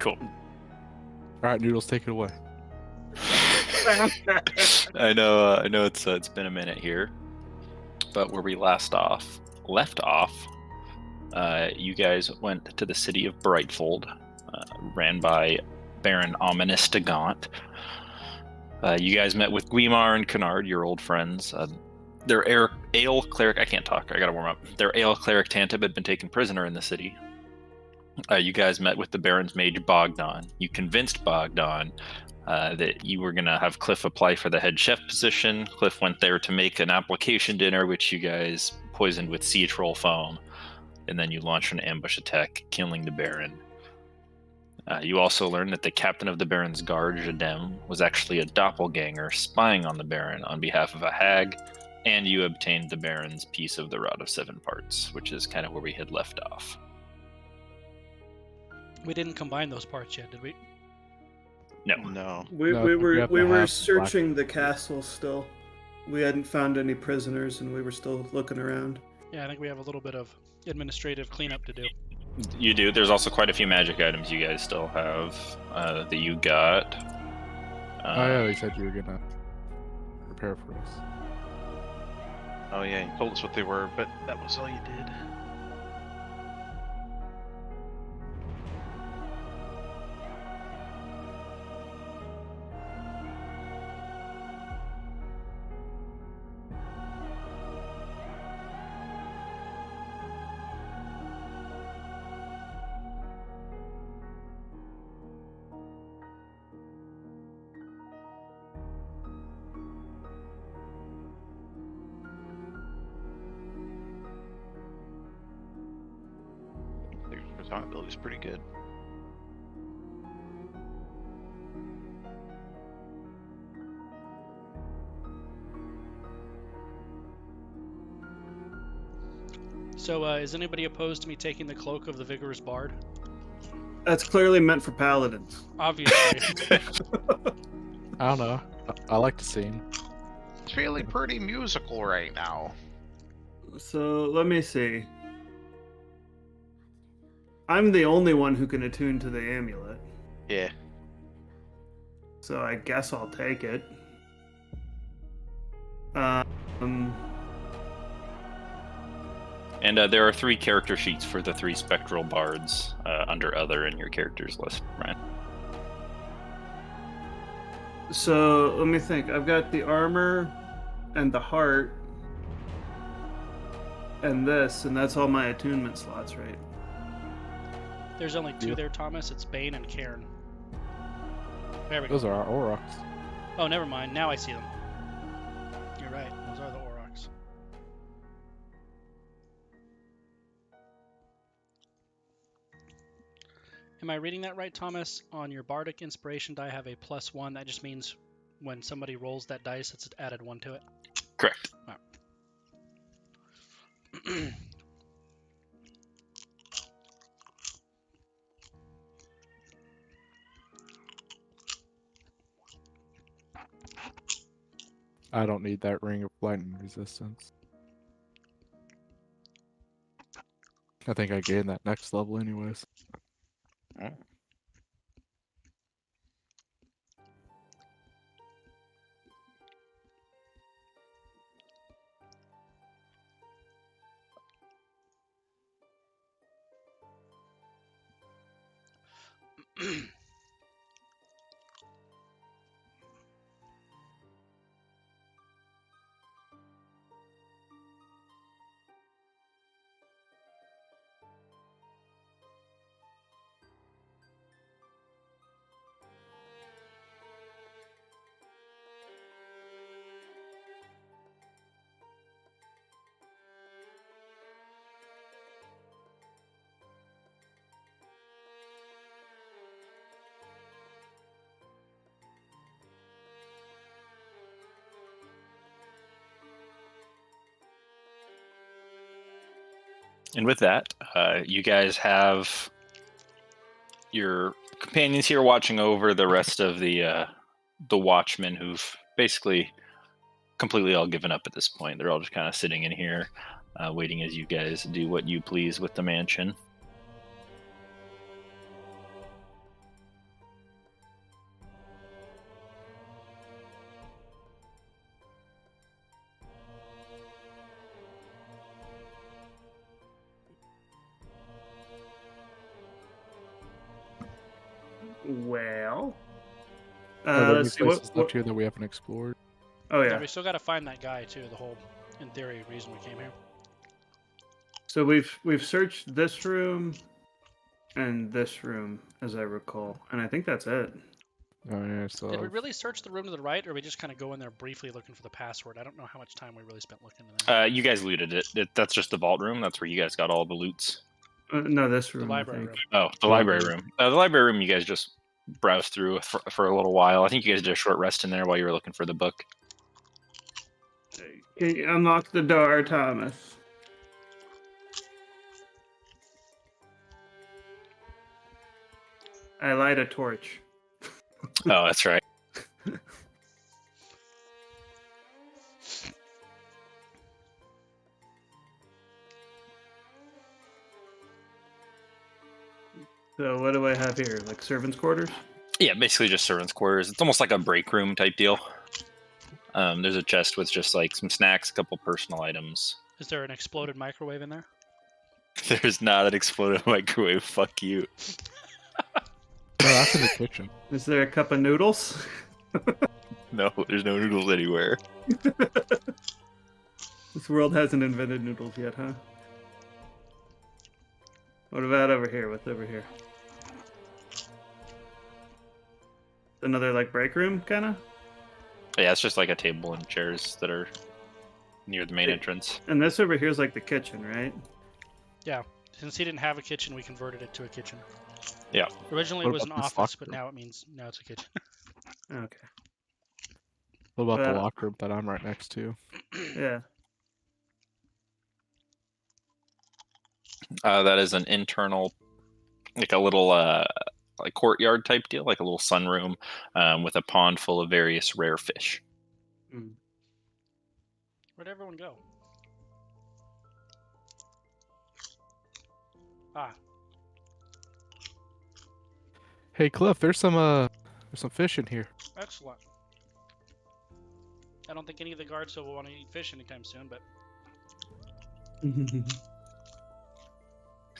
Cool. All right, Noodles, take it away. I know it's been a minute here, but where we left off, you guys went to the city of Brightfold, ran by Baron Ominous de Gaunt. You guys met with Guimar and Kennard, your old friends. Their ale cleric, I can't talk, I gotta warm up. Their ale cleric Tantib had been taken prisoner in the city. You guys met with the Baron's mage Bogdan. You convinced Bogdan that you were going to have Cliff apply for the head chef position. Cliff went there to make an application dinner, which you guys poisoned with sea troll foam. And then you launched an ambush attack, killing the Baron. You also learned that the captain of the Baron's guard, Jadem, was actually a doppelganger spying on the Baron on behalf of a hag. And you obtained the Baron's piece of the Rod of Seven Parts, which is kind of where we had left off. We didn't combine those parts yet, did we? No. We were searching the castle still. We hadn't found any prisoners, and we were still looking around. Yeah, I think we have a little bit of administrative cleanup to do. You do. There's also quite a few magic items you guys still have that you got. Oh yeah, you said you were gonna prepare for us. Oh yeah, you told us what they were, but that was all you did. Their song ability's pretty good. So, is anybody opposed to me taking the cloak of the Vigorous Bard? That's clearly meant for paladins. Obviously. I don't know. I like the scene. It's feeling pretty musical right now. So, let me see. I'm the only one who can attune to the amulet. Yeah. So I guess I'll take it. And there are 3 character sheets for the 3 spectral bards under other in your characters list, Ryan. So let me think. I've got the armor and the heart and this, and that's all my attunement slots, right? There's only 2 there, Thomas. It's Bane and Cairn. There we go. Those are our Aurochs. Oh, never mind. Now I see them. You're right. Those are the Aurochs. Am I reading that right, Thomas? On your Bardic Inspiration die, I have a +1. That just means when somebody rolls that dice, it's added 1 to it. Correct. Wow. I don't need that ring of lightning resistance. I think I gained that next level anyways. And with that, you guys have your companions here watching over the rest of the watchmen who've basically completely all given up at this point. They're all just kind of sitting in here, waiting as you guys do what you please with the mansion. Well, Let's see what left here that we haven't explored. Oh Yeah, yeah. we still got to find that guy too. The whole, in theory, reason we came here. So we've searched this room and this room, as I recall, and I think that's it. Oh yeah, so Did we really search the room to the right, or we just kind of go in there briefly looking for the password? I don't know how much time we really spent looking in there. You guys looted it. That's just the vault room. That's where you guys got all the loots. No, this The room. library I think. room. Oh, the library room. The library room. You guys just browsed through for a little while. I think you guys did a short rest in there while you were looking for the book. Can you unlock the door, Thomas? I light a torch. Oh, that's right. So what do I have here? Like servants' quarters? Yeah, basically just servants' quarters. It's almost like a break room type deal. There's a chest with just like some snacks, a couple personal items. Is there an exploded microwave in there? There's not an exploded microwave. Fuck you. No, that's in the kitchen. Is there a cup of noodles? No, there's no noodles anywhere. This world hasn't invented noodles yet, huh? What about over here? What's over here? Another like break room, kind of. Yeah, it's just like a table and chairs that are near the main entrance. And this over here is like the kitchen, right? Yeah. Since he didn't have a kitchen, we converted it to a kitchen. Yeah. Originally, What it was an about this office, but locker now it's a kitchen. Okay. What about the Well- locker room that I'm right next to? Yeah. That is an internal, like a little like courtyard type deal, like a little sunroom with a pond full of various rare fish. Mm. Where'd everyone go? Ah, Hey Cliff, there's some fish in here. excellent. I don't think any of the guards will want to eat fish anytime soon, but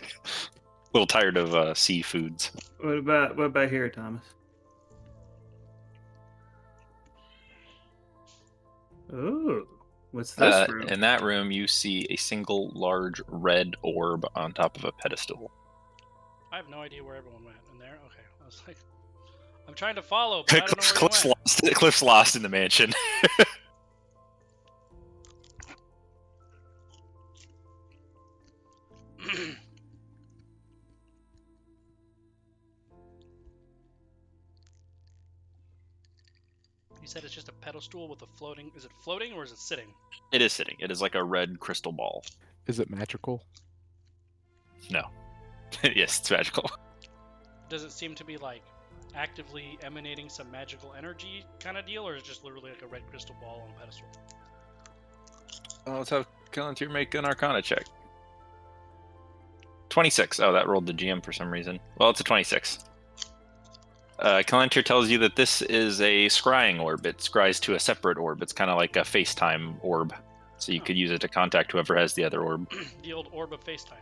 A little tired of seafoods. What about here, Thomas? Oh, what's this room? In that room, you see a single large red orb on top of a pedestal. I have no idea where everyone went. In there? Okay. I was like, I'm trying to follow, but I don't know where you went. Cliff's lost in the mansion. You said it's just a pedestal with a floating. Is it floating or is it sitting? It is sitting. It is like a red crystal ball. Is it magical? No. Yes, it's magical. Does it seem to be like actively emanating some magical energy kind of deal, or is it just literally like a red crystal ball on a pedestal? Let's have Kalantir make an Arcana check. 26. Oh, that rolled the GM for some reason. Well, it's a 26. Kalantir tells you that this is a scrying orb. It scries to a separate orb. It's kind of like a FaceTime orb. So you could use it to contact whoever has the other orb. The old orb of FaceTime.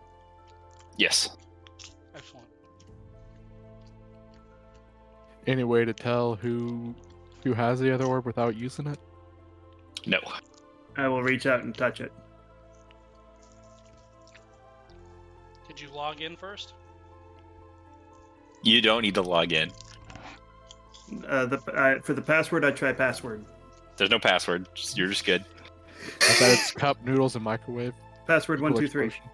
Yes. Excellent. Any way to tell who has the other orb without using it? No. I will reach out and touch it. Did you log in first? You don't need to log in. For the password, I try password. There's no password. You're just good. I bet it's cup, noodles, and microwave. Password 1, 2, 3. Explosion.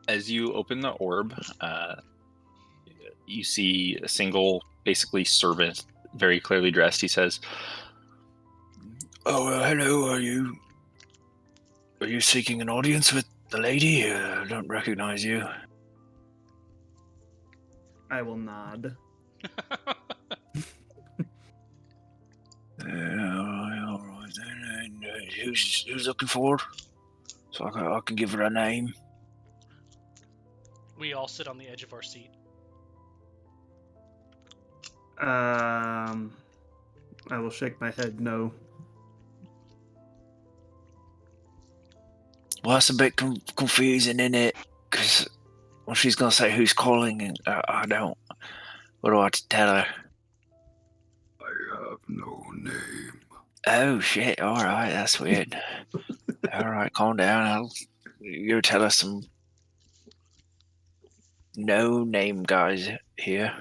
As you open the orb, you see a single, basically, servant, very clearly dressed. He says, "Oh, hello. Are you seeking an audience with the lady? I don't recognize you." I will nod. All right then. And, who's looking for her? So I can give her a name. We all sit on the edge of our seat. I will shake my head no. Well, that's a bit confusing, isn't it? Because well, she's gonna say who's calling, and I don't. What do I have to tell her? I have no name. Oh shit! All right, that's weird. All right, calm down. You tell us some no-name guys here.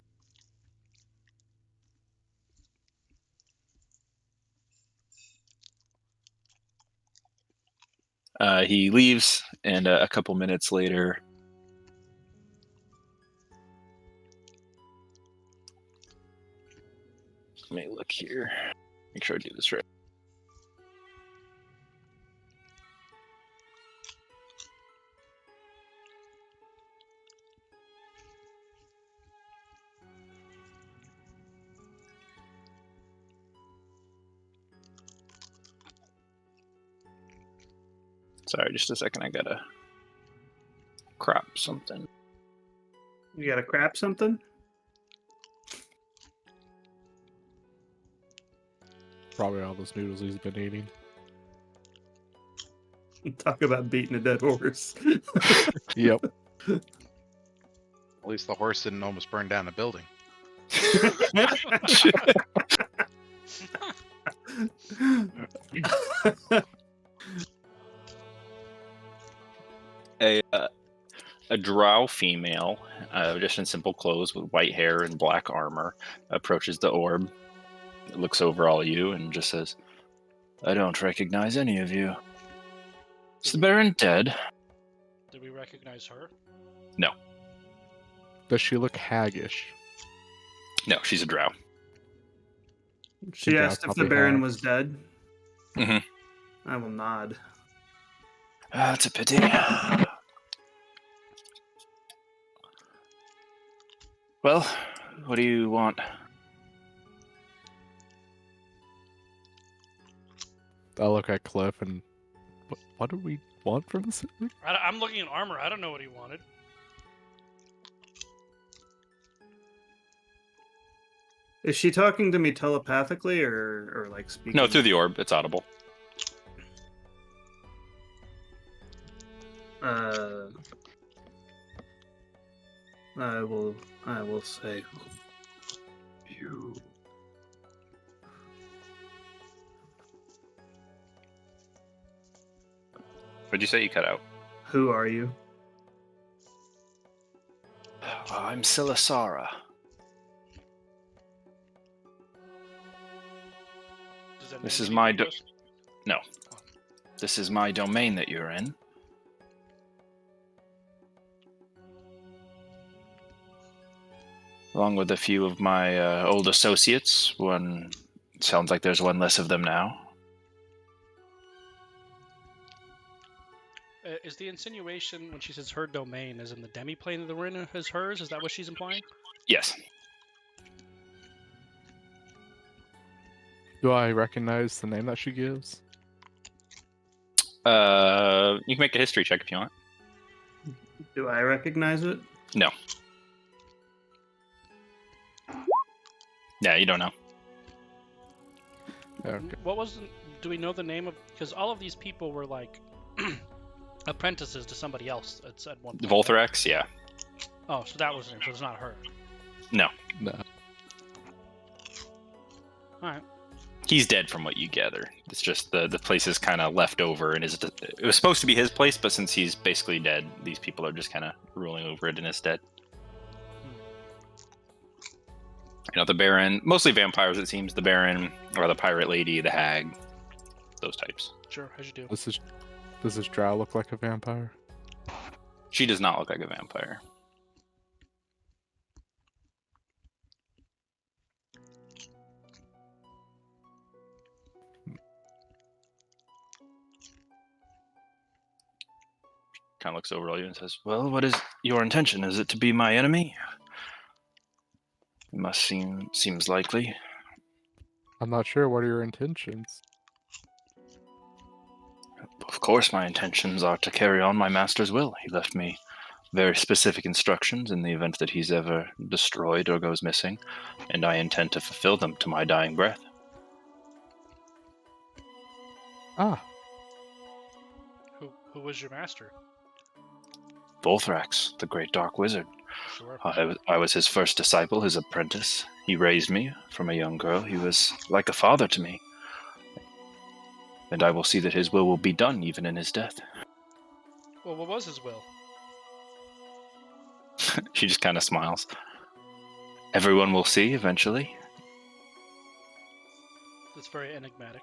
He leaves, and a couple minutes later, let me look here. Make sure I do this right. Sorry, just a second. I gotta crop something. You gotta crap something? Probably all those noodles he's been eating. Talk about beating a dead horse. Yep. At least the horse didn't almost burn down the building. A drow female, just in simple clothes with white hair and black armor, approaches the orb, looks over all of you, and just says, "I don't recognize any of you. Is the Baron dead?" Did we recognize her? No. Does she look haggish? No, she's a drow. She Yeah, asked if the probably Baron have. was dead. Mhm. I will nod. That's a pity. Well, what do you want? I look at Cliff and what do we want from this? I'm looking at armor. I don't know what he wanted. Is she talking to me telepathically or like speaking? No, through the orb. It's audible. I will say You. What'd you say? You cut out. who are you? I'm Silasara. Does that This mean is my anything to us? No. This is my domain that you're in. Along with a few of my old associates. One sounds like there's one less of them now. Is the insinuation when she says her domain is in the demi-plane that we're in is hers? Is that what she's implying? Yes. Do I recognize the name that she gives? You can make a history check if you want. Do I recognize it? No. Yeah, you don't know. Okay. What was? Do we know the name of? Because all of these people were like apprentices to somebody else. At one point. Voltherex, yeah. Oh, so that was her. So it's not her. No. No. All right. He's dead from what you gather. It's just the place is kind of left over, and it was supposed to be his place, but since he's basically dead, these people are just kind of ruling over it in his stead. You know, the Baron, mostly vampires it seems, the Baron, or the Pirate Lady, the Hag, those types. Sure, as you do. Does this drow look like a vampire? She does not look like a vampire. Kind of looks over all you and says, "Well, what is your intention? Is it to be my enemy?" It must seems likely. I'm not sure. What are your intentions? Of course, my intentions are to carry on my master's will. He left me very specific instructions in the event that he's ever destroyed or goes missing, and I intend to fulfill them to my dying breath. Ah, Who was your master? Volthrax, the great dark wizard. Sure. I was his first disciple, his apprentice. He raised me from a young girl. He was like a father to me. And I will see that his will be done even in his death. Well, what was his will? She just kind of smiles. Everyone will see eventually. That's very enigmatic.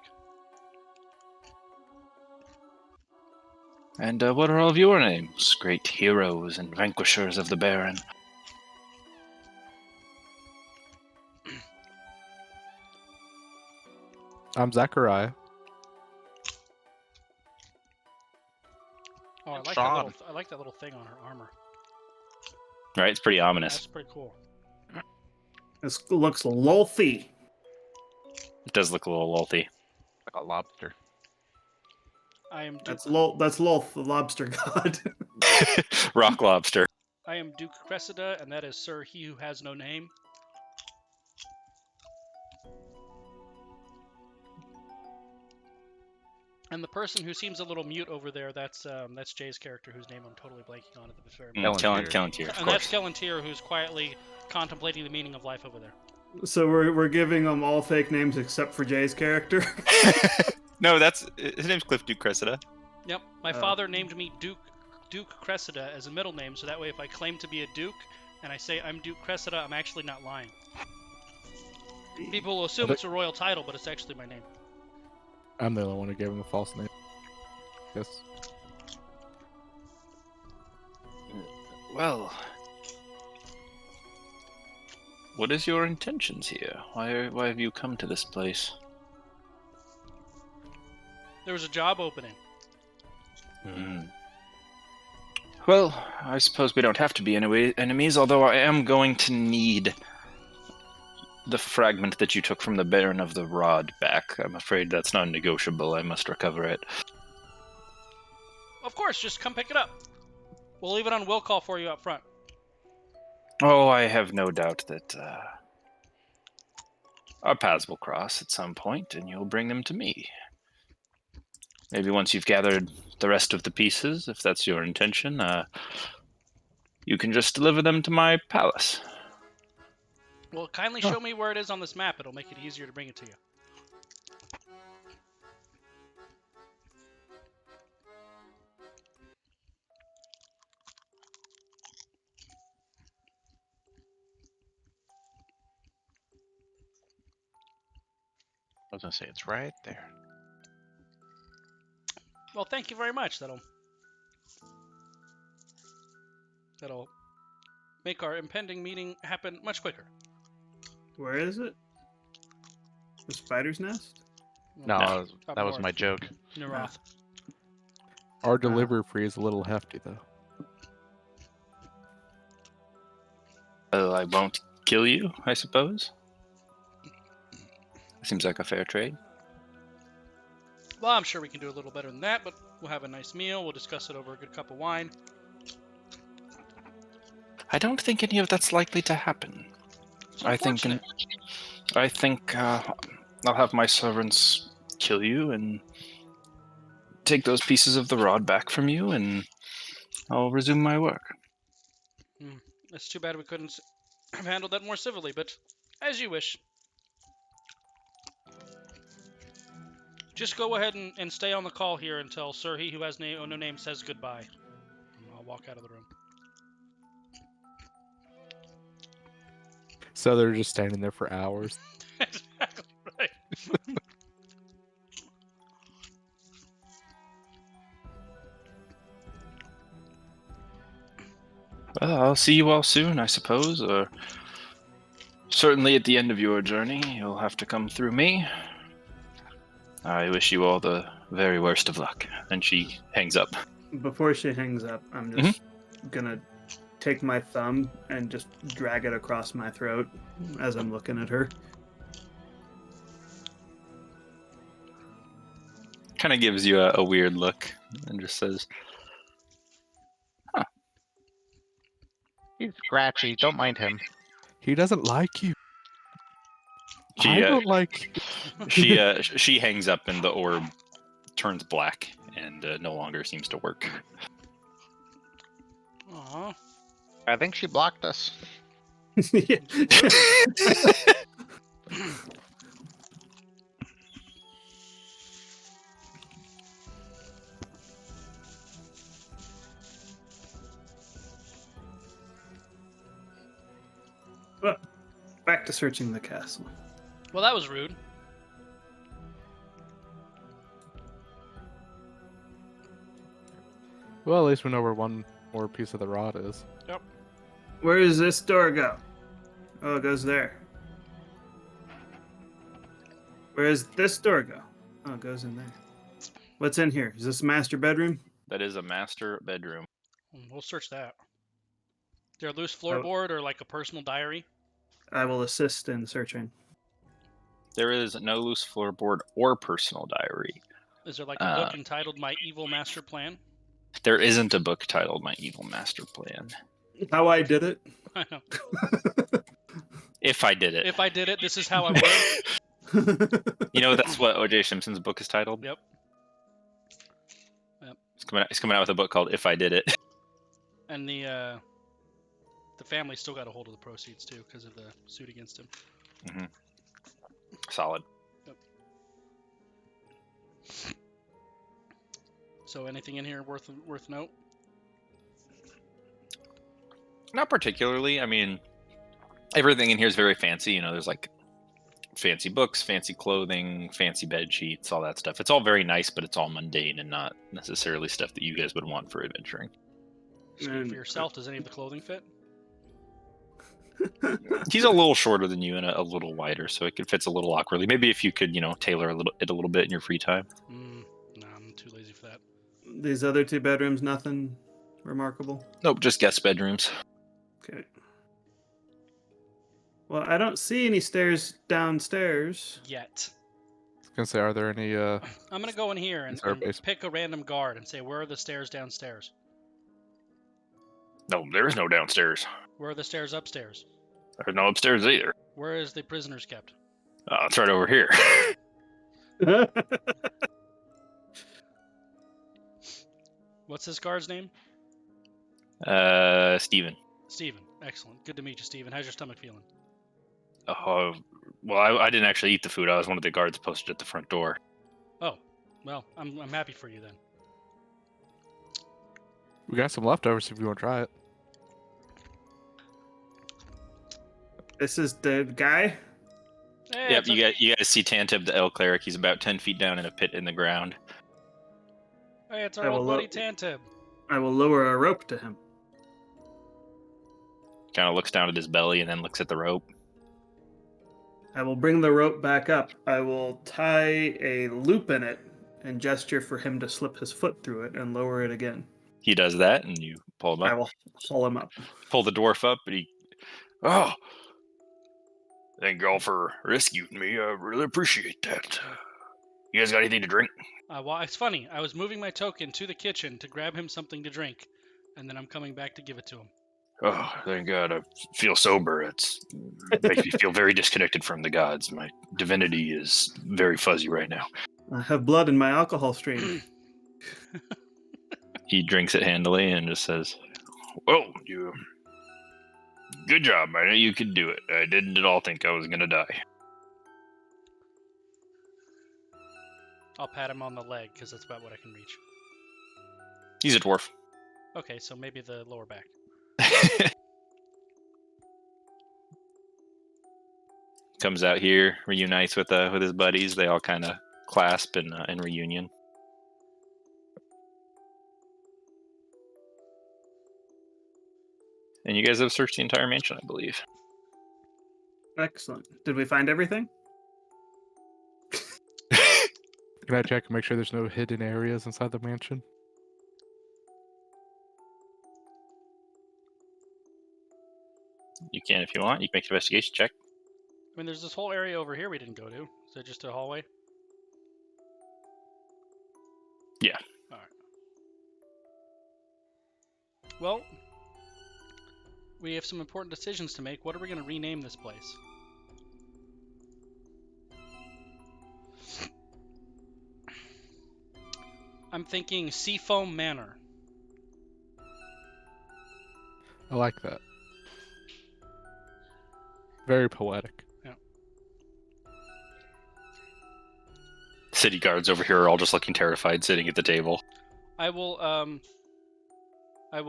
And what are all of your names, great heroes and vanquishers of the Baron? I'm Zachariah. Oh, I like Sean. that little thing on her armor. Right, it's pretty ominous. That's pretty cool. This looks lolthy. It does look a little lolty. Like a lobster. I am Duke. That's Lolth, the lobster god. Rock lobster. I am Duke Cressida, and that is Sir He Who Has No Name. And the person who seems a little mute over there, that's Jay's character, whose name I'm totally blanking on at the very moment. Kellantyr, of And course. that's Kellantyr, who's quietly contemplating the meaning of life over there. So we're giving them all fake names except for Jay's character. No, his name's Cliff Duke Cressida. Yep, my father named me Duke Cressida as a middle name, so that way if I claim to be a duke and I say I'm Duke Cressida, I'm actually not lying. People will assume it's a royal title, but it's actually my name. I'm the only one who gave him a false name. Yes. Well, what is your intentions here? Why have you come to this place? There was a job opening. Well, I suppose we don't have to be enemies, although I am going to need the fragment that you took from the Baron of the Rod back. I'm afraid that's non-negotiable. I must recover it. Of course, just come pick it up. We'll leave it on will call for you up front. Oh, I have no doubt that our paths will cross at some point, and you'll bring them to me. Maybe once you've gathered the rest of the pieces, if that's your intention, you can just deliver them to my palace. Well, kindly show me where it is on this map. It'll make it easier to bring it to you. I was gonna say it's right there. Well, thank you very much. That'll make our impending meeting happen much quicker. Where is it? The spider's nest? No, Up that was north. my joke. Neroth. Our delivery fee is a little hefty, though. Well, I won't kill you, I suppose. Seems like a fair trade. Well, I'm sure we can do a little better than that, but we'll have a nice meal. We'll discuss it over a good cup of wine. I don't think any of that's likely to happen. It's I think I'll have my servants kill you and take those pieces of the rod back from you, and I'll resume my work. It's too bad we couldn't have handled that more civilly, but as you wish. Just go ahead and stay on the call here until Sir He Who Has No Name says goodbye. And I'll walk out of the room. So they're just standing there for hours. Exactly right. Well, I'll see you all soon, I suppose, or certainly at the end of your journey, you'll have to come through me. I wish you all the very worst of luck. And she hangs up. Before she hangs up, I'm just gonna take my thumb and just drag it across my throat as I'm looking at her. Kind of gives you a weird look and just says, huh. He's scratchy. Don't mind him. He doesn't like you. She, I don't like you. she hangs up and the orb turns black and no longer seems to work. Aw. I think she blocked us. Yeah. Well, back to searching the castle. Well, that was rude. Well, at least we know where one more piece of the rod is. Yep. Where does this door go? Oh, it goes there. Where does this door go? Oh, it goes in there. What's in here? Is this a master bedroom? That is a master bedroom. We'll search that. Is there a loose floorboard or like a personal diary? I will assist in searching. There is no loose floorboard or personal diary. Is there like a book entitled My Evil Master Plan? There isn't a book titled My Evil Master Plan. How I did it? I know. If I did it. If I did it, this is how I would. You know, that's what O.J. Simpson's book is titled? Yep. He's coming out with a book called If I Did It. And the family still got a hold of the proceeds too because of the suit against him. Mm-hmm. Solid. Yep. So anything in here worth note? Not particularly. I mean, everything in here is very fancy. You know, there's like fancy books, fancy clothing, fancy bed sheets, all that stuff. It's all very nice, but it's all mundane and not necessarily stuff that you guys would want for adventuring. Speak for yourself. Does any of the clothing fit? He's a little shorter than you and a little wider, so it fits a little awkwardly. Maybe if you could, tailor a little bit in your free time. No, I'm too lazy for that. These other two bedrooms, nothing remarkable? Nope, just guest bedrooms. Okay. Well, I don't see any stairs downstairs. Yet. I was gonna say, are there any? I'm gonna go in here and Is there a basement? pick a random guard and say, where are the stairs downstairs? No, there is no downstairs. Where are the stairs upstairs? There's no upstairs either. Where is the prisoners kept? It's right over here. What's this guard's name? Steven. Steven. Excellent. Good to meet you, Steven. How's your stomach feeling? Well, I didn't actually eat the food. I was one of the guards posted at the front door. Oh, well, I'm happy for you then. We got some leftovers if you want to try it. This is the guy? Hey, Yep, it's you guys see Tantib, the El Cleric. He's about 10 feet down in a pit in the ground. Hey, it's I our old will buddy look. Tantib. I will lower a rope to him. Kind of looks down at his belly and then looks at the rope. I will bring the rope back up. I will tie a loop in it and gesture for him to slip his foot through it and lower it again. He does that, and you pull him I up. will haul him up. Pull the dwarf up, and he... Oh! Thank y'all for rescuing me. I really appreciate that. You guys got anything to drink? Well, it's funny. I was moving my token to the kitchen to grab him something to drink, and then I'm coming back to give it to him. Oh, thank God. I feel sober. It makes me feel very disconnected from the gods. My divinity is very fuzzy right now. I have blood in my alcohol stream. He drinks it handily and just says, "Oh, you... Good job. I knew you could do it. I didn't at all think I was going to die." I'll pat him on the leg, because that's about what I can reach. He's a dwarf. Okay, so maybe the lower back. Comes out here, reunites with his buddies. They all kind of clasp in reunion. And you guys have searched the entire mansion, I believe. Excellent. Did we find everything? Can I check and make sure there's no hidden areas inside the mansion? You can if you want. You can make an investigation check. I mean, there's this whole area over here we didn't go to. Is it just a hallway? Yeah. Alright. Well, we have some important decisions to make. What are we going to rename this place? I'm thinking Seafoam Manor. I like that. Very poetic. City guards over here are all just looking terrified, sitting at the table. I will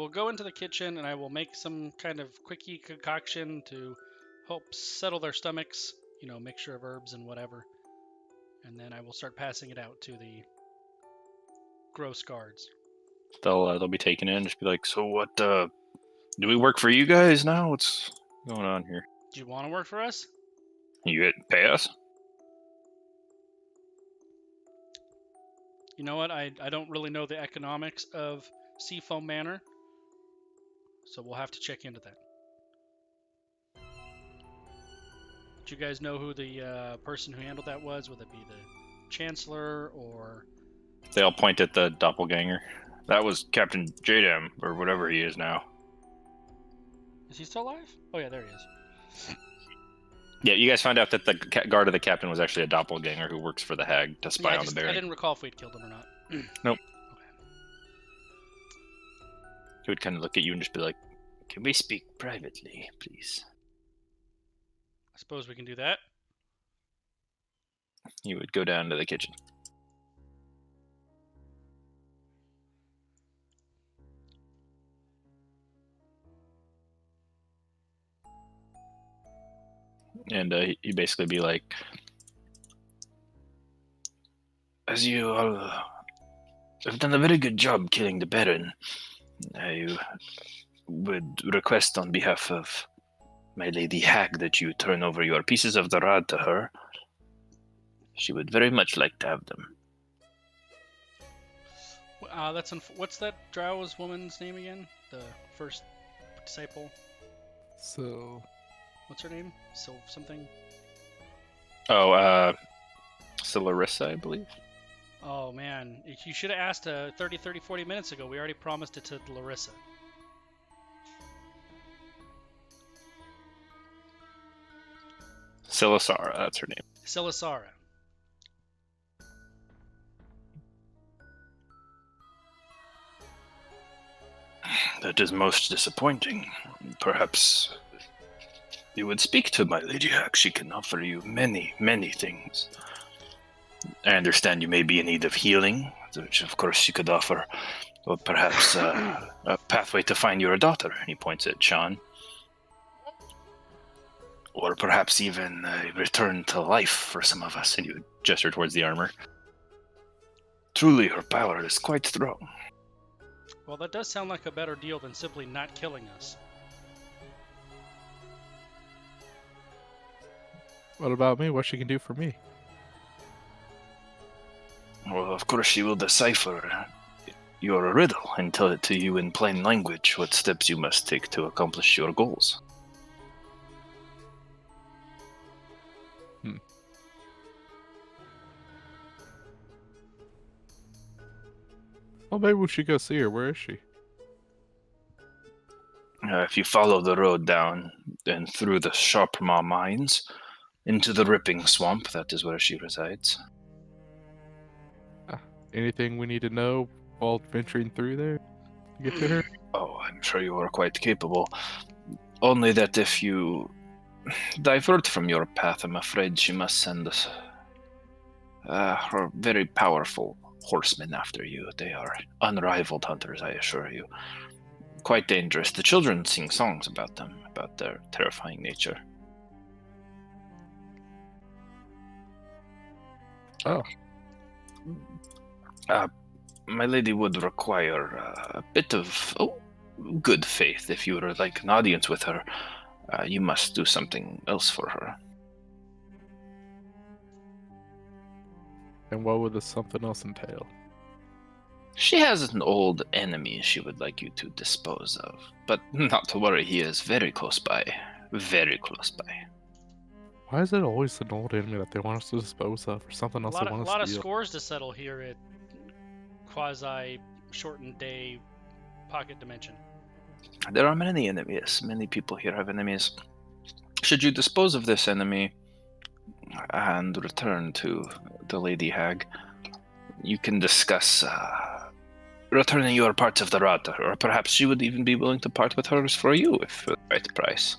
go into the kitchen and I will make some kind of quickie concoction to help settle their stomachs, mixture of herbs and whatever. And then I will start passing it out to the gross guards. They'll be taken in, just be like, so what, do we work for you guys now? What's going on here? Do you want to work for us? You pay us? You know what? I don't really know the economics of Seafoam Manor, so we'll have to check into that. Do you guys know who the person who handled that was? Would it be the Chancellor or... They all point at the doppelganger. That was Captain Jadam, or whatever he is now. Is he still alive? Oh yeah, there he is. Yeah, you guys found out that the guard of the captain was actually a doppelganger who works for the hag to spy on the I Baron. didn't recall if we'd killed him or not. Nope. Okay. He would kind of look at you and just be like, can we speak privately, please? I suppose we can do that. You would go down to the kitchen. And he'd basically be like, as you all have done a very good job killing the Baron, I would request on behalf of my lady hag that you turn over your pieces of the rod to her. She would very much like to have them. What's that Drow's woman's name again? The first disciple? So... What's her name? Something? Oh, Celarissa, I believe. Oh, man. You should have asked 40 minutes ago. We already promised it to Larissa. Silasara, that's her name. Silasara. That is most disappointing. Perhaps you would speak to my lady hag. She can offer you many, many things. I understand you may be in need of healing, which of course she could offer. Or perhaps a pathway to find your daughter. And he points at Sean. Or perhaps even a return to life for some of us. And you would gesture towards the armor. Truly, her power is quite strong. Well, that does sound like a better deal than simply not killing us. What about me? What she can do for me? Well, of course she will decipher your riddle and tell it to you in plain language what steps you must take to accomplish your goals. Well, maybe we should go see her. Where is she? If you follow the road down and through the Sharpmaw mines into the Ripping Swamp, that is where she resides. Anything we need to know while venturing through there to get to her? Oh, I'm sure you are quite capable. Only that if you divert from your path, I'm afraid she must send us her very powerful horsemen after you. They are unrivaled hunters, I assure you. Quite dangerous. The children sing songs about them, about their terrifying nature. Oh. My lady would require a bit of good faith. If you were like an audience with her, you must do something else for her. And what would this something else entail? She has an old enemy she would like you to dispose of. But not to worry, he is very close by. Very close by. Why is it always an old enemy that they want us to dispose of, or something else they want us to A lot of steal? scores to settle here at quasi-shortened day pocket dimension. There are many enemies. Many people here have enemies. Should you dispose of this enemy and return to the Lady Hag, you can discuss returning your parts of the rod, or perhaps she would even be willing to part with hers for you if for the right price.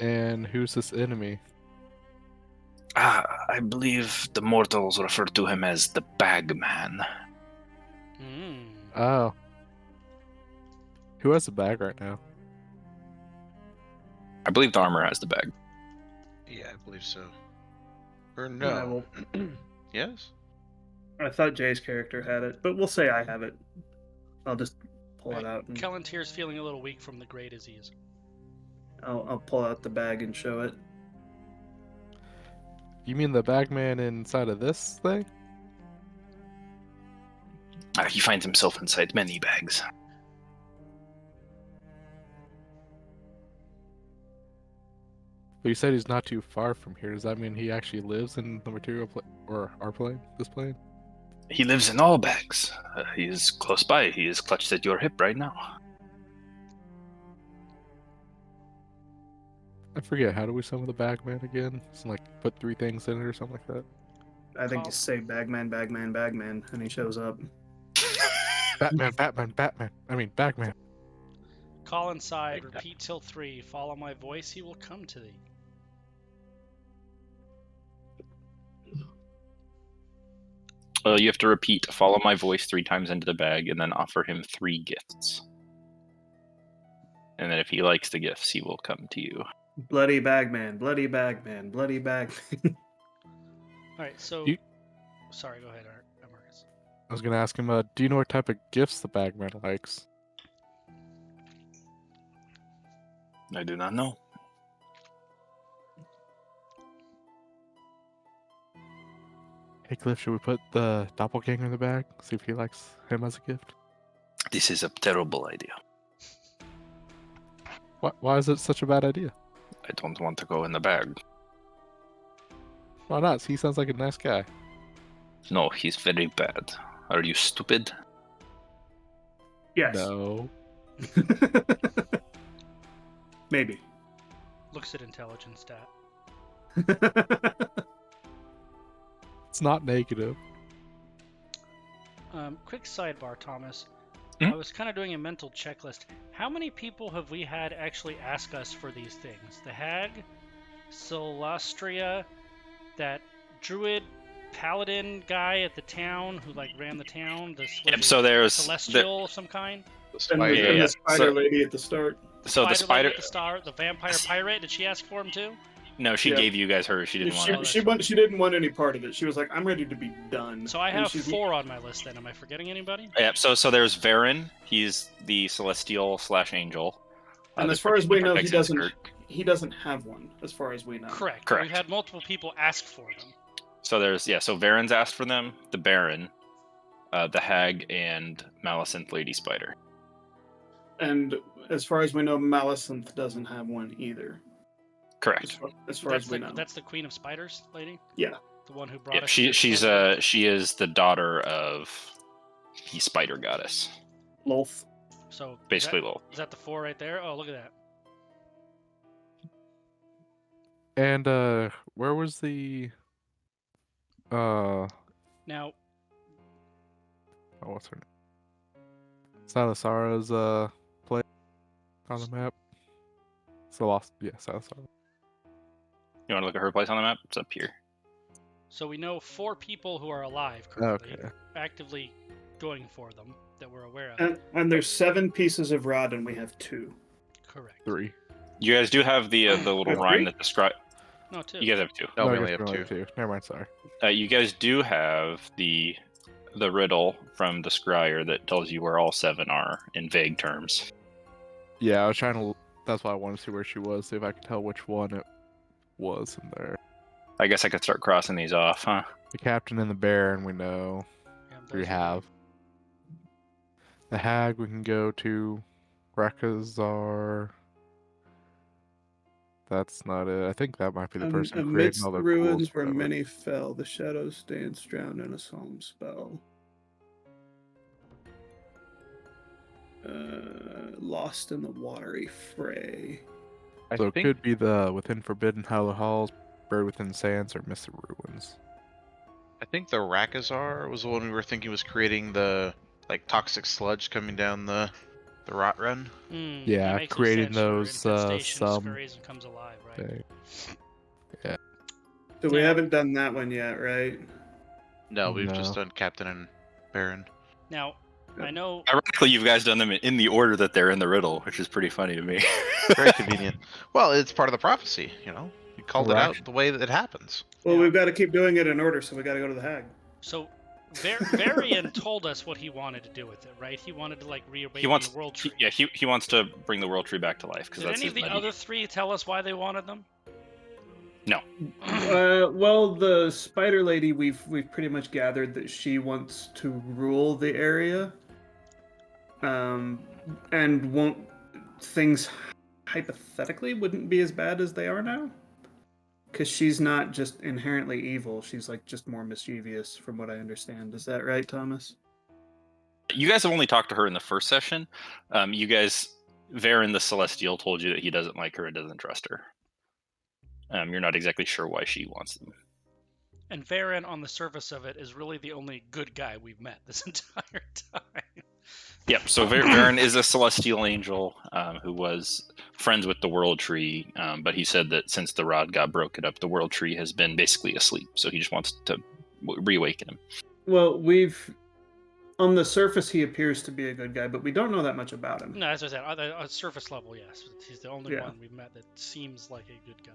And who's this enemy? I believe the mortals refer to him as the Bagman. Oh. Who has the bag right now? I believe the armor has the bag. Yeah, I believe so. Or I no. will- Yes? I thought Jay's character had it, but we'll say I have it. I'll just pull it out and Kellantir's feeling a little weak from the great disease. I'll pull out the bag and show it. You mean the bagman inside of this thing? He finds himself inside many bags. But you said he's not too far from here. Does that mean he actually lives in the material plane, or our plane, this plane? He lives in all bags. He is close by. He is clutched at your hip right now. I forget, how do we summon the bagman again? It's like put 3 things in it or something like that. I think Call- you say Bagman, Bagman, Bagman, and he shows up. Batman, Batman, Batman. I mean, bagman. Call inside, repeat till 3, follow my voice, he will come to thee. You have to repeat, follow my voice 3 times into the bag, and then offer him 3 gifts. And then if he likes the gifts, he will come to you. Bloody Bagman, Bloody Bagman, Bloody Bagman. Alright, so... You- Sorry, go ahead, Marcus. I was gonna ask him, do you know what type of gifts the bagman likes? I do not know. Hey Cliff, should we put the doppelganger in the bag? See if he likes him as a gift? This is a terrible idea. Why is it such a bad idea? I don't want to go in the bag. Why not? He sounds like a nice guy. No, he's very bad. Are you stupid? Yes. No. Maybe. Looks at intelligence stat. It's not negative. Quick sidebar, Thomas. Hmm? I was kind of doing a mental checklist. How many people have we had actually ask us for these things? The Hag, Celestria, that druid paladin guy at the town who like ran the town. This Yep, so there's celestial of some kind. The And spider. Yeah, yeah. the spider So- lady at the start. so the Spider spider. lady at the star, the vampire pirate. Did she ask for him too? No, she Yeah. gave you guys hers. She didn't want it. She didn't want any part of it. She was like, I'm ready to be done. So I And have she's- 4 on my list. Then am I forgetting anybody? Yep. So there's Varen. He's the celestial / angel. And that as far as we know, he protects doesn't. Iskirk. He doesn't have one, as far as we know. Correct. Correct. We've had multiple people ask for them. So there's So Varen's asked for them. The Baron, the Hag, and Malecinth Lady Spider. And as far as we know, Malecinth doesn't have one either. Correct. As far as we know. That's the Queen of Spiders lady. Yeah. The one who brought Yep, us. she to- she is the daughter of the Spider Goddess. Lolth. So Basically, Lil. Is that the 4 right there? Oh, look at that. And where was the Now, oh, what's her name? Salisara's place on the map. Salisara. You want to look at her place on the map? It's up here. so we know 4 people who are alive currently, Okay. actively going for them that we're aware of. And there's 7 pieces of rod, and we have 2. Correct. 3. You guys do have the little Have rhyme three? that describes. No, 2. You guys have 2. No, we I only guess have we 2. Never mind, sorry. You guys do have the riddle from the scryer that tells you where all 7 are in vague terms. Yeah, I was trying to. That's why I wanted to see where she was, see if I could tell which one it was in there. I guess I could start crossing these off, huh? The captain and the baron, we know. Yeah, We those are have. The hag, we can go to. Rekazar. That's not it. I think that might be the person creating Amidst all the the ruins rules, where whatever. many fell, the shadows stands drowned in a solemn spell. Lost in the watery fray. I So it think could be the within forbidden hollow halls, buried within sands, or mystic ruins. the Rakazar was the one we were thinking was creating the like toxic sludge coming down the rot run. Yeah, that makes creating sense for those, infestation some scurries and comes alive, right? thing. So we Yeah. haven't done that one yet, right? No, we've just No. done Captain and Baron. Now, I know. Ironically, you guys done them in the order that they're in the riddle, which is pretty funny to me. Very convenient. Well, it's part of the prophecy, you know. You called it out the way that it happens. Well, Yeah. we've got to keep doing it in order, so we got to go to the hag. So, Varian told us what he wanted to do with it, right? He wanted to like reawaken He wants, the world tree. he wants to bring the world tree back to life because Did that's any his of the money. other three tell us why they wanted them? No. Well, the spider lady, we've pretty much gathered that she wants to rule the area, and won't things hypothetically wouldn't be as bad as they are now, because she's not just inherently evil; she's like just more mischievous, from what I understand. Is that right, Thomas? You guys have only talked to her in the first session. You guys, Varen the Celestial told you that he doesn't like her and doesn't trust her. You're not exactly sure why she wants them. And Varian, on the surface of it, is really the only good guy we've met this entire time. Yep. So Varen is a celestial angel who was friends with the World Tree, but he said that since the rod got broken up, the World Tree has been basically asleep. So he just wants to reawaken him. Well, on the surface he appears to be a good guy, but we don't know that much about him. No, as I said, on a surface level, yes. He's the only Yeah. one we've met that seems like a good guy.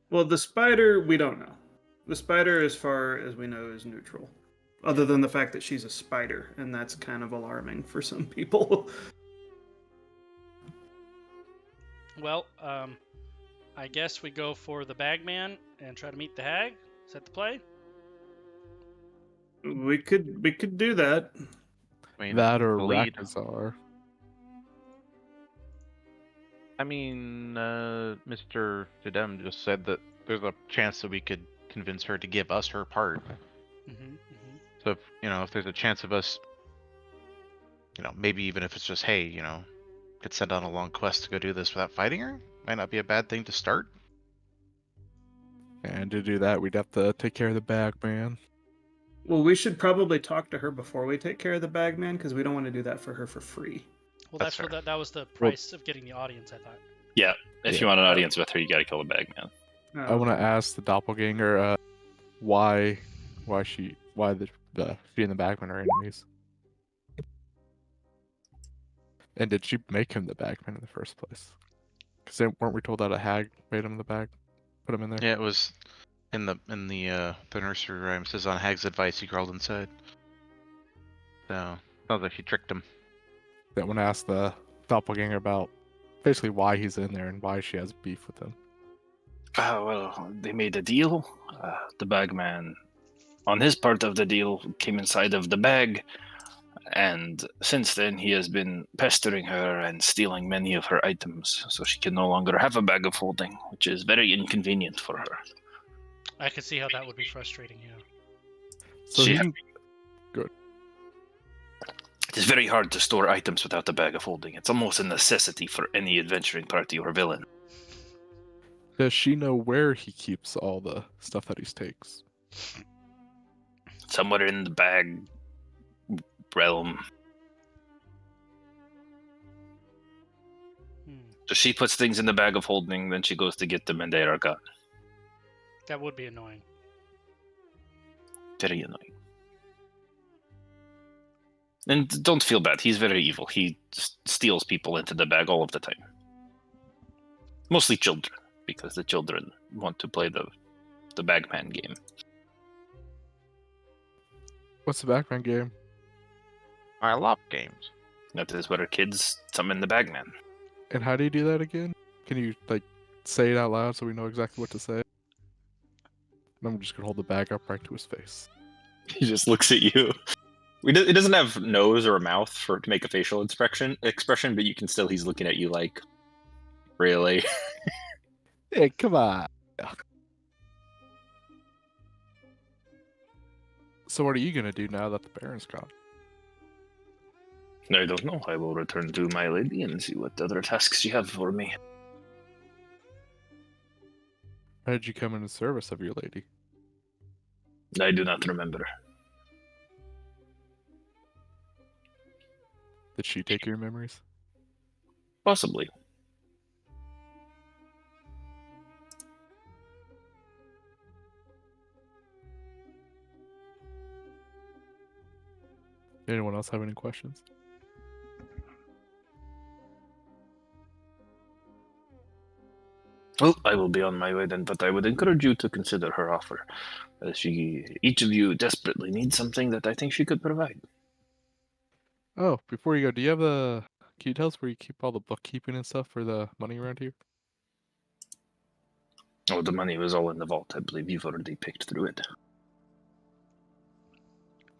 Well, the spider, we don't know. The spider, as far as we know, is neutral. Other than the fact that she's a spider, and that's kind of alarming for some people. Well, I guess we go for the Bagman and try to meet the hag. Is that the play? we could do that. I mean, That or the lead. Rakazar. I mean, Mr. Dedem just said that there's a chance that we could convince her to give us her part. Mm-hmm. So if there's a chance of us, maybe even if it's just, hey, could send on a long quest to go do this without fighting her, might not be a bad thing to start. And to do that, we'd have to take care of the Bagman. Well, we should probably talk to her before we take care of the bagman, because we don't want to do that for her for free. Well, That's that's what fair. that was the price of getting the audience, I thought. Yeah. If you want an audience with her, you got to kill the Bagman. I want to ask the doppelganger why the she and the Bagman are enemies. And did she make him the Bagman in the first place? Because weren't we told that a hag made him the bag, put him in there? Yeah, it was in the nursery rhyme. It says on Hag's advice he crawled inside. So sounds like she tricked him. I want to ask the doppelganger about basically why he's in there and why she has beef with him. Well, they made a deal. The Bagman, on his part of the deal, came inside of the bag, and since then he has been pestering her and stealing many of her items, so she can no longer have a bag of holding, which is very inconvenient for her. I could see how that would be frustrating, yeah. So She he had- can, It is very hard to store items without a bag of holding. It's almost a necessity for any adventuring party or villain. does she know where he keeps all the stuff that he takes? Somewhere in the bag realm. So she puts things in the bag of holding, then she goes to get them, and they are gone. That would be annoying. Very annoying. And don't feel bad. He's very evil. He steals people into the bag all of the time. Mostly children, because the children want to play the Bagman game. What's the Bagman game? I love games. That is where kids summon the Bagman. And how do you do that again? Can you say it out loud so we know exactly what to say? I'm just gonna hold the bag up right to his face. He just looks at you. It doesn't have nose or a mouth to make a facial expression, but you can still. He's looking at you like, really? Hey, come on. So what are you gonna do now that the Baron's gone? I don't know. I will return to my lady and see what other tasks you have for me. How did you come into service of your lady? I do not remember. Did she take your memories? Possibly. Anyone else have any questions? Well, I will be on my way then, but I would encourage you to consider her offer. Each of you desperately needs something that I think she could provide. Oh, before you go, do you have the... Can you tell us where you keep all the bookkeeping and stuff for the money around here? Oh, the money was all in the vault. I believe you've already picked through it.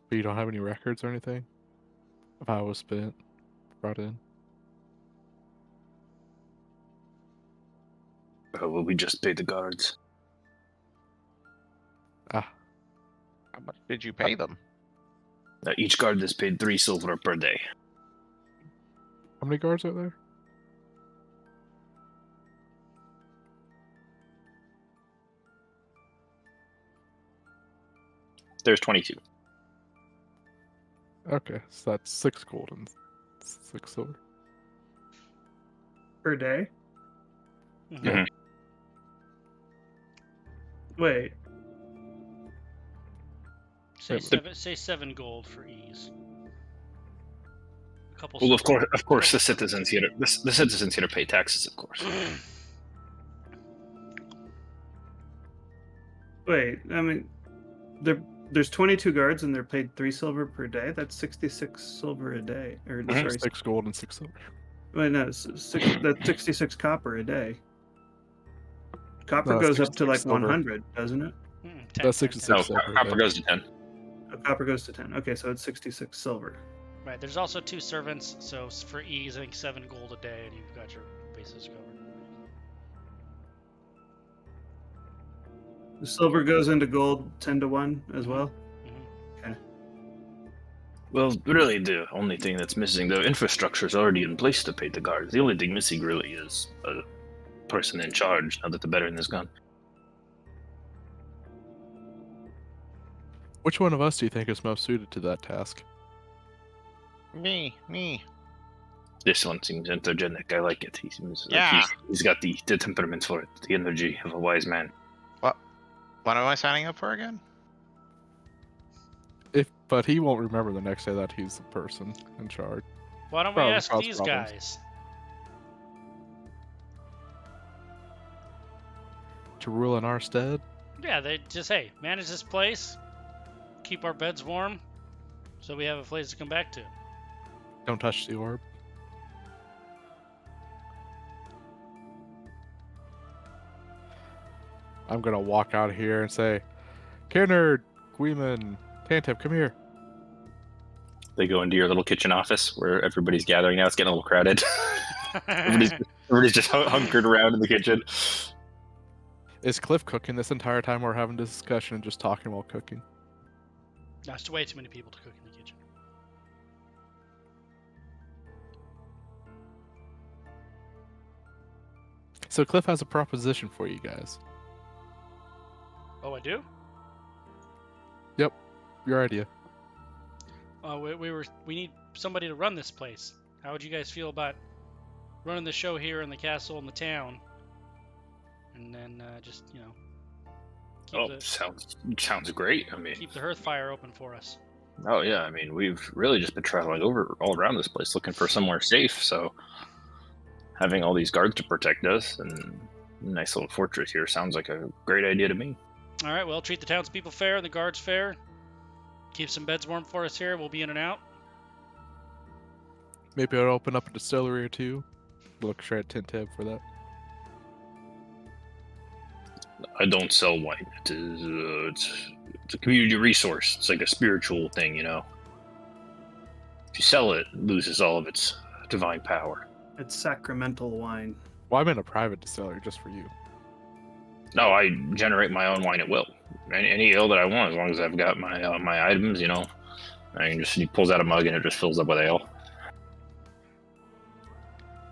But you don't have any records or anything? Of how it was spent, brought in? Well, we just paid the guards. Ah, How much did you pay them? Each guard is paid 3 silver per day. how many guards are there? There's 22. Okay, so that's 6 gold and 6 silver. Per day? Mhm. Wait, Say 7 gold for ease. A couple. Well, silver. of course, the citizens here pay taxes, of course. wait. I mean, there's 22 guards and they're paid 3 silver per day. That's 66 silver a day. Or Mhm. sorry, 6 gold and 6 silver. wait, no, that's 66 copper a day. Copper No, goes up to 66 like silver. 100, doesn't it? Mm, 10, That's 10, 66 No, silver. copper yeah. goes to 10. Oh, copper goes to 10. Okay, so it's 66 silver. Right. There's also 2 servants, so for ease, I think 7 gold a day, and you've got your bases covered. The silver goes into gold 10 to 1 as well. Well, really, the only thing that's missing, the infrastructure is already in place to pay the guards. The only thing missing really is a person in charge now that the veteran is gone. Which one of us do you think is most suited to that task? Me. This one seems energetic. I like it. He seems Yeah. like he's got the temperament for it, the energy of a wise man. What am I signing up for again? But he won't remember the next day that he's the person in charge. Why don't we Probably ask cause these problems. guys? To rule in our stead? Yeah, they just manage this place, keep our beds warm, so we have a place to come back to. Don't touch the orb. I'm gonna walk out here and say, Kernerd, Guiman, Tantep, come here. They go into your little kitchen office where everybody's gathering now. It's getting a little crowded. everybody's just hunkered around in the kitchen. Is Cliff cooking this entire time we're having this discussion and just talking while cooking? There's way too many people to cook in the kitchen. So Cliff has a proposition for you guys. Oh, I do? Your idea. We need somebody to run this place. How would you guys feel about running the show here in the castle and the town? And then just keep Sounds great. I mean, keep the hearth fire open for us. oh yeah. I mean, we've really just been traveling all around this place looking for somewhere safe. So having all these guards to protect us and a nice little fortress here sounds like a great idea to me. All right, well, treat the townspeople fair and the guards fair. Keep some beds warm for us here. We'll be in and out. Maybe I'll open up a distillery or two. Look straight at Tantep for that. I don't sell wine. It is it's a community resource. It's like a spiritual thing, you know. If you sell it, it loses all of its divine power. It's sacramental wine. Well, I'm in a private distillery just for you. No, I generate my own wine at will. Any ale that I want, as long as I've got my my items, you know. I can just he pulls out a mug and it just fills up with ale.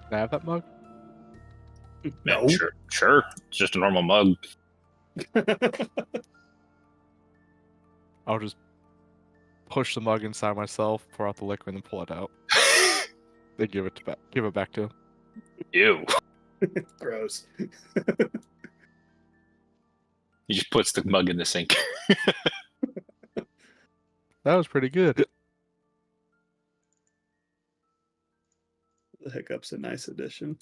Can I have that mug? No. Sure. It's just a normal mug. I'll just push the mug inside myself, pour out the liquid, and pull it out. Then give it back to him. Ew. Gross. He just puts the mug in the sink. That was pretty good. The hiccup's a nice addition.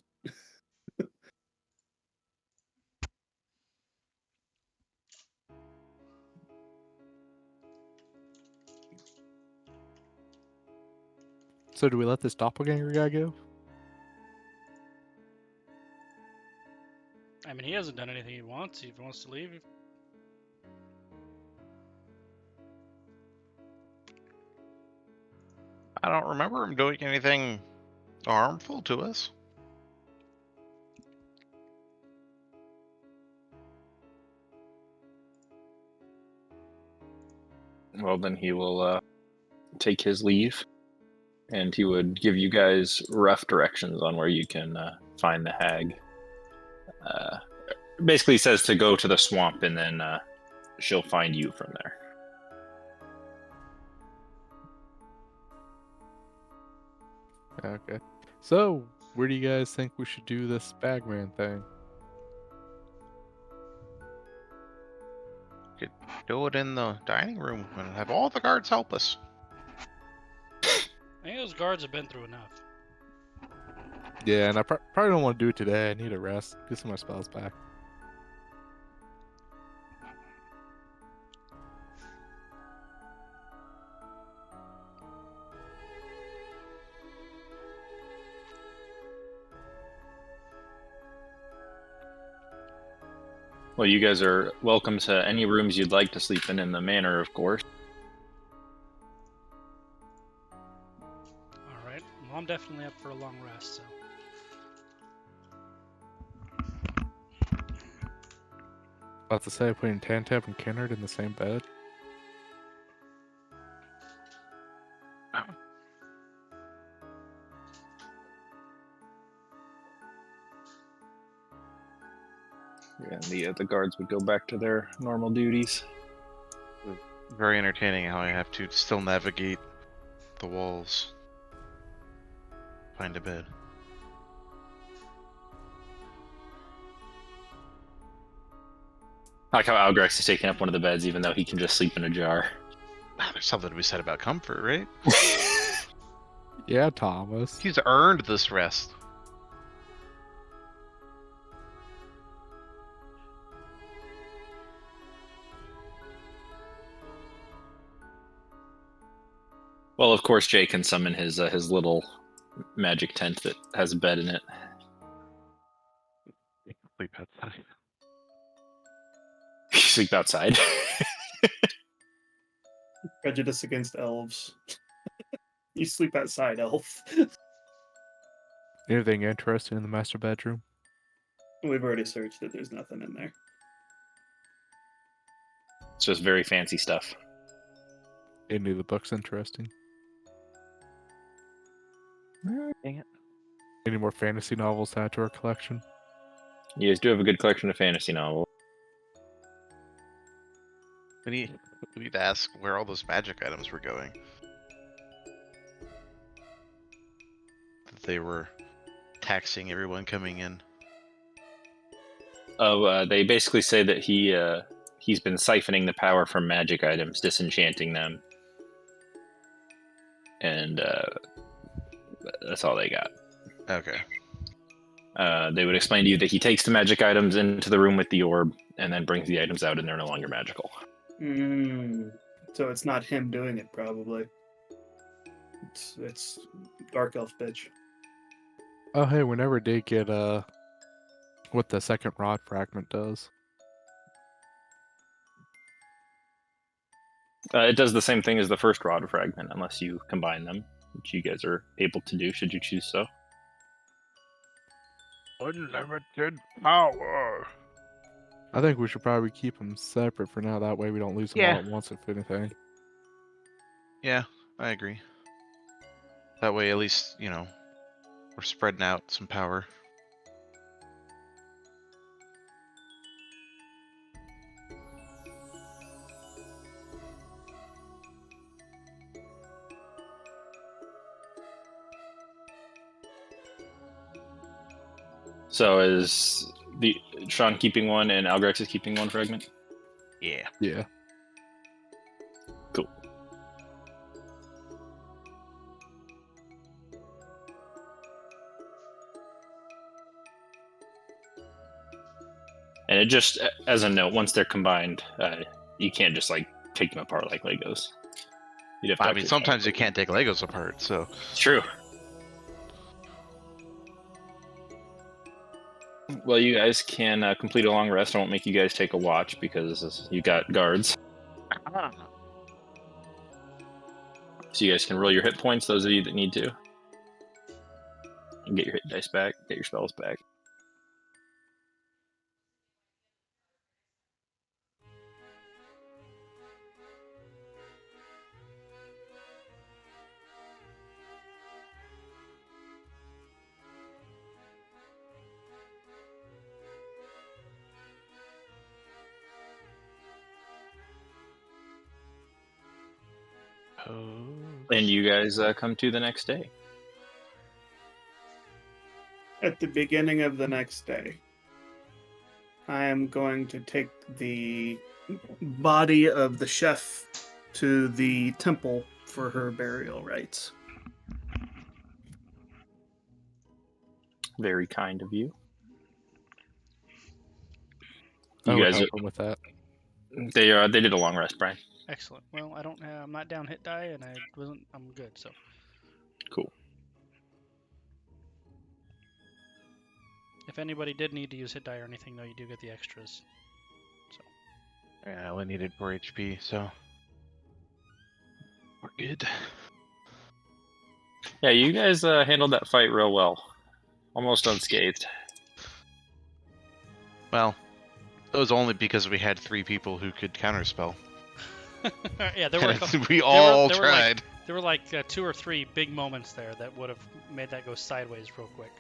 So do we let this doppelganger guy go? I mean, he hasn't done anything he wants. If he wants to leave, I don't remember him doing anything harmful to us. Well, then he will take his leave, and he would give you guys rough directions on where you can find the hag. Basically, he says to go to the swamp, and then she'll find you from there. Okay. So, where do you guys think we should do this Bagman thing? Do it in the dining room and have all the guards help us. I think those guards have been through enough. Yeah, and I probably don't want to do it today. I need a rest. Get some of my spells back. Well, you guys are welcome to any rooms you'd like to sleep in the manor, of course. All right. Well, I'm definitely up for a long rest. So. About to say, putting Tantap and Kennard in the same bed. Yeah, the guards would go back to their normal duties. Very entertaining how I have to still navigate the walls. Find a bed. I like how Algrex is taking up one of the beds, even though he can just sleep in a jar. There's something to be said about comfort, right? Yeah, Thomas. He's earned this rest. Well, of course, Jay can summon his little magic tent that has a bed in it. Sleep outside. Sleep outside. Prejudice against elves. You sleep outside, elf. Anything interesting in the master bedroom? We've already searched it. There's nothing in there. It's just very fancy stuff. Any of the books interesting? Dang it. Any more fantasy novels to add to our collection? You guys do have a good collection of fantasy novels. We need to ask where all those magic items were going. That they were taxing everyone coming in. Oh, they basically say that he's been siphoning the power from magic items, disenchanting them, and that's all they got. Okay. They would explain to you that he takes the magic items into the room with the orb, and then brings the items out, and they're no longer magical. So it's not him doing it, probably. It's Dark Elf bitch. Oh, hey, we never did get what the second rod fragment does. It does the same thing as the first rod fragment, unless you combine them, which you guys are able to do should you choose so. Unlimited power. I think we should probably keep them separate for now. That way we don't lose them Yeah. all at once, if anything. Yeah, I agree. That way, at least, you know, We're spreading out some power. So is the Sean keeping one and Algrex is keeping one fragment? Yeah. Yeah. Cool. And it just, as a note, once they're combined, you can't just like take them apart like Legos. You'd have to I mean, sometimes you can't take Legos apart, so. True. Well, you guys can complete a long rest. I won't make you guys take a watch because you got guards. So you guys can roll your hit points, those of you that need to. And get your hit dice back, get your spells back. And you guys come to the next day. At the beginning of the next day, I am going to take the body of the chef to the temple for her burial rites. Very kind of you. I You would guys, help him with that. they did a long rest, Brian. Excellent. Well, I don't. I'm not down hit die, and I wasn't. I'm good. So Cool. if anybody did need to use hit die or anything, though, you do get the extras. So Yeah, I only needed 4 HP, so. We're good. Yeah, you guys handled that fight real well. Almost unscathed. Well, it was only because we had 3 people who could counterspell. yeah, there were. We all there were tried. There were like 2 or 3 big moments there that would have made that go sideways real quick.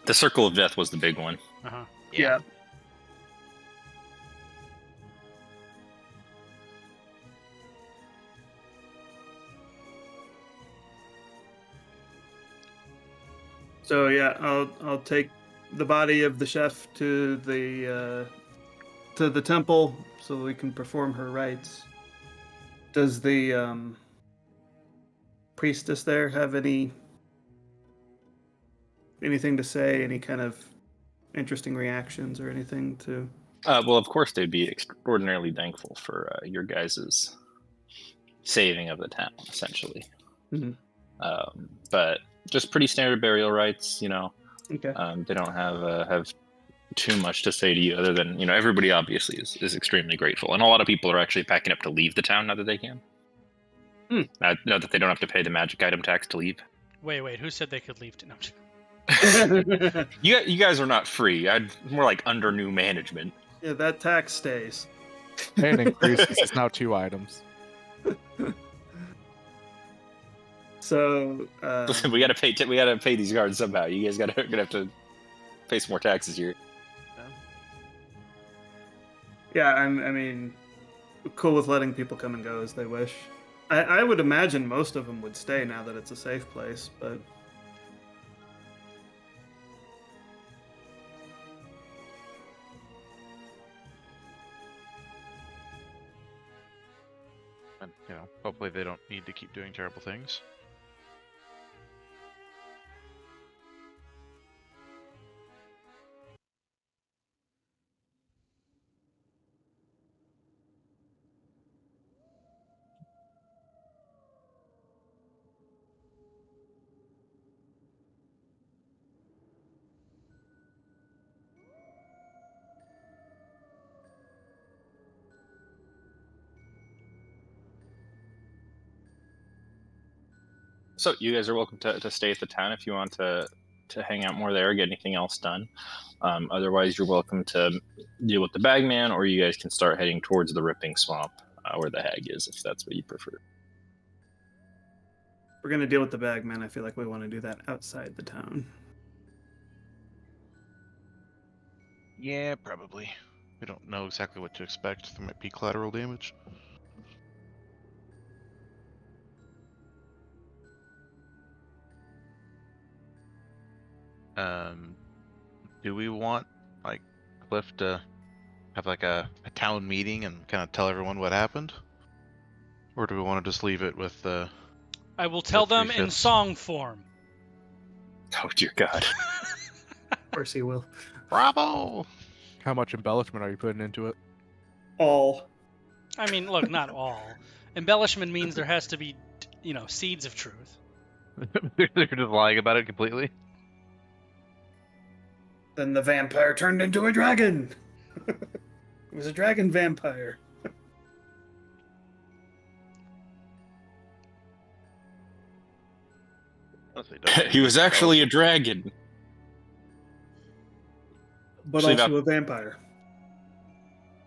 The Circle of Death was the big one. Uh huh. Yeah. So yeah, I'll take the body of the chef to the temple so we can perform her rites. Does the priestess there have anything to say? Any kind of interesting reactions or anything to? Well, of course, they'd be extraordinarily thankful for your guys' saving of the town, essentially. Mhm. But just pretty standard burial rites, you know. Okay. They don't have too much to say to you other than, you know, everybody obviously is extremely grateful. And a lot of people are actually packing up to leave the town now that they can. Now that they don't have to pay the magic item tax to leave. Wait. Who said they could leave? No. You guys are not free. I'd more like under new management. Yeah, that tax stays. And increases. It's now 2 items. So Listen, we gotta pay these guards somehow. You guys gonna have to pay some more taxes here. yeah, I mean, cool with letting people come and go as they wish. I would imagine most of them would stay now that it's a safe place, but And, you know, hopefully they don't need to keep doing terrible things. So you guys are welcome to stay at the town if you want to hang out more there, get anything else done. Otherwise, you're welcome to deal with the bagman, or you guys can start heading towards the Ripping Swamp, where the hag is, if that's what you prefer. we're gonna deal with the bagman, I feel like we want to do that outside the town. Yeah, probably. We don't know exactly what to expect. There might be collateral damage. Do we want like Cliff to have like a town meeting and kind of tell everyone what happened, or do we want to just leave it with the? I will tell them in 3/5. song form. Oh dear God. Of course he will. Bravo! How much embellishment are you putting into it? All. I mean, look, not all. Embellishment means there has to be, seeds of truth. They're just lying about it completely. Then the vampire turned into a dragon. It was a dragon vampire. Honestly, don't He was actually a dragon. But Actually, also a vampire.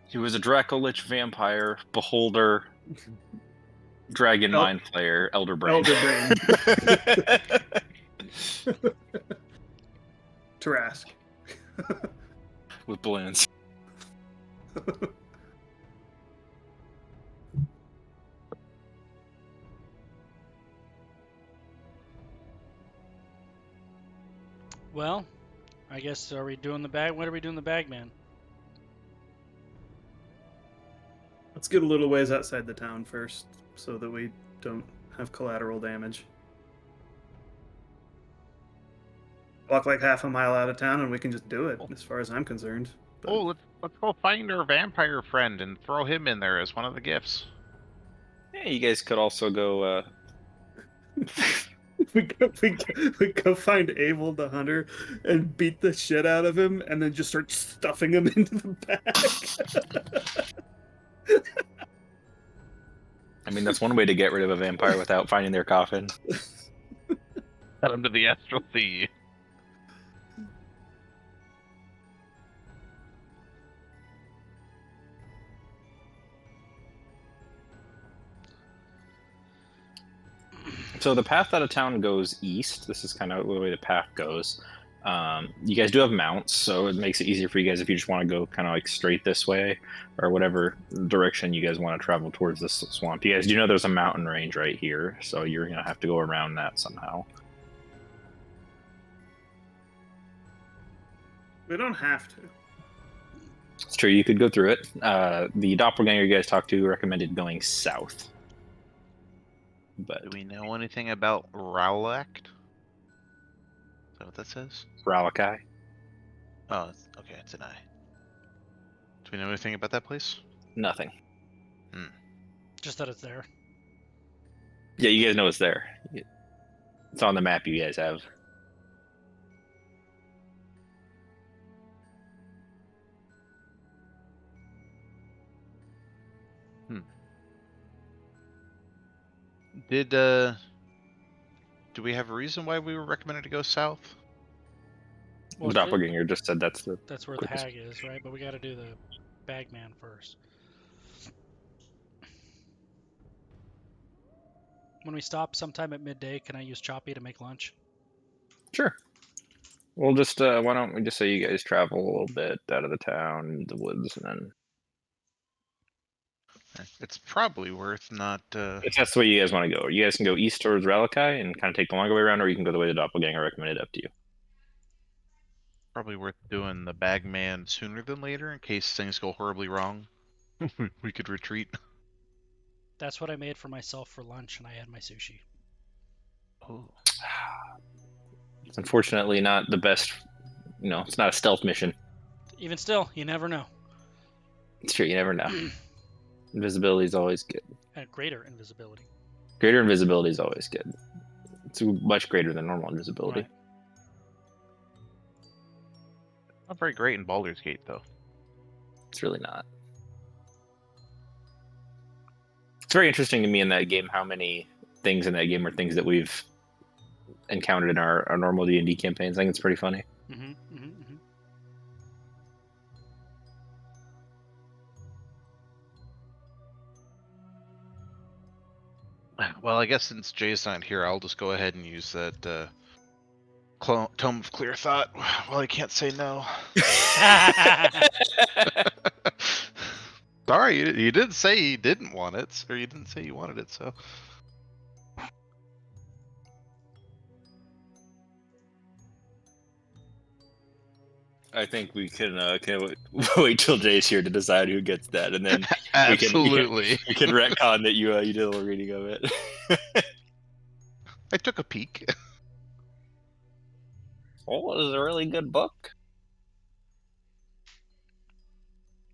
He was a Dracolich vampire, beholder, dragon mind flayer, elder brain. Elder brain. Tarask. With balloons. Well, I guess are we doing the bag? What are we doing the bagman? Let's get a little ways outside the town first, so that we don't have collateral damage. Walk like half a mile out of town, and we can just do it, as far as I'm concerned. But Oh, let's go find our vampire friend and throw him in there as one of the gifts. Yeah, you guys could also go. we go find Abel the hunter and beat the shit out of him, and then just start stuffing him into the bag. I mean, that's one way to get rid of a vampire without finding their coffin. Cut him to the astral sea. So the path out of town goes east. This is kind of the way the path goes. You guys do have mounts, so it makes it easier for you guys if you just want to go kind of like straight this way or whatever direction you guys want to travel towards this swamp. You guys do know there's a mountain range right here, so you're going to have to go around that somehow. We don't have to. It's true, you could go through it. The doppelganger you guys talked to recommended going south. But Do we know anything about Rowlact? Is that what that says? Ralakai? Oh, okay, it's an I. Do we know anything about that place? Nothing. Just that it's there. Yeah, you guys know it's there. It's on the map you guys have. Do we have a reason why we were recommended to go south? Well, The doppelganger just said that's the. that's where quickest. the hag is, right? But we got to do the bagman first. When we stop sometime at midday, can I use Choppy to make lunch? Sure. We'll just why don't we just say you guys travel a little bit out of the town, the woods, and then It's probably worth not. if that's the way you guys want to go, you guys can go east towards Ralakai and kind of take the longer way around, or you can go the way the doppelganger recommended. Up to you. Probably worth doing the bagman sooner than later in case things go horribly wrong. We could retreat. That's what I made for myself for lunch, and I had my sushi. Oh. It's unfortunately not the best. It's not a stealth mission. Even still, you never know. It's true. You never know. Invisibility is always good. And greater invisibility. Greater invisibility is always good. It's much greater than normal invisibility. Right. Not very great in Baldur's Gate, though. It's really not. It's very interesting to me in that game how many things in that game are things that we've encountered in our normal D&D campaigns. I think it's pretty funny. Well, I guess since Jay's not here, I'll just go ahead and use that Tome of Clear Thought. Well, I can't say no. Sorry, you didn't say you didn't want it, or you didn't say you wanted it, so. I think we can wait till Jay's here to decide who gets that, and then Absolutely. we can retcon that you did a little reading of it. I took a peek. Oh, it is a really good book.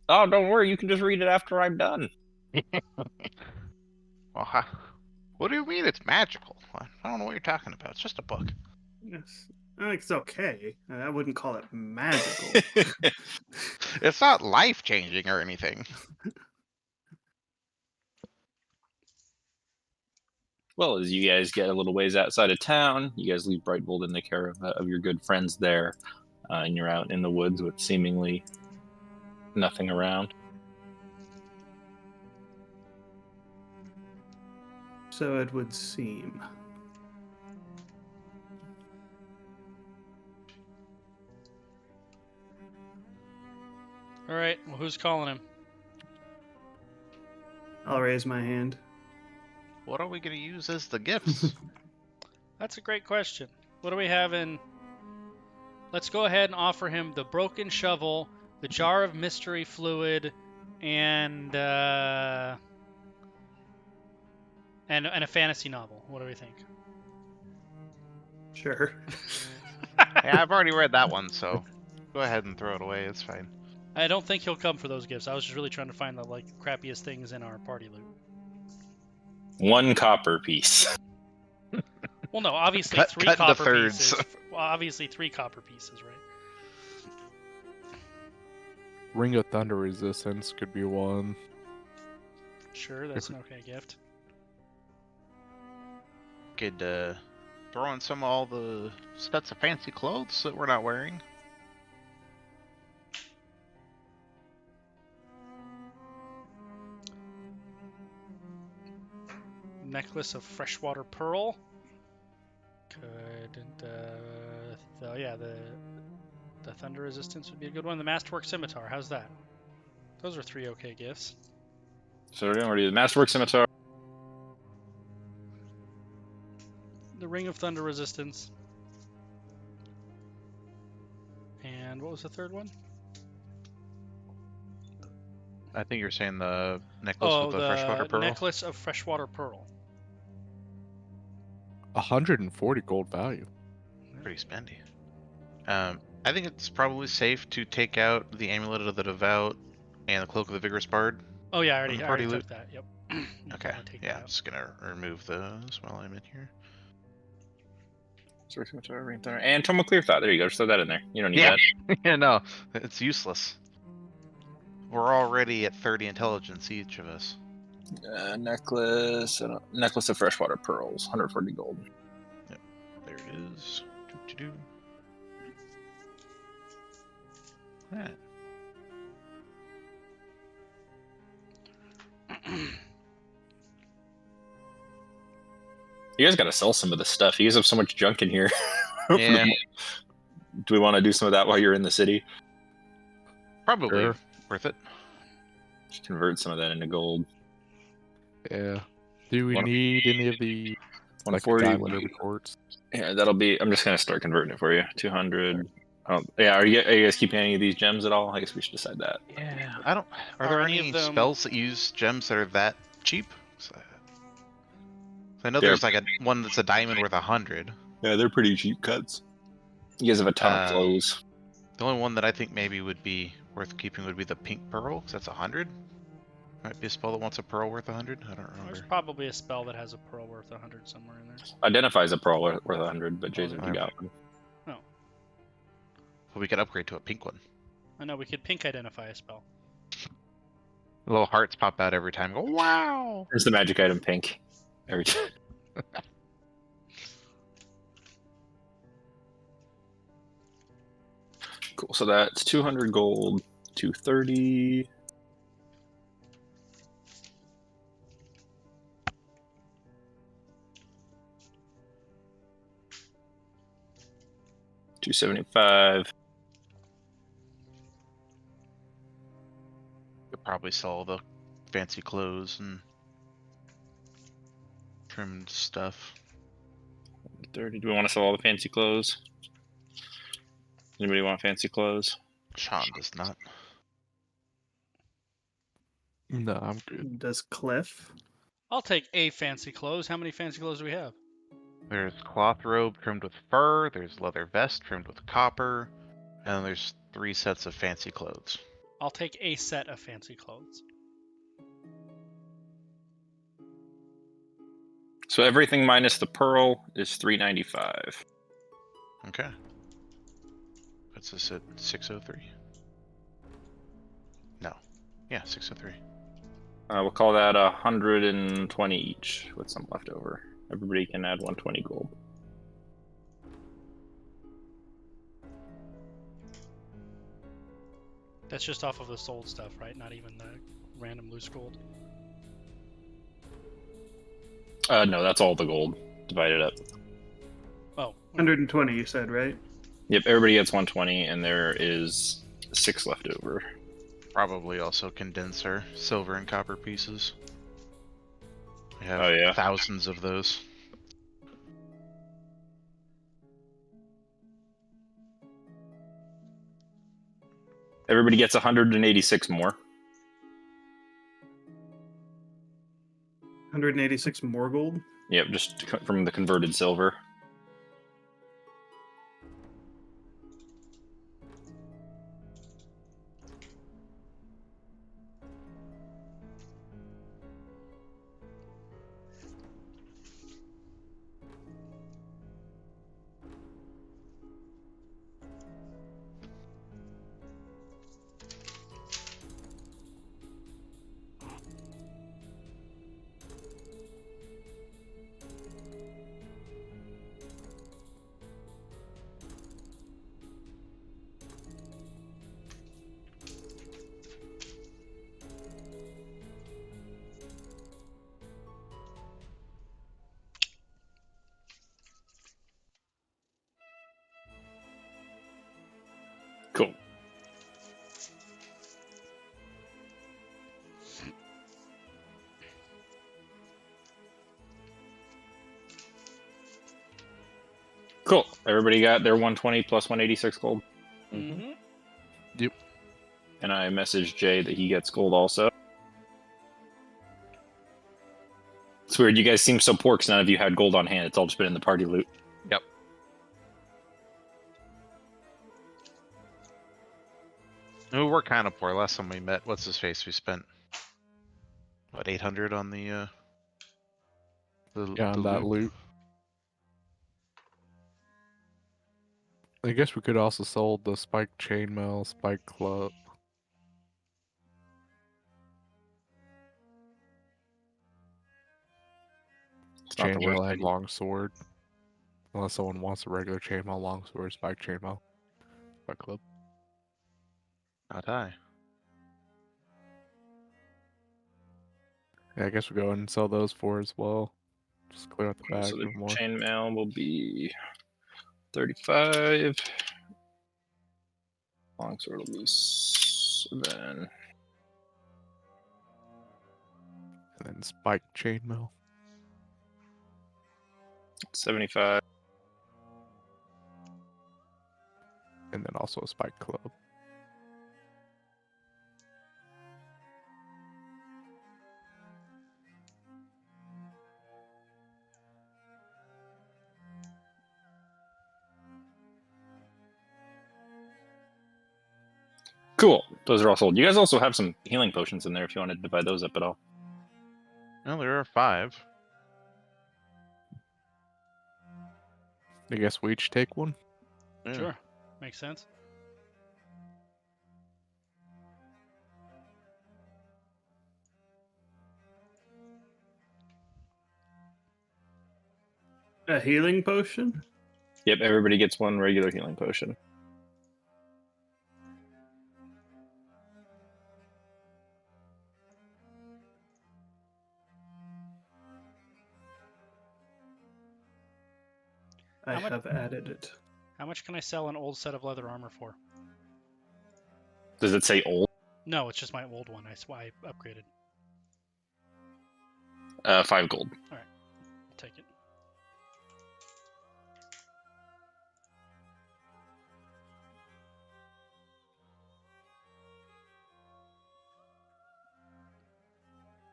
Oh, don't worry, you can just read it after I'm done. Well, what do you mean it's magical? I don't know what you're talking about. It's just a book. Yes. I think it's okay. I wouldn't call it magical. It's not life-changing or anything. Well, as you guys get a little ways outside of town, you guys leave Brightwold in the care of your good friends there, and you're out in the woods with seemingly nothing around. So it would seem. All right. Well, who's calling him? I'll raise my hand. What are we going to use as the gifts? That's a great question. What do we have in? Let's go ahead and offer him the broken shovel, the jar of mystery fluid, and a fantasy novel. What do we think? Sure. Yeah, I've already read that one, so go ahead and throw it away. It's fine. I don't think he'll come for those gifts. I was just really trying to find the crappiest things in our party loot. 1 copper piece. Well, no, obviously Cut three into copper thirds. pieces. Well, obviously 3 copper pieces, right? Ring of Thunder Resistance could be one. Sure, that's an okay gift. Could throw in all the sets of fancy clothes that we're not wearing. Necklace of freshwater pearl. Could the thunder resistance would be a good one. The masterwork scimitar. How's that? Those are 3 okay gifts. So we're going to do the Masterwork Scimitar. The ring of thunder resistance. And what was the third one? I think you're saying the necklace with the freshwater pearl. Necklace of freshwater pearl. 140 gold value. Pretty spendy. I think it's probably safe to take out the Amulet of the Devout and the Cloak of the Vigorous Bard. Oh yeah, I already Party took loot? that. Yep. Okay. Take Yeah, that I'm out. just gonna remove those while I'm in here. And Tome of Clear Thought. There you go. Just throw that in there. You don't need Yeah. that. Yeah, no, it's useless. We're already at 30 intelligence each of us. Necklace of freshwater pearls. 140 gold. There it is. Doo-doo-doo. Alright. You guys got to sell some of this stuff. You guys have so much junk in here. Yeah. Do we want to do some of that while you're in the city? Probably Sure. worth it. Just convert some of that into gold. Yeah. Do we One- need any of the 140. diamond or the quartz? Yeah, that'll be. I'm just gonna start converting it for you. 200. Yeah, are you guys keeping any of these gems at all? I guess we should decide that. Yeah, I don't. Are Are there any any of them- spells that use gems that are that cheap? So I know They're- there's like one that's a diamond worth 100. Yeah, they're pretty cheap cuts. You guys have a ton of clothes. The only one that I think maybe would be worth keeping would be the pink pearl, 'cause that's 100. Might be a spell that wants a pearl worth 100. I don't There's remember. probably a spell that has a pearl worth 100 somewhere in there. Identifies a pearl worth 100, but Jason, there you is. got one. Well, we could upgrade to a pink one. I know we could pink identify a spell. Little hearts pop out every time. Go, wow! There's the magic item pink. Every time. Cool. So that's 200 gold, 230. 275. Could probably sell the fancy clothes and trimmed stuff. 30. Do we want to sell all the fancy clothes? Anybody want fancy clothes? Sean does not. No, I'm good. Does Cliff? I'll take a fancy clothes. How many fancy clothes do we have? There's cloth robe trimmed with fur, there's leather vest trimmed with copper, and there's 3 sets of fancy clothes. I'll take a set of fancy clothes. So everything minus the pearl is 395. Okay. Puts us at 603. No. Yeah, 603. We'll call that 120 each with some left over. Everybody can add 120 gold. That's just off of the sold stuff, right? Not even the random loose gold. No, that's all the gold divided up. Oh, 120, you said, right? Yep, everybody gets 120, and there is 6 left over. Probably also condenser, silver and copper pieces. We have Oh, yeah. thousands of those. Everybody gets 186 more. 186 more gold. Yep, just from the converted silver. Cool. Cool. Everybody got their 120 plus 186 gold. Mm-hmm. And I messaged Jay that he gets gold also. It's weird. You guys seem so poor because none of you had gold on hand. It's all just been in the party loot. Yep. No, we're kind of poor. Last time we met, what's his face? We spent what 800 on the Yeah, the on that loot. I guess we could also sold the spike chainmail, spike club. It's not the worst Chainmail and idea. longsword. Unless someone wants a regular chainmail, longsword, spike chainmail. Spike club. Not high. Yeah, I guess we go and sell those for as well. Just clear out the bag So the even more. chainmail will be 35. Longsword will be 7. And then spike chainmail. 75. And then also a spike club. Cool. Those are all sold. You guys also have some healing potions in there if you want to divide those up at all. No, there are 5. I guess we each take one. Yeah. Sure. Makes sense. A healing potion? Yep, everybody gets one regular healing potion. I How much- have added it. How much can I sell an old set of leather armor for? Does it say old? No, it's just my old one. That's why I upgraded. 5 gold. I'll take it.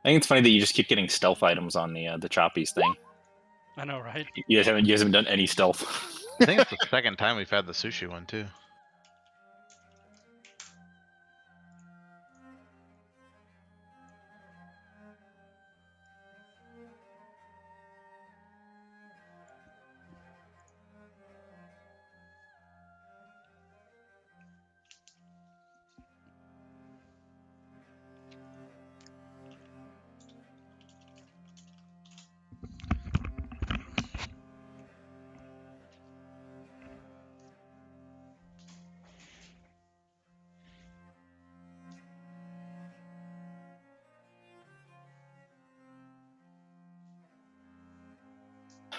I think it's funny that you just keep getting stealth items on the Choppies thing. I know, right? You guys haven't done any stealth. I think it's the second time we've had the sushi one too.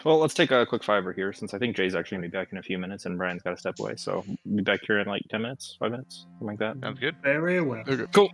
Well, let's take a quick fiver here, since I think Jay's actually going to be back in a few minutes, and Brian's got to step away. So we'll be back here in like 10 minutes, 5 minutes, something like that. Sounds good. Very well. Okay. Cool.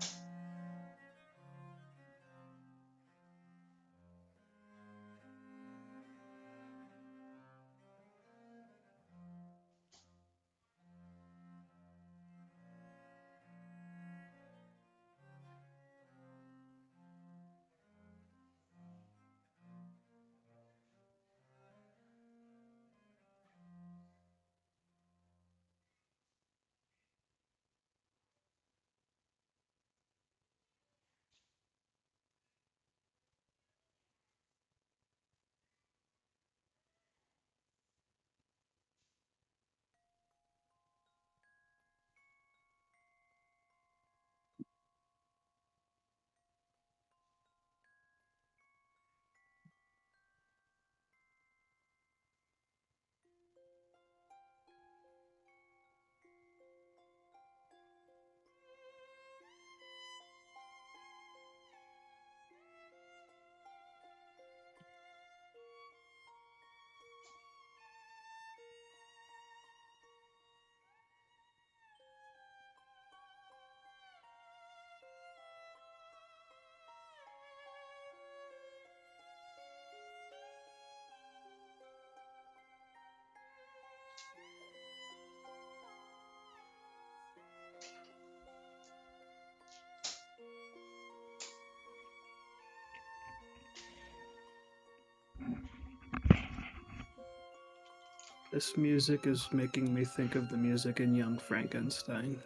This music is making me think of the music in Young Frankenstein.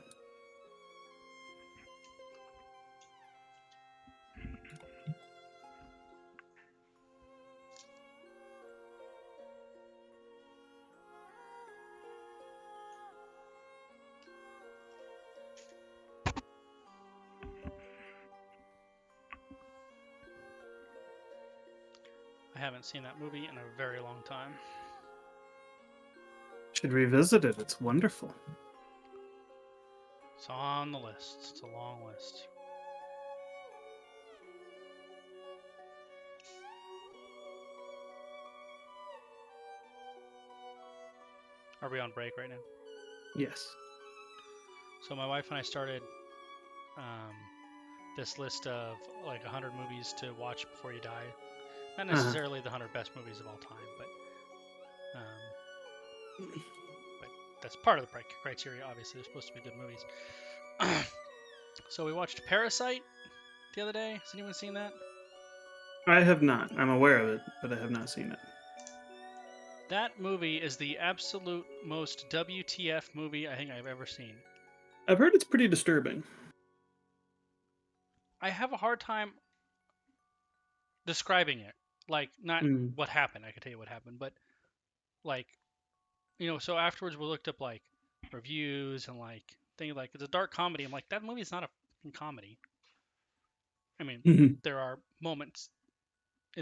I haven't seen that movie in a very long time. Should revisit it. It's wonderful. It's on the list. It's a long list. Are we on break right now? Yes. So my wife and I started this list of like 100 movies to watch before you die. Not necessarily the 100 best movies of all time, but that's part of the criteria. Obviously, they're supposed to be good movies. So we watched Parasite the other day. Has anyone seen that? I have not. I'm aware of it, but I have not seen it. That movie is the absolute most WTF movie I think I've ever seen. I've heard it's pretty disturbing. I have a hard time describing it. Like, not what happened. I can tell you what happened, but like, so afterwards we looked up like reviews and like things like it's a dark comedy. I'm like, that movie's not a fucking comedy. I mean, there are moments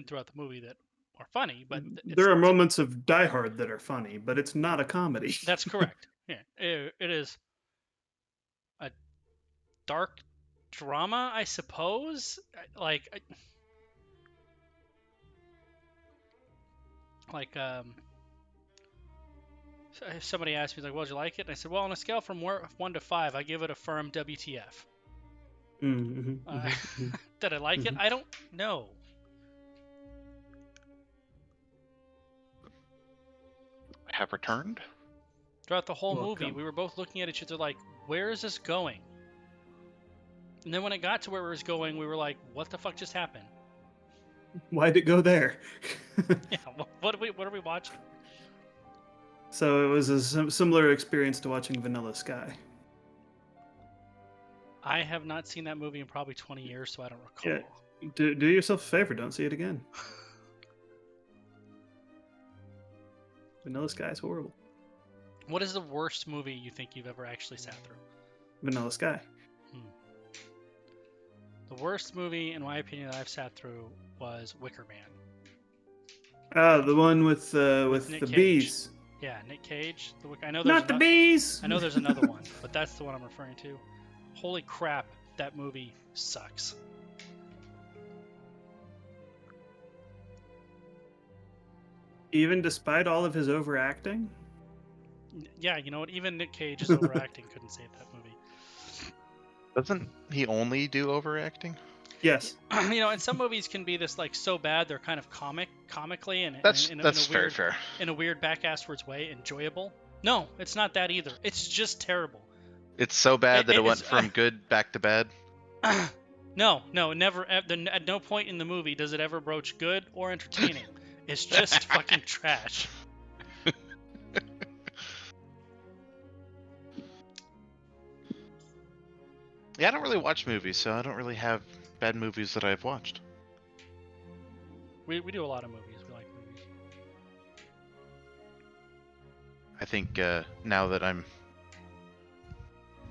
throughout the movie that are funny, but there are moments of Die Hard that are funny, but it's not a comedy. That's correct. Yeah, it is a dark drama, I suppose. if somebody asked me, like, well, did you like it? And I said, well, on a scale from 1 to 5, I give it a firm WTF. Did I like it? I don't know. Have returned. Throughout the whole movie, Welcome. we were both looking at each other like, where is this going? And then when it got to where it was going, we were like, what the fuck just happened? Why'd it go there? Yeah, what are we watching? So it was a similar experience to watching Vanilla Sky. I have not seen that movie in probably 20 years, so I don't recall. Yeah. Do yourself a favor, don't see it again. Vanilla Sky is horrible. What is the worst movie you think you've ever actually sat through? Vanilla Sky. The worst movie, in my opinion, that I've sat through was Wicker Man. Ah, the one with Nick the Cage. bees. Yeah, Nick Cage. I know there's Not the bees. I know there's another one, but that's the one I'm referring to. Holy crap, that movie sucks. Even despite all of his overacting. Yeah, you know what? Even Nick Cage's overacting couldn't save that movie. Doesn't he only do overacting? Yes. You know, and some movies can be this like so bad they're kind of comically and That's in a very weird, fair. in a weird back-asswards way enjoyable. No, it's not that either. It's just terrible. It's so bad that it went it's- from good back to bad. No, never. At no point in the movie does it ever broach good or entertaining. It's just fucking trash. Yeah, I don't really watch movies, so I don't really have bad movies that I've watched. We do a lot of movies. We like movies. I think now that I'm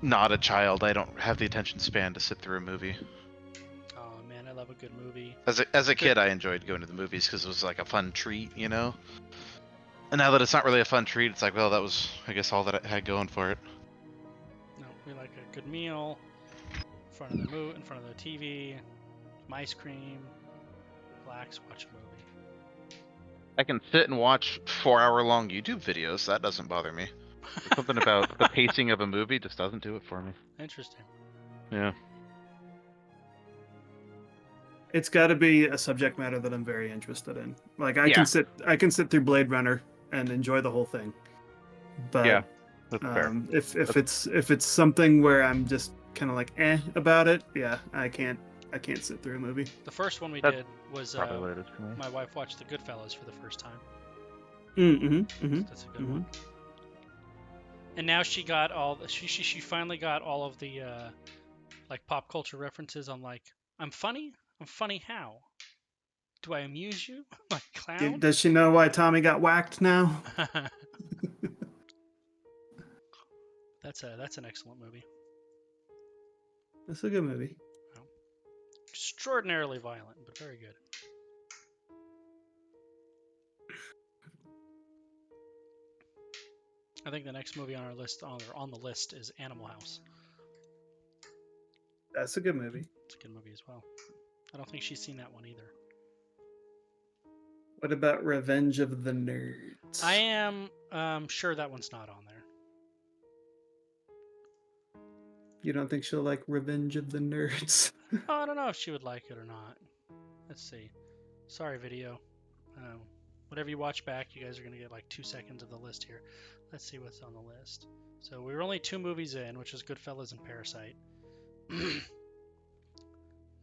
not a child, I don't have the attention span to sit through a movie. Oh man, I love a good movie. As a kid, I enjoyed going to the movies because it was like a fun treat, you know? And now that it's not really a fun treat, it's like, well, that was, I guess, all that I had going for it. No, we like a good meal in front of the TV, some ice cream, relax, watch a movie. I can sit and watch 4-hour-long YouTube videos. That doesn't bother me. But something about the pacing of a movie just doesn't do it for me. Interesting. Yeah. It's got to be a subject matter that I'm very interested in. Like I Yeah. can sit through Blade Runner and enjoy the whole thing. But Yeah, that's fair. if it's something where I'm just kind of like about it, yeah, I can't sit through a movie. The first one we That's did was Probably what it is for me. my wife watched The Goodfellas for the first time. Mm-hmm. That's a good one. And now she got she finally got all of the like pop culture references on like I'm funny how? Do I amuse you? Like clown? Does she know why Tommy got whacked now? That's an excellent movie. That's a good movie. Extraordinarily violent, but very good. I think the next movie on our list on the list is Animal House. That's a good movie. It's a good movie as well. I don't think she's seen that one either. What about Revenge of the Nerds? I am sure that one's not on there. You don't think she'll like Revenge of the Nerds? Oh, I don't know if she would like it or not. Let's see. Sorry, video. Whatever you watch back, you guys are going to get like 2 seconds of the list here. Let's see what's on the list. So we were only 2 movies in, which is Goodfellas and Parasite.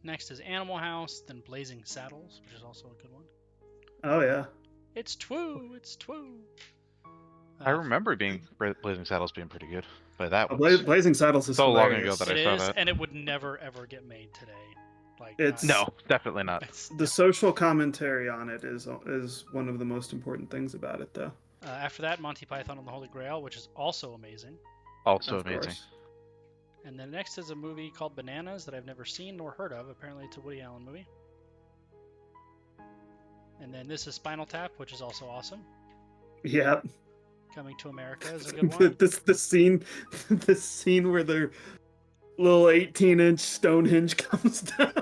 Next is Animal House, then Blazing Saddles, which is also a good one. Oh yeah. It's Twoo! It's Twoo! I remember Blazing Saddles being pretty good, but that was Blazing Saddles is so long hilarious. ago that It I is, saw that. and it would never ever get made today. Like It's- No, definitely not. The social commentary on it is one of the most important things about it, though. After that, Monty Python and the Holy Grail, which is also amazing. Also Of amazing. course. And then next is a movie called Bananas that I've never seen nor heard of. Apparently, it's a Woody Allen movie. And then this is Spinal Tap, which is also awesome. Yeah. Coming to America is a good one. the scene where their little 18-inch Stonehenge comes down.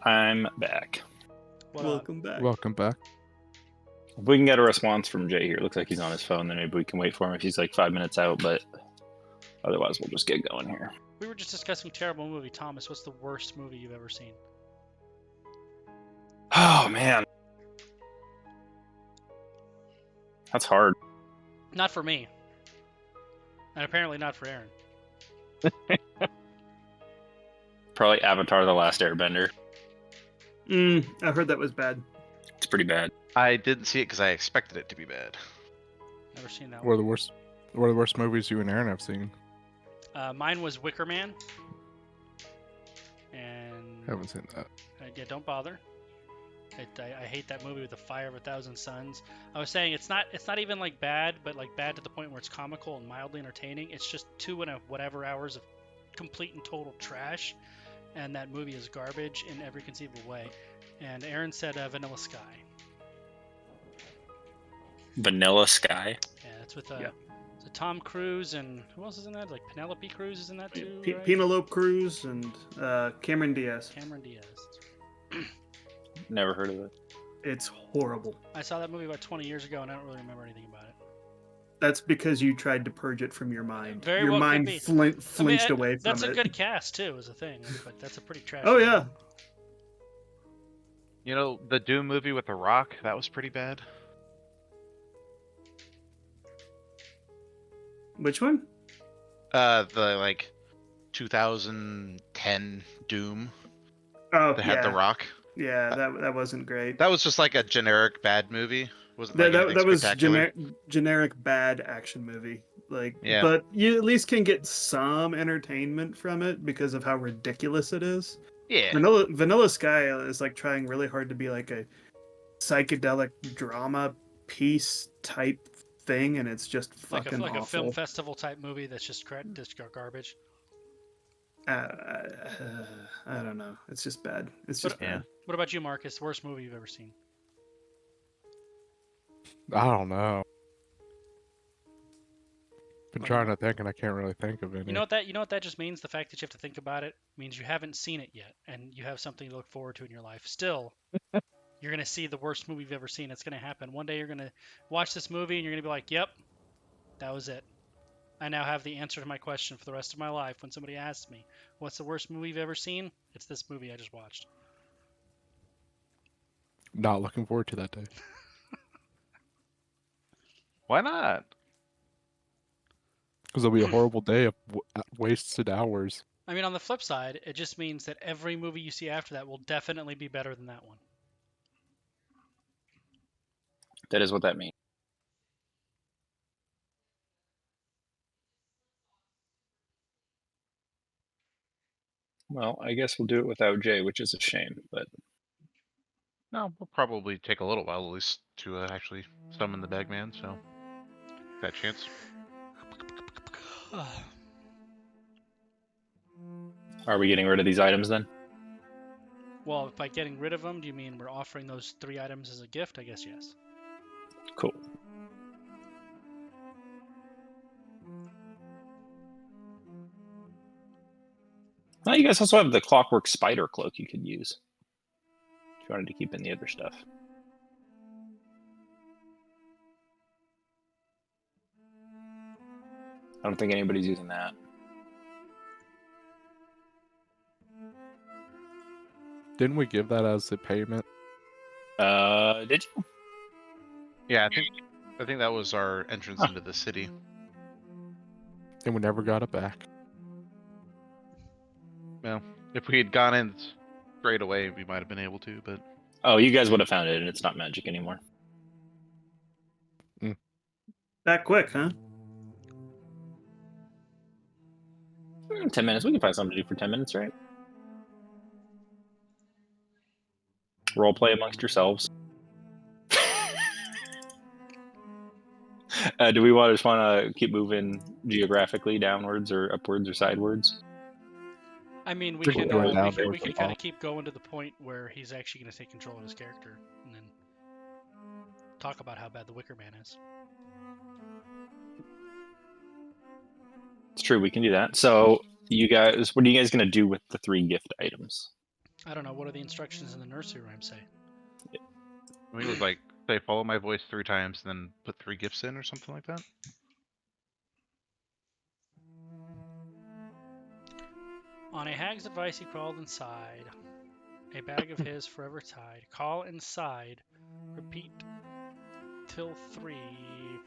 I'm back. What, Welcome back. Welcome back. If we can get a response from Jay here, it looks like he's on his phone, then maybe we can wait for him if he's like 5 minutes out, but otherwise we'll just get going here. We were just discussing terrible movie. Thomas, what's the worst movie you've ever seen? Oh, man. That's hard. Not for me. And apparently not for Aaron. Probably Avatar: The Last Airbender. I heard that was bad. It's pretty bad. I didn't see it because I expected it to be bad. Never seen that What are one. the worst movies you and Aaron have seen? Mine was Wicker Man. And Haven't seen that. yeah, don't bother. I hate that movie with the Fire of a Thousand Suns. I was saying it's not even like bad, but like bad to the point where it's comical and mildly entertaining. It's just 2 and a whatever hours of complete and total trash, and that movie is garbage in every conceivable way. And Aaron said Vanilla Sky. Vanilla Sky. Yeah, that's with Yeah. so Tom Cruise and who else is in that? Like Penelope Cruz is in that too, right? Penelope Cruz and Cameron Diaz. Cameron Diaz. Never heard of it. It's horrible. I saw that movie about 20 years ago, and I don't really remember anything about it. That's because you tried to purge it from your mind. Very your well could mind be. flinched away from That's it. a good cast too, is a thing, but that's a pretty trash. Oh movie. yeah. You know, the Doom movie with The Rock, that was pretty bad. Which one? The like 2010 Doom Oh that yeah. had The Rock. Yeah, that wasn't great. That was just like a generic bad movie. Wasn't like That anything was spectacular. generic bad action movie. Like, Yeah. but you at least can get some entertainment from it because of how ridiculous it is. Yeah. Vanilla Sky is like trying really hard to be like a psychedelic drama piece type thing, and it's just Like fucking a awful. film festival type movie that's just garbage. I don't know. It's just bad. It's just Yeah. bad. What about you, Marcus? Worst movie you've ever seen? I don't know. Been trying to think, and I can't really think of any. You know what that just means? The fact that you have to think about it means you haven't seen it yet, and you have something to look forward to in your life. Still, you're gonna see the worst movie you've ever seen. It's gonna happen. One day you're gonna watch this movie and you're gonna be like, "Yep, that was it. I now have the answer to my question for the rest of my life." When somebody asks me, "What's the worst movie you've ever seen?" It's this movie I just watched. Not looking forward to that day. Why not? Because it'll be a horrible day of wasted hours. I mean, on the flip side, it just means that every movie you see after that will definitely be better than that one. That is what that means. Well, I guess we'll do it without Jay, which is a shame, but No, we'll probably take a little while at least to actually summon the Bagman, so that chance. are we getting rid of these items then? Well, by getting rid of them, do you mean we're offering those 3 items as a gift? I guess yes. Cool. Now you guys also have the clockwork spider cloak you could use if you wanted to keep in the other stuff. I don't think anybody's using that. Didn't we give that as a payment? Did you? Yeah, I think that was our entrance into the city. And we never got it back. Well, if we had gone in straight away, we might have been able to, but Oh, you guys would have found it, and it's not magic anymore. That quick, huh? 10 minutes. We can find something to do for 10 minutes, right? Role play amongst yourselves. Do we just want to keep moving geographically downwards or upwards or sidewards? I mean, we We can can go down we towards can the kind of top. keep going to the point where he's actually going to take control of his character, and then talk about how bad the Wicker Man is. It's true, we can do that. So, you guys, what are you guys going to do with the 3 gift items? I don't know. What do the instructions in the nursery rhyme say? I mean, it was like Say follow my voice 3 times, then put 3 gifts in or something like that. On a hag's advice, he crawled inside. A bag of his forever tied. Call inside. Repeat till 3.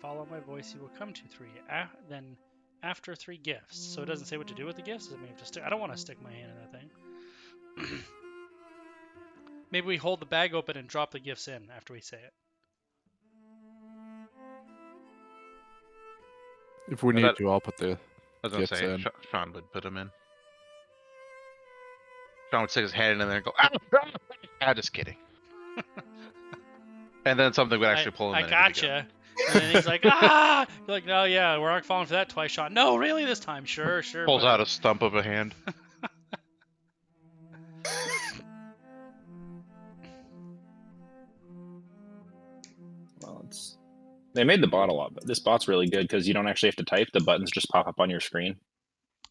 Follow my voice, you will come to 3. Then after 3 gifts. So it doesn't say what to do with the gifts? Does it mean I have to stick? I don't want to stick my hand in that thing. Maybe we hold the bag open and drop the gifts in after we say it. If we But need that- to, I'll put the I was gonna gifts say in. Sean would put them in. Sean would stick his hand in there and go, just kidding. And then something would actually pull him I in. and he'd be gotcha. And then he's like, ah! You're like, no, yeah, we're not falling for that twice shot. No, really this time. Sure, good. Pulls buddy. out a stump of a hand. Well, they made the bot a lot, but this bot's really good because you don't actually have to type. The buttons just pop up on your screen.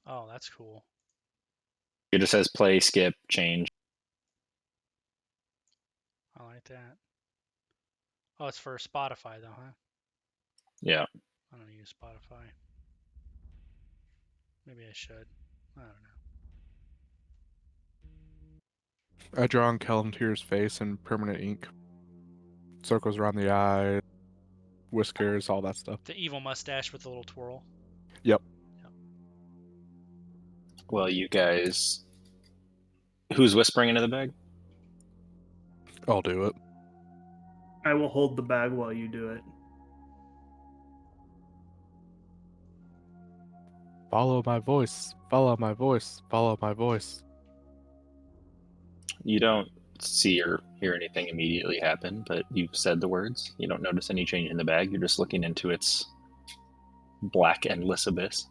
Oh, that's cool. It just says play, skip, change. I like that. Oh, it's for Spotify, though, huh? Yeah. I don't use Spotify. Maybe I should. I don't know. I draw on Kellentir's face in permanent ink. Circles around the eye, whiskers, all that stuff. The evil mustache with the little twirl. Yep. Well, you guys. Who's whispering into the bag? I'll do it. I will hold the bag while you do it. Follow my voice. Follow my voice. Follow my voice. You don't see or hear anything immediately happen, but you've said the words. You don't notice any change in the bag. You're just looking into its black, endless abyss.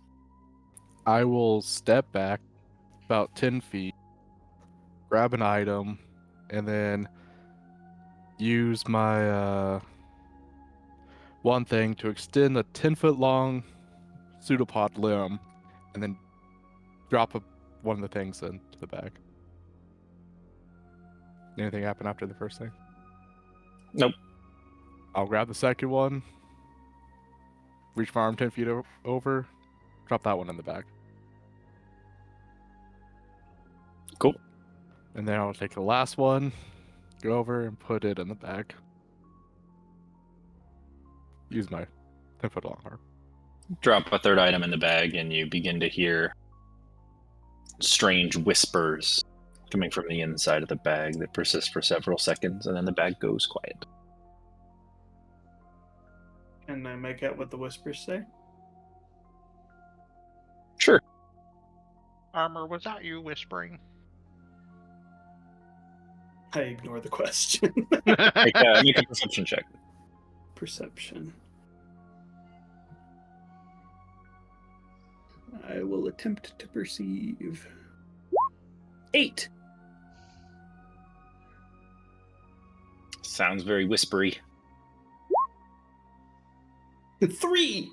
I will step back about 10 feet, grab an item, and then use my one thing to extend a 10-foot long pseudopod limb, and then drop one of the things into the bag. Anything happen after the first thing? Nope. I'll grab the second one, reach my arm 10 feet over, drop that one in the bag. Cool. And then I'll take the last one, go over and put it in the bag. Use my 10-foot long arm. Drop a third item in the bag, and you begin to hear strange whispers coming from the inside of the bag that persist for several seconds, and then the bag goes quiet. Can I make out what the whispers say? Sure. Armor, was that you whispering? I ignore the question. Make a perception check. Perception. I will attempt to perceive. 8. Sounds very whispery. 3.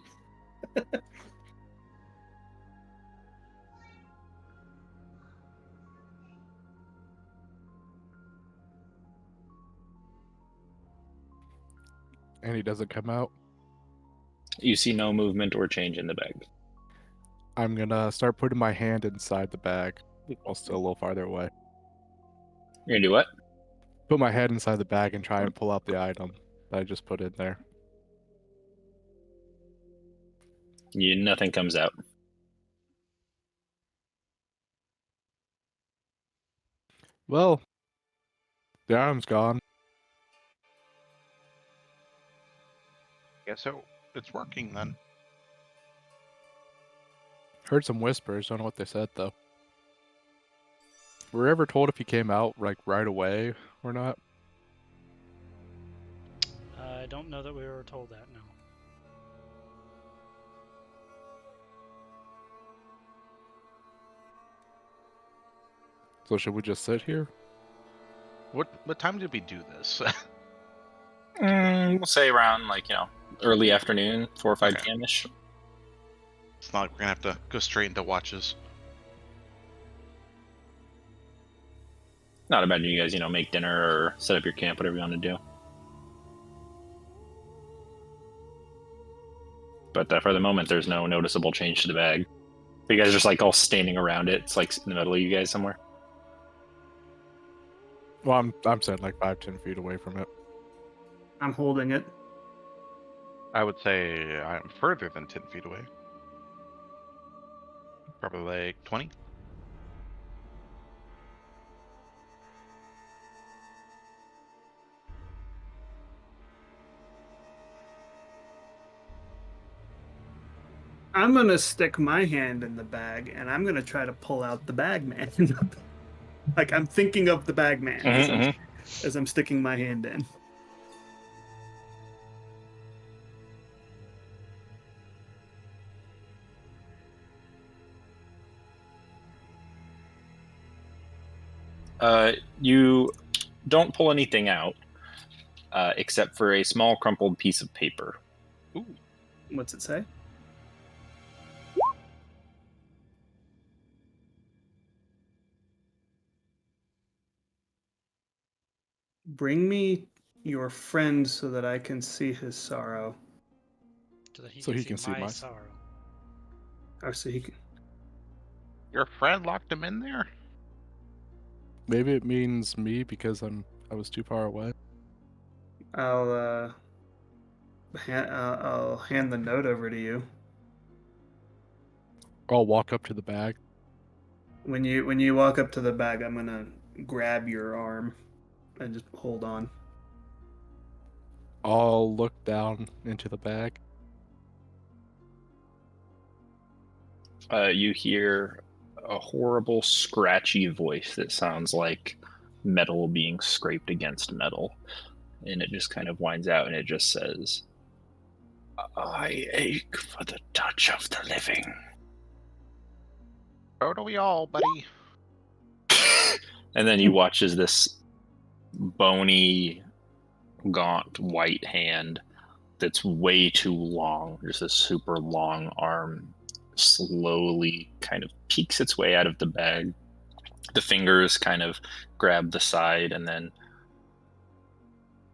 And he doesn't come out. You see no movement or change in the bag. I'm gonna start putting my hand inside the bag while still a little farther away. You're gonna do what? Put my head inside the bag and try and pull out the item that I just put in there. Nothing comes out. Well, the item's gone. Guess so. It's working then. Heard some whispers. Don't know what they said though. Were we ever told if he came out like right away or not? I don't know that we were told that, no. So should we just sit here? What time did we do this? We'll say around early afternoon, 4 or 5 Okay. p.m.-ish. It's not like we're gonna have to go straight into watches. Not imagine you guys, make dinner or set up your camp, whatever you want to do. but for the moment, there's no noticeable change to the bag. You guys are just like all standing around it. It's like in the middle of you guys somewhere. Well, I'm saying like 5-10 feet away from it. I'm holding it. I would say I'm further than 10 feet away. Probably like 20. I'm gonna stick my hand in the bag, and I'm gonna try to pull out the bag man. Like I'm thinking of the bag man as I'm sticking my hand in. You don't pull anything out, except for a small crumpled piece of paper. Ooh. What's it say? Bring me your friend so that I can see his sorrow. So that he So can he see can see my my- sorrow. Or so he can. Your friend locked him in there? Maybe it means me because I was too far away. I'll hand the note over to you. I'll walk up to the bag. When you walk up to the bag, I'm gonna grab your arm and just hold on. I'll look down into the bag. You hear a horrible, scratchy voice that sounds like metal being scraped against metal. And it just kind of winds out and it just says, I ache for the touch of the living. So do we all, buddy. And then you watch as this bony, gaunt, white hand that's way too long, just a super long arm, slowly kind of peeks its way out of the bag. The fingers kind of grab the side and then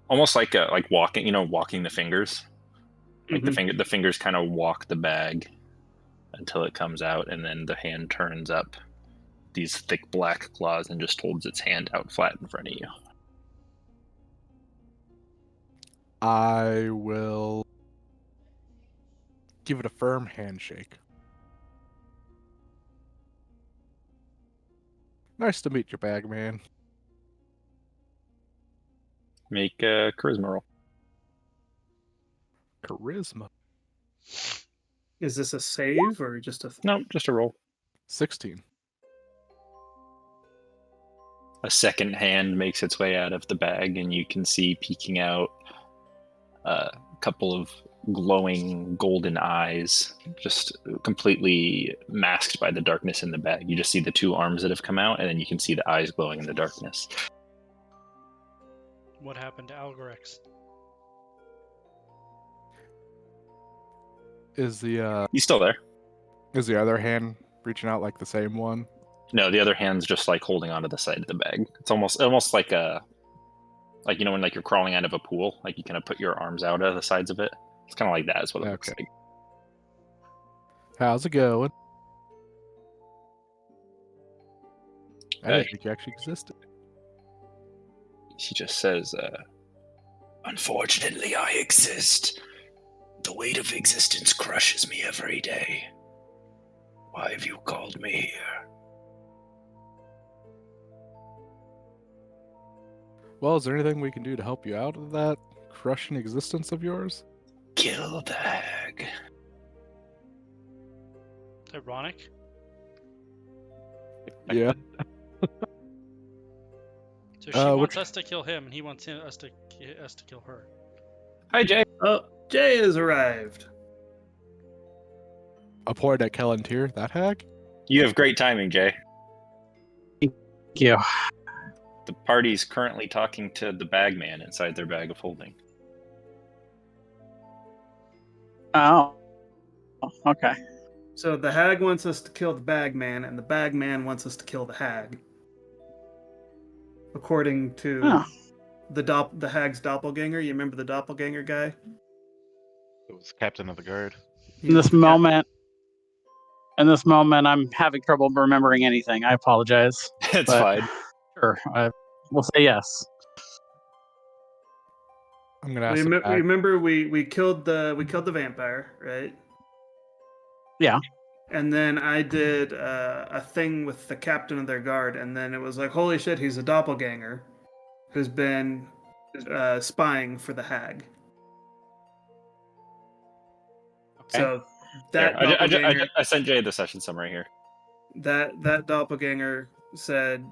almost like walking, walking the fingers. Like the fingers kind of walk the bag until it comes out, and then the hand turns up these thick black claws and just holds its hand out flat in front of you. I will give it a firm handshake. Nice to meet you, bag man. Make a charisma roll. Charisma. Is this a save or just a? No, just a roll. 16. A second hand makes its way out of the bag, and you can see peeking out a couple of glowing golden eyes, just completely masked by the darkness in the bag. You just see the two arms that have come out, and then you can see the eyes glowing in the darkness. What happened to Algorex? Is the He's still there. other hand reaching out like the same one? No, the other hand's just like holding onto the side of the bag. It's almost like a, like, when like you're crawling out of a pool, like you kind of put your arms out of the sides of it. It's kind of like that is what it looks Okay. like. How's it going? I Hey. didn't think you actually existed. He just says, unfortunately, I exist. The weight of existence crushes me every day. Why have you called me here? Well, is there anything we can do to help you out of that crushing existence of yours? Kill the hag. Ironic. Yeah. So she wants us to kill him, and he wants us to kill her. Hi, Jay. Oh, Jay has arrived. A point at Kellantir, that hag? You have great timing, Jay. Thank you. The party's currently talking to the bag man inside their bag of holding. Oh. Okay. So the hag wants us to kill the bag man, and the bag man wants us to kill the hag. According to Oh. the hag's doppelganger. You remember the doppelganger guy? It was captain of the guard. In this moment, I'm having trouble remembering anything. I apologize. It's But- fine. Sure, we'll say yes. I'm gonna ask the bag. Remember we killed the vampire, right? Yeah. And then I did a thing with the captain of their guard, and then it was like, holy shit, he's a doppelganger who's been spying for the hag. Okay. So that Here, doppelganger, I sent Jay the session summary here. that doppelganger said,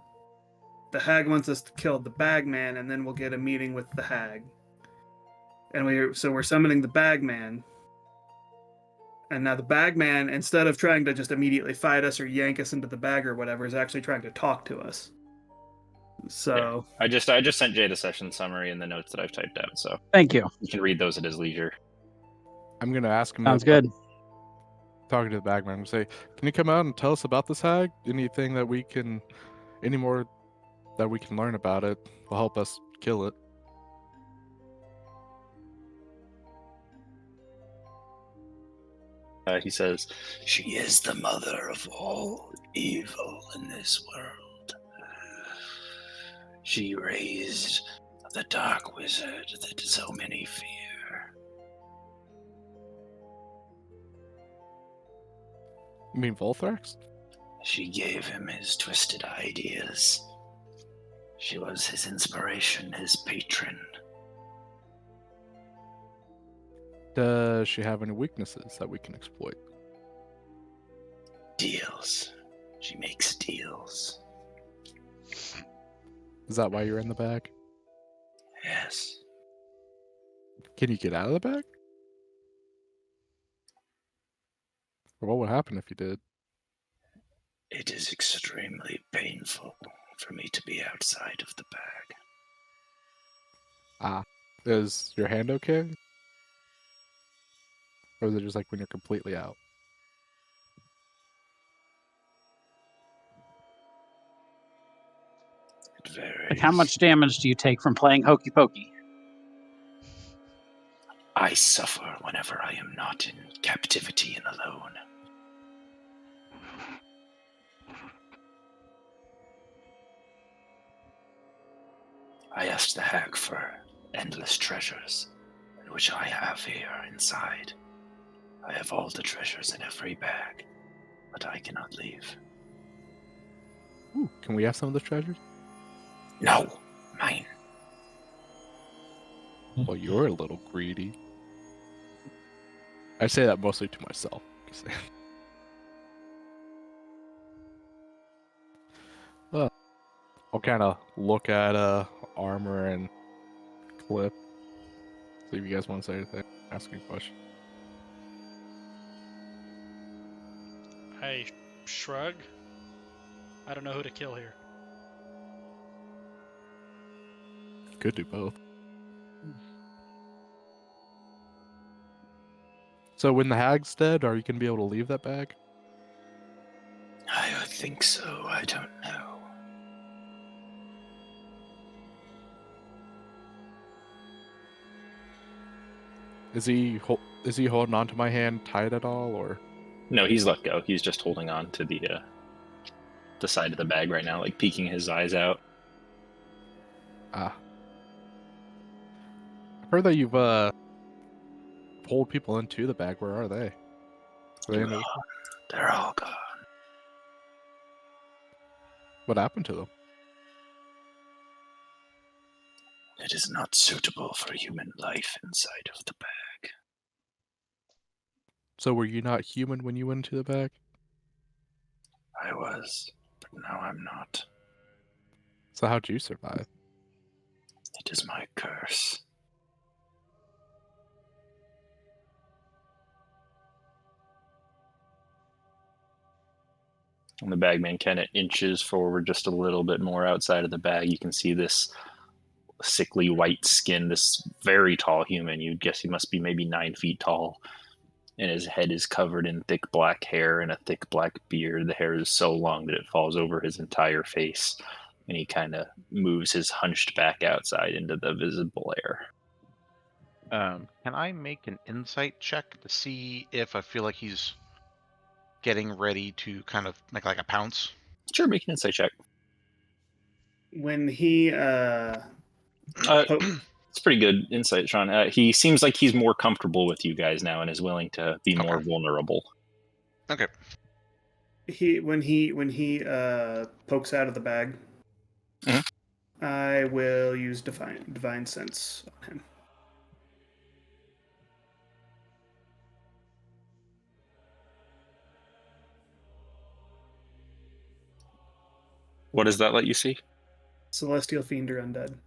the hag wants us to kill the bagman, and then we'll get a meeting with the hag. And we're summoning the bagman. And now the bagman, instead of trying to just immediately fight us or yank us into the bag or whatever, is actually trying to talk to us. So I just sent Jay the session summary and the notes that I've typed out, so Thank you. you can read those at his leisure. I'm gonna ask him. Sounds good. Talking to the bagman, I'm gonna say, "Can you come out and tell us about this hag? Anything that we can, any more that we can learn about it will help us kill it." He says, She is the mother of all evil in this world. She raised the dark wizard that so many fear. You mean Volthrax? She gave him his twisted ideas. She was his inspiration, his patron. Does she have any weaknesses that we can exploit? Deals. She makes deals. Is that why you're in the bag? Yes. Can you get out of the bag? Or what would happen if you did? It is extremely painful for me to be outside of the bag. Ah, is your hand okay? Or is it just like when you're completely out? It varies. Like, how much damage do you take from playing hokey pokey? I suffer whenever I am not in captivity and alone. I asked the hag for endless treasures, which I have here inside. I have all the treasures in every bag, but I cannot leave. Ooh, can we have some of the treasures? No, mine. Well, you're a little greedy. I say that mostly to myself. Well, I'll kind of look at armor and clip. See if you guys want to say anything. Ask me a question. I shrug. I don't know who to kill here. You could do both. So when the hag's dead, are you gonna be able to leave that bag? I think so. I don't know. Is he holding on to my hand tight at all, or? no, he's let go. He's just holding on to the side of the bag right now, like peeking his eyes out. Ah. I've heard that you've pulled people into the bag. Where are they? Are they in the... They're all gone. What happened to them? It is not suitable for human life inside of the bag. So were you not human when you went into the bag? I was, but now I'm not. So how'd you survive? It is my curse. And the bagman kind of inches forward just a little bit more outside of the bag. You can see this sickly white skin, this very tall human. You'd guess he must be maybe 9 feet tall. And his head is covered in thick black hair and a thick black beard. The hair is so long that it falls over his entire face. And he kind of moves his hunched back outside into the visible air. Can I make an insight check to see if I feel like he's getting ready to kind of make like a pounce? Sure, make an insight check. When he It's pretty good insight, Sean. He seems like he's more comfortable with you guys now and is willing to be more Okay. vulnerable. Okay. when he pokes out of the bag, Mhm. I will use divine sense on him. What does that let you see? Celestial fiend or undead.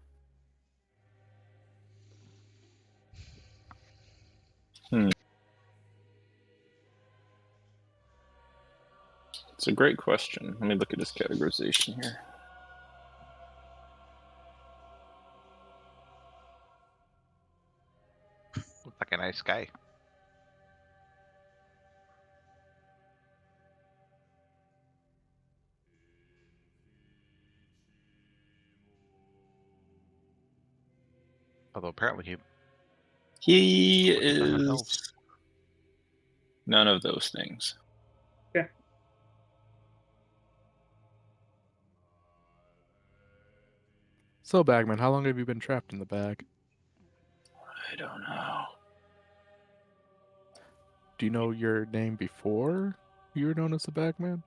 It's a great question. Let me look at his categorization here. Looks like a nice guy. Although apparently He looking for something else. is none of those things. Yeah. So, Bagman, how long have you been trapped in the bag? I don't know. Do you know your name before you were known as the Bagman?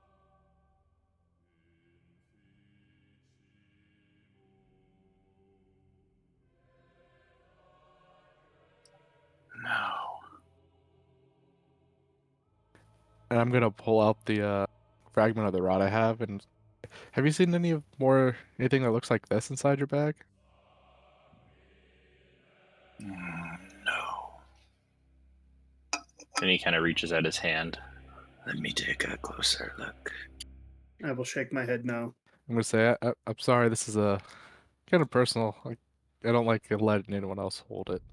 No. And I'm gonna pull out the fragment of the rod I have. And have you seen anything that looks like this inside your bag? No. And he kind of reaches out his hand. Let me take a closer look. I will shake my head no. I'm gonna say I'm sorry. This is a kind of personal. I don't like letting anyone else hold it.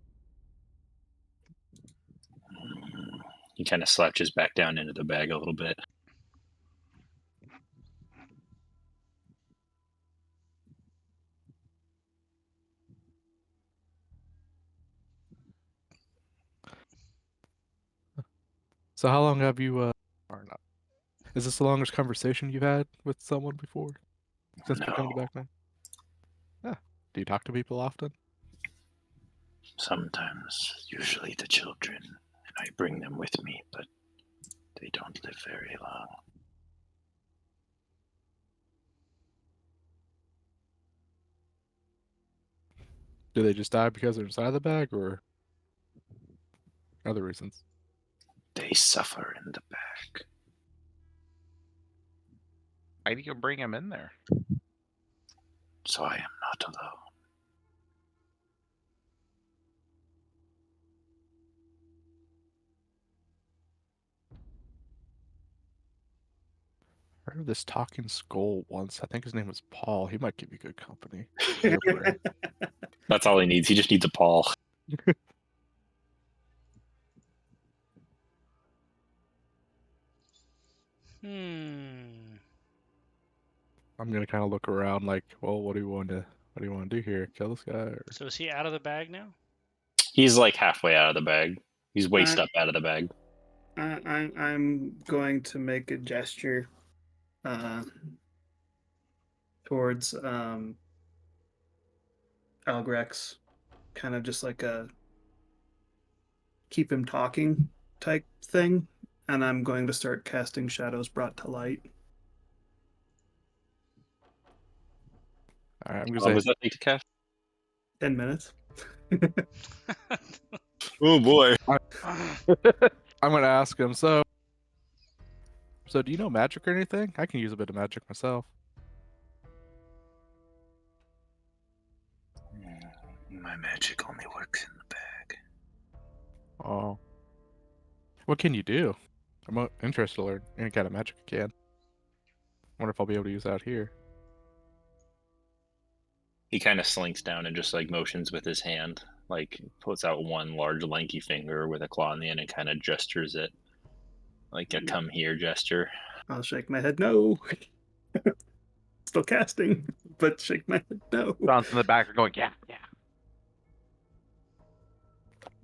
He kind of slouches back down into the bag a little bit. So how long have you or not? Is this the longest conversation you've had with someone before since becoming the No. Bagman? Yeah. Do you talk to people often? Sometimes, usually the children, and I bring them with me, but they don't live very long. Do they just die because they're inside the bag, or other reasons? They suffer in the back. Why do you bring him in there? So I am not alone. I heard of this talking skull once. I think his name was Paul. He might give you good company. Feel free. That's all he needs. He just needs a paw. Hmm. I'm gonna kind of look around, like, well, what do you want to do here? Kill this guy? Or... So is he out of the bag now? He's like halfway out of the bag. He's waist up out of the bag. I'm going to make a gesture towards Algrex, kind of just like a keep him talking type thing, and I'm going to start casting shadows brought to light. All right, I'm How gonna long say does that take to cast? 10 minutes. Oh boy. I'm gonna ask him. So do you know magic or anything? I can use a bit of magic myself. My magic only works in the bag. Oh, what can you do? I'm interested to learn any kind of magic I can. Wonder if I'll be able to use that here. He kind of slinks down and just like motions with his hand, like puts out one large lanky finger with a claw in the end and kind of gestures it, like a come here gesture. I'll shake my head no. Still casting, but shake my head no. John's in the back are going, yeah.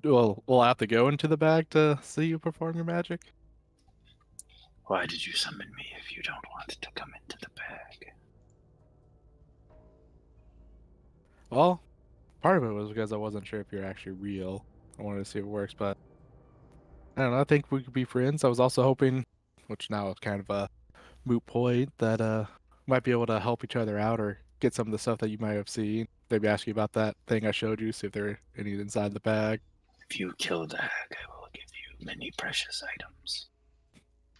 Well, we'll have to go into the bag to see you perform your magic. Why did you summon me if you don't want to come into the bag? Well, part of it was because I wasn't sure if you're actually real. I wanted to see if it works, but I don't know. I think we could be friends. I was also hoping, which now is kind of a moot point, that might be able to help each other out or get some of the stuff that you might have seen. Maybe ask you about that thing I showed you, see if there are any inside the bag. If you kill the hag, I will give you many precious items.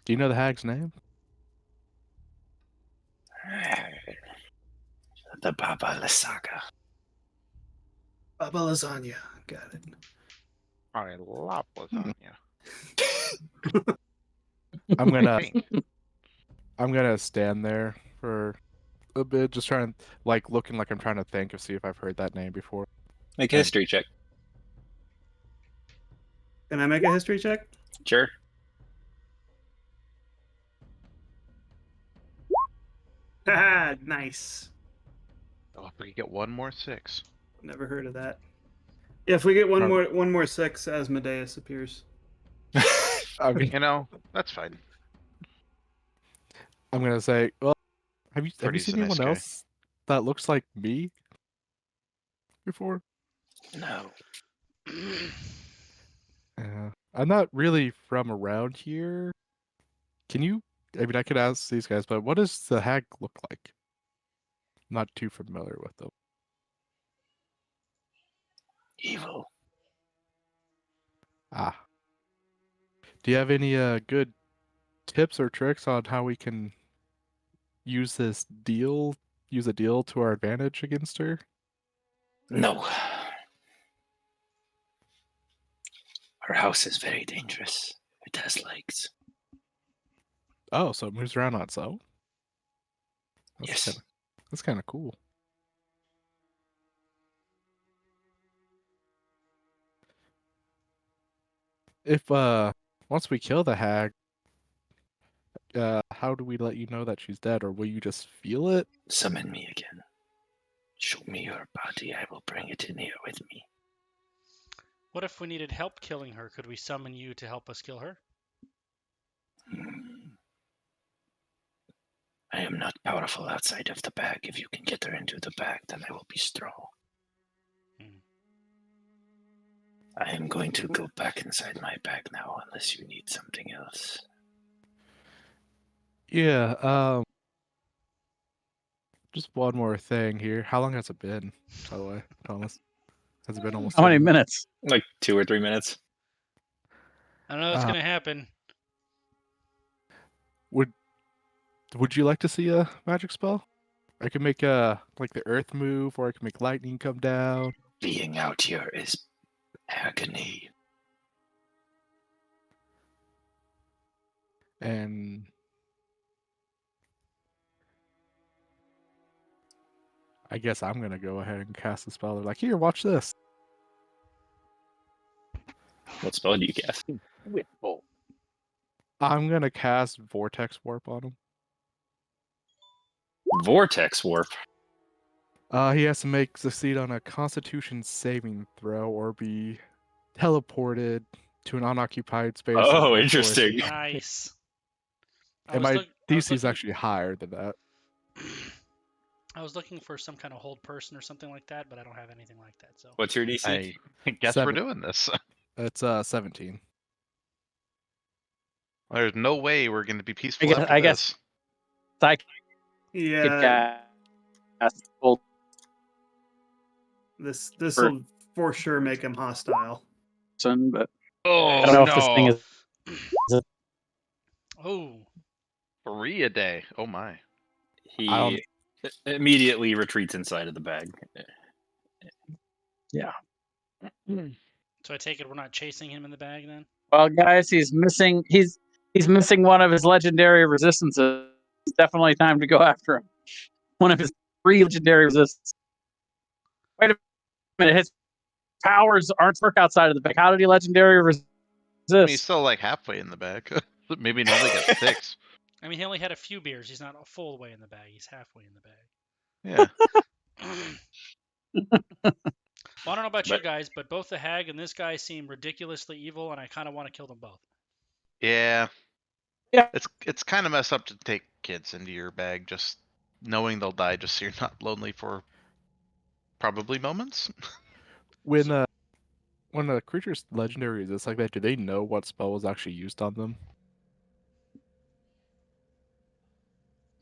Do you know the hag's name? The Baba Lysaga. Baba lasagna. Got it. I love lasagna. I'm gonna Pink. I'm gonna stand there for a bit, just trying like looking like I'm trying to think of see if I've heard that name before. Make a history check. Can I make a history check? Sure. Haha, nice. Oh, if we could get one more 6. Never heard of that. Yeah, if we get one Alright. more 6, Asmodeus appears. I mean, You know, that's fine. I'm gonna say, well, have you Freddy's seen a nice anyone guy. else that looks like me before? No. I'm not really from around here. Can you? I mean, I could ask these guys, but what does the hag look like? I'm not too familiar with them. Evil. Ah. Do you have any good tips or tricks on how we can use a deal to our advantage against her? No. Her house is very dangerous. It has legs. Oh, so it moves around on its own? Yes. That's kind of cool. If once we kill the hag, how do we let you know that she's dead, or will you just feel it? Summon me again. Show me your body. I will bring it in here with me. What if we needed help killing her? Could we summon you to help us kill her? I am not powerful outside of the bag. If you can get her into the bag, then I will be strong. I am going to go back inside my bag now, unless you need something else. Yeah, just one more thing here. How long has it been, by the way, Thomas? Has it been almost How 10 many minutes? minutes? Like 2 or 3 minutes. I don't know what's Uh, gonna happen. Would you like to see a magic spell? I can make like the earth move, or I can make lightning come down. Being out here is agony. And I guess I'm gonna go ahead and cast a spell. They're like, here, watch this. What spell do you cast? Whipple. I'm gonna cast Vortex Warp on him. Vortex Warp. He has to succeed on a Constitution saving throw or be teleported to an unoccupied space. Oh, or interesting. Nice. And my DC is actually higher than that. I was looking for some kind of hold person or something like that, but I don't have anything like that. So What's your DC? I guess 7. we're doing this. It's 17. There's no way we're going to be peaceful after I this. guess I could Yeah, cast hold this will for sure make him hostile. person, but Oh, I don't know if this thing is. Oh, 3 a day. Oh my. He immediately retreats inside of the bag. so I take it we're not chasing him in the bag then? Well, guys, he's missing. He's missing one of his legendary resistances. It's definitely time to go after him. One of his 3 legendary resistances. Wait a minute, his powers aren't work outside of the bag. How did he legendary resist? I mean, he's still like halfway in the bag. Maybe he only got 6. I mean, he only had a few beers. He's not a full way in the bag. He's halfway in the bag. Yeah. Well, I don't know about you But- guys, but both the hag and this guy seem ridiculously evil, and I kind of want to kill them both. Yeah. Yeah. It's kind of messed up to take kids into your bag, just knowing they'll die, just so you're not lonely for probably moments. When a creature's legendary exists like that, do they know what spell was actually used on them?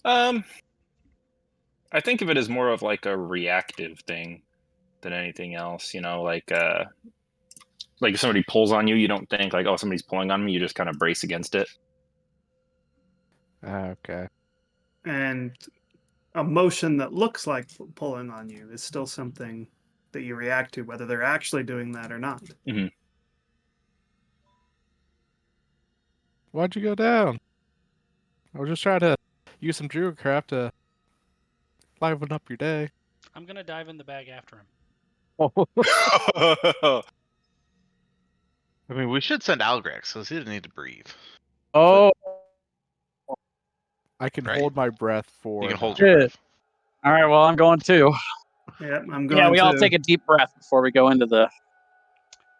I think of it as more of like a reactive thing than anything else. You know, like if somebody pulls on you, you don't think like, oh, somebody's pulling on me. You just kind of brace against it. Okay. And a motion that looks like pulling on you is still something that you react to, whether they're actually doing that or not. Why'd you go down? I was just trying to use some druidcraft to liven up your day. I'm gonna dive in the bag after him. I mean, we should send Algrex, because he doesn't need to breathe. Oh, I can Right. hold my breath for. You can hold Shit. your breath. all right. Well, I'm going too. Yep, I'm going Yeah, we all to. take a deep breath before we go into the.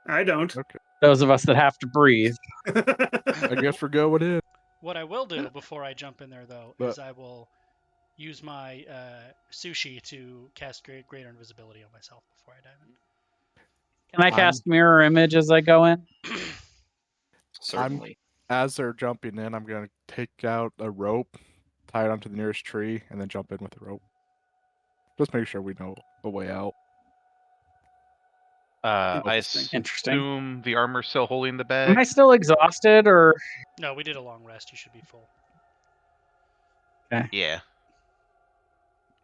I don't. Okay. Those of us that have to breathe. I guess we're going in. What I will do before I jump in there, though, But- is I will use my sushi to cast greater invisibility on myself before I dive in. Can I cast mirror image as I go in? Certainly. As they're jumping in, I'm gonna take out a rope, tie it onto the nearest tree, and then jump in with the rope. Just make sure we know the way out. I Interesting. assume the armor's still holding the bag. Am I still exhausted or? No, we did a long rest. You should be full. Yeah.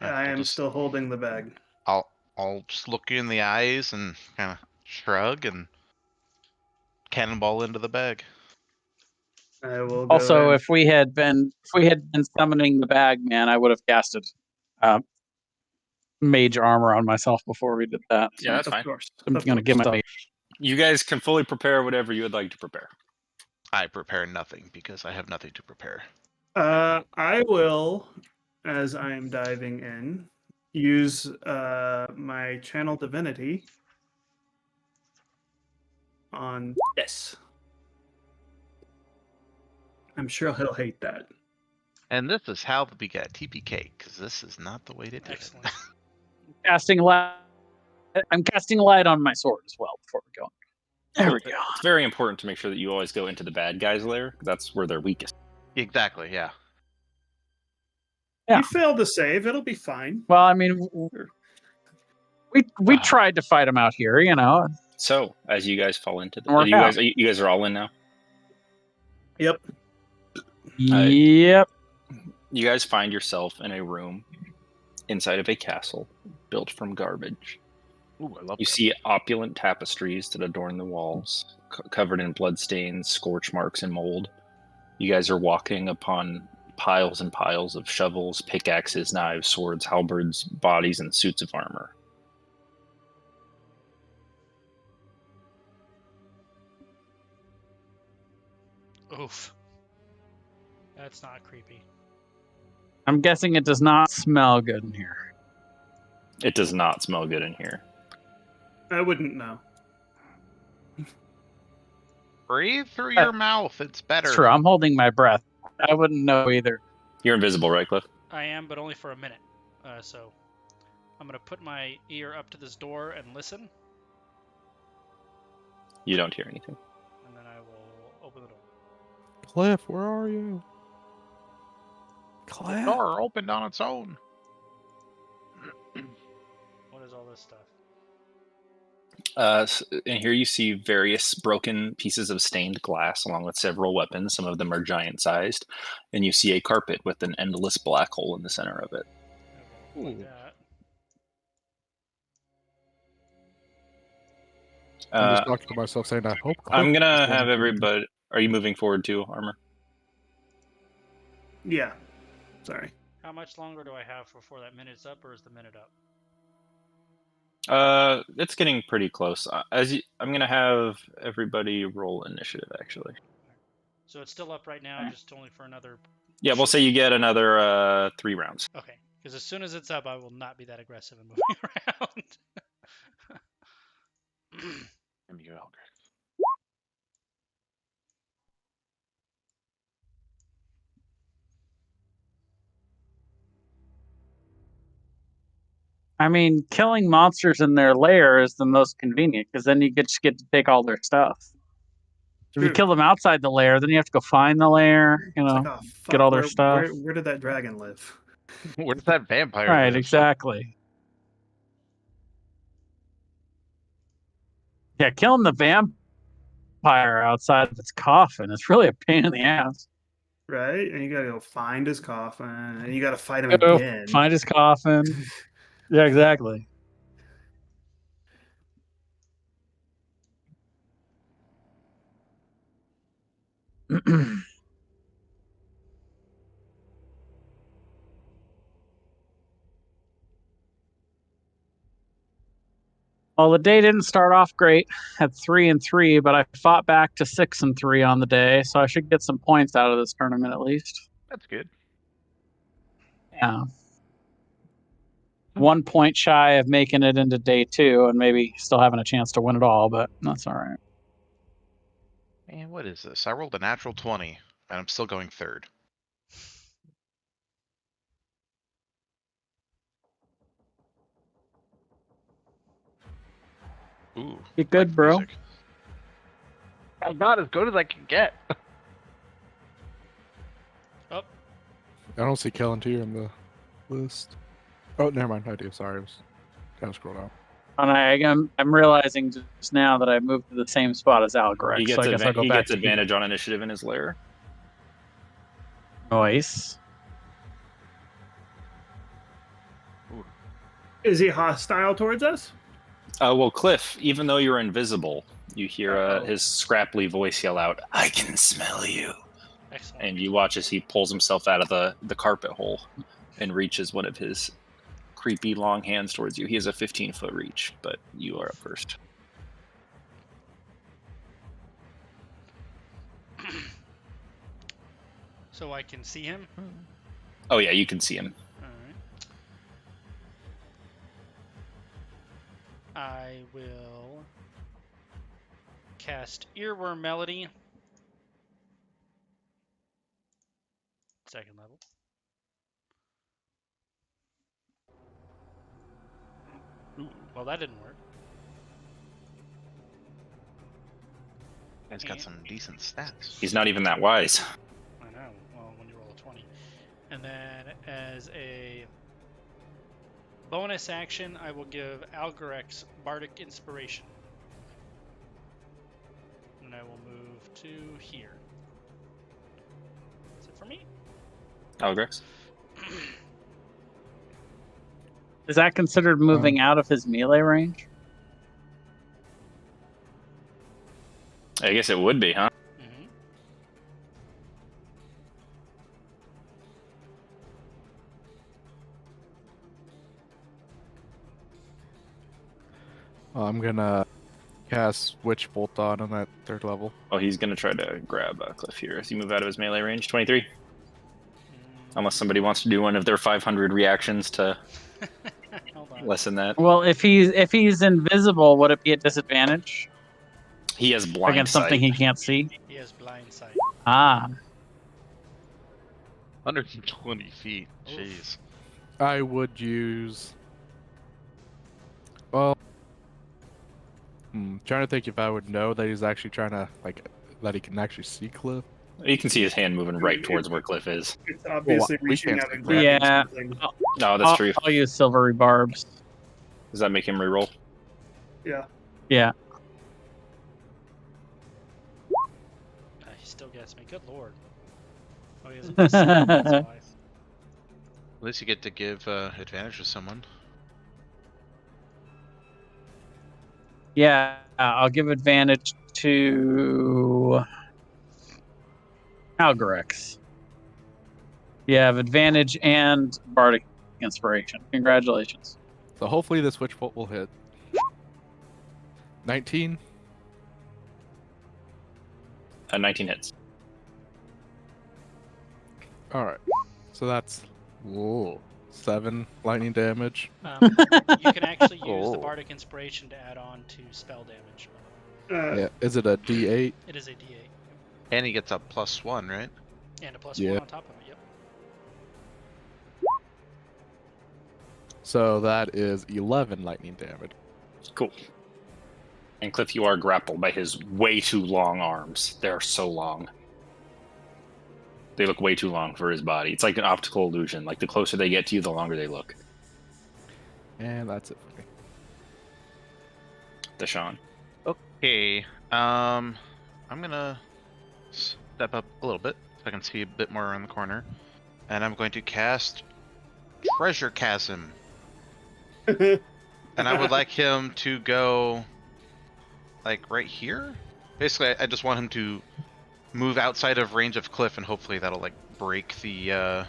I We'll am just- still holding the bag. I'll just look you in the eyes and kind of shrug and cannonball into the bag. I will go Also, in. if we had been summoning the bag, man, I would have casted mage armor on myself before we did that. So Yeah, that's Of fine. course. I'm of gonna course. give myself. You guys can fully prepare whatever you would like to prepare. I prepare nothing because I have nothing to prepare. I will, as I am diving in, use my channel divinity on this. I'm sure he'll hate that. And this is how we get TPK, because this is not the way to do Excellent. it. Casting light. I'm casting light on my sword as well before we go. There we go. It's very important to make sure that you always go into the bad guys' lair. That's where they're weakest. Exactly, yeah. Yeah. You failed to save, it'll be fine. Well, I mean, we tried to fight him out here, you know. So, as you guys fall into the, Work out. you guys are all in now. Yep. Yep. You guys find yourself in a room inside of a castle built from garbage. Ooh, I love You that. see opulent tapestries that adorn the walls, covered in bloodstains, scorch marks, and mold. You guys are walking upon piles and piles of shovels, pickaxes, knives, swords, halberds, bodies, and suits of armor. Oof. That's not creepy. I'm guessing it does not smell good in here. It does not smell good in here. I wouldn't know. Breathe through your mouth. It's better. It's true. I'm holding my breath. I wouldn't know either. You're invisible, right, Cliff? I am, but only for a minute. So I'm gonna put my ear up to this door and listen, You don't hear anything. and then I will open the door. Cliff, where are you? The Cliff. door opened on its own. What is all this stuff? And here you see various broken pieces of stained glass, along with several weapons. Some of them are giant-sized, and you see a carpet with an endless black hole in the center of it. I will like Ooh. that. I'm just talking to myself, saying, "I hope." I'm Cliff gonna is have to- everybody. Are you moving forward too, Armor? Yeah. Sorry. How much longer do I have before that minute's up, or is the minute up? It's getting pretty close. I'm gonna have everybody roll initiative. Actually, So it's still up right now, just only for another. yeah, we'll say you get another 3 rounds. Okay, because as soon as it's up, I will not be that aggressive and moving around. Let me go, Elgar. I mean, killing monsters in their lair is the most convenient because then you just get to take all their stuff. If you True. kill them outside the lair, then you have to go find the lair. You It's know, like, oh get fuck, all their stuff. where did that dragon live? Where does that vampire Right, live? exactly. Yeah, killing the vampire outside of its coffin is really a pain in the ass. Right? And you gotta go find his coffin, and you gotta fight him Go again. find his coffin. Yeah, exactly. Well, the day didn't start off great at 3-3, but I fought back to 6-3 on the day, so I should get some points out of this tournament at least. That's good. Yeah. 1 point shy of making it into day 2 and maybe still having a chance to win it all, but that's all right. Man, what is this? I rolled a natural 20, and I'm still going third. Ooh, Get like good, the bro. music. I'm not as good as I can get. Oh, I don't see Kellen Tier in the list. Oh, never mind. I do. Sorry. I was kind of scrolled out. And I'm realizing just now that I moved to the same spot as Algrex, He so gets, I guess I'll go back to advantage on initiative in his lair. Nice. Is he hostile towards us? Well, Cliff, even though you're invisible, you hear Uh-oh. his scrapply voice yell out, "I can smell you." excellent. And you watch as he pulls himself out of the carpet hole and reaches one of his creepy long hands towards you. He has a 15-foot reach, but you are up first. So I can see him? Oh yeah, you can see him. Alright. I will cast Earworm Melody. Second level. Ooh, well that didn't work. Guy's got some decent stats. He's not even that wise. I know. Well, when you roll a 20. And then as a bonus action, I will give Algorex Bardic Inspiration. And I will move to here. That's it for me. Algrex? Is that considered moving out of his melee range? I guess it would be, huh? Mm-hmm. I'm gonna cast Witch Bolt on him at 3rd level. Oh, he's going to try to grab Cliff here as he move out of his melee range. 23. Unless somebody wants to do one of their 500 reactions to Hold on. lessen that. Well, if he's invisible, would it be a disadvantage He has blind against sight. something he can't see? He has blind sight. Ah, 120 feet. Oof. Jeez. I would use. Well, trying to think if I would know that he's actually trying to that he can actually see Cliff. You can see his hand moving right towards where Cliff is. It's obviously we reaching can't out and see grabbing Yeah. something. No, that's true. I'll use silvery barbs. Does that make him reroll? Yeah. Yeah. He still gets me. Good lord. Oh, he has a +7, that's why. At least you get to give advantage to someone. Yeah, I'll give advantage to Algorex. You have advantage and Bardic Inspiration. Congratulations. So hopefully this Witch Bolt will hit. 19. 19 hits. All right. So that's 7 lightning damage. You can actually use the Oh. Bardic Inspiration to add on to spell damage. Yeah. Is it a D8? It is a D8. And he gets a +1, right? And a +1 Yeah. on top of it, yep. So that is 11 lightning damage. Cool. And Cliff, you are grappled by his way too long arms. They're so long. They look way too long for his body. It's like an optical illusion. Like the closer they get to you, the longer they look. And that's it for me. Deshaun. Okay. I'm gonna step up a little bit so I can see a bit more around the corner, and I'm going to cast Treasure Chasm. And I would like him to go like right here. Basically, I just want him to move outside of range of Cliff, and hopefully that'll like break the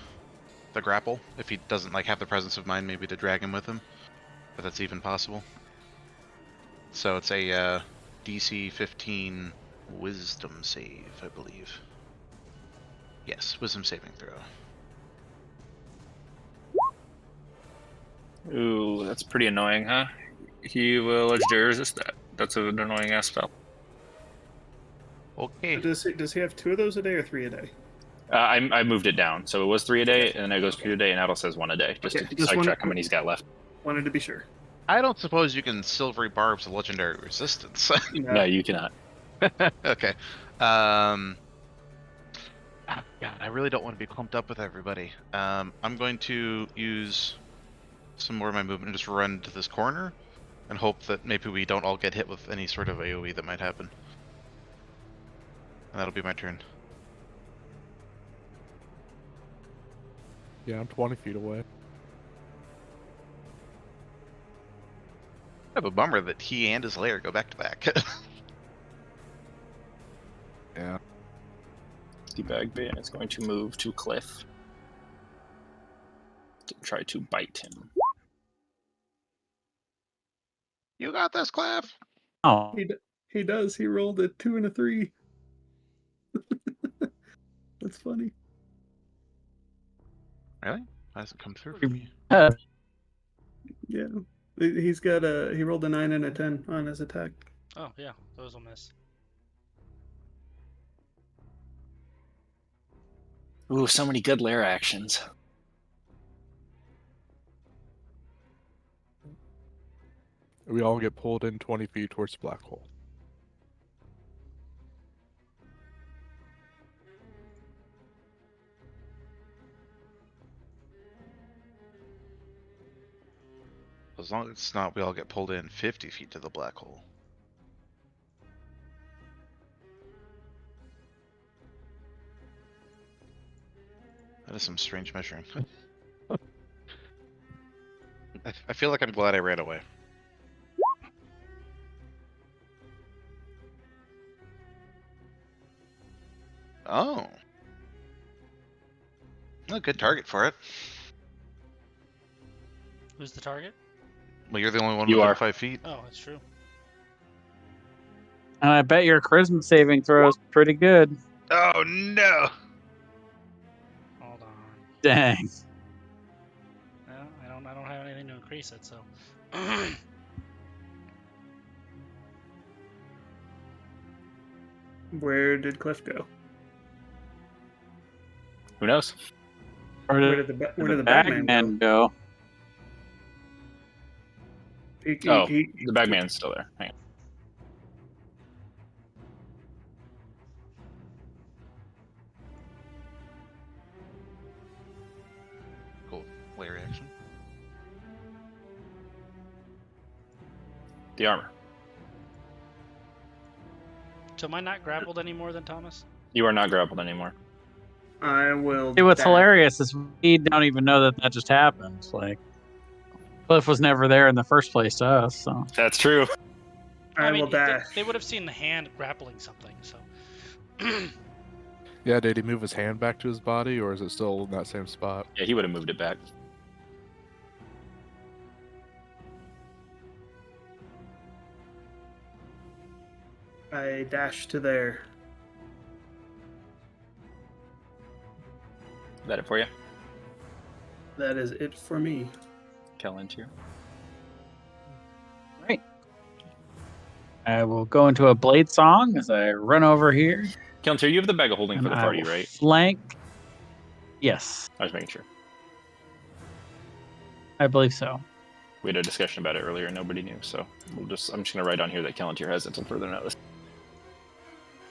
grapple. If he doesn't like have the presence of mind, maybe to drag him with him, but that's even possible. So it's a DC 15 Wisdom save, I believe. Yes, Wisdom saving throw. Ooh, that's pretty annoying, huh? He will legendary resist that. That's an annoying ass spell. Okay. Does he have 2 of those a day or 3 a day? I moved it down, so it was 3 a day, and then it goes 2 a day, and Adel says 1 a day, just Okay, to just sidetrack how many he's got left. Wanted to be sure. I don't suppose you can Silvery Barb's legendary resistance. No, you cannot. Okay. God, I really don't want to be clumped up with everybody. I'm going to use some more of my movement and just run to this corner and hope that maybe we don't all get hit with any sort of AoE that might happen. And that'll be my turn. Yeah, I'm 20 feet away. I have a bummer that he and his lair go back to back. Yeah. The Bagman is going to move to Cliff to try to bite him. You got this, Cliff. Oh, He does. He rolled a 2 and a 3. That's funny. Really? That hasn't come through for me. Yeah. He rolled a 9 and a 10 on his attack. Oh, yeah, those will miss. Ooh, so many good lair actions. We all get pulled in 20 feet towards the black hole. As long as it's not we all get pulled in 50 feet to the black hole. That is some strange measuring. I feel like I'm glad I ran away. Oh. A good target for it. Who's the target? Well, you're the only one You within are. 5 feet. Oh, that's true. and I bet your charisma saving throw is pretty good. Oh no! Hold on. Dang. Well, I don't have anything to increase it, so. Where did Cliff go? Who knows? Where Where did did the the Batman Bagman go? go? Oh, the Bagman's still there. Hang on. Cool. Lay reaction. The armor. So am I not grappled any more than Thomas? You are not grappled anymore. I will. See, what's dash. hilarious is we don't even know that just happened. Like, Cliff was never there in the first place to us, so. That's true. I mean, will dash. They would have seen the hand grappling something, so. Yeah, did he move his hand back to his body, or is it still in that same spot? Yeah, he would have moved it back. I dash to there. Is that it for you? That is it for me. Kelantir. Right. I will go into a blade song as I run over here. Kelantir, you have the bag of holding And for the I party, will right? flank. Yes, I was making sure. I believe so. We had a discussion about it earlier. Nobody knew, so I'm just gonna write on here that Kelantir has it until further notice.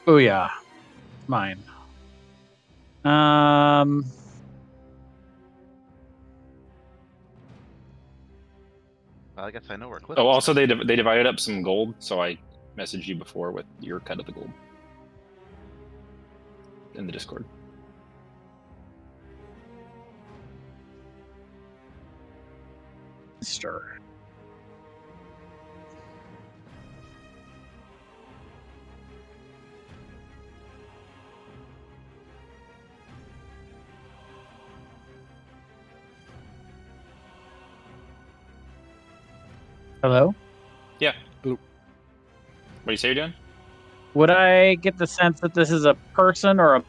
Oh yeah, mine. Um, Well, I guess I know where Cliff Oh, is also now. they divided up some gold, so I messaged you before with your cut of the gold in the Discord. stir. Hello. Yeah. Oop. What do you say you're doing? Would I get the sense that this is a person or a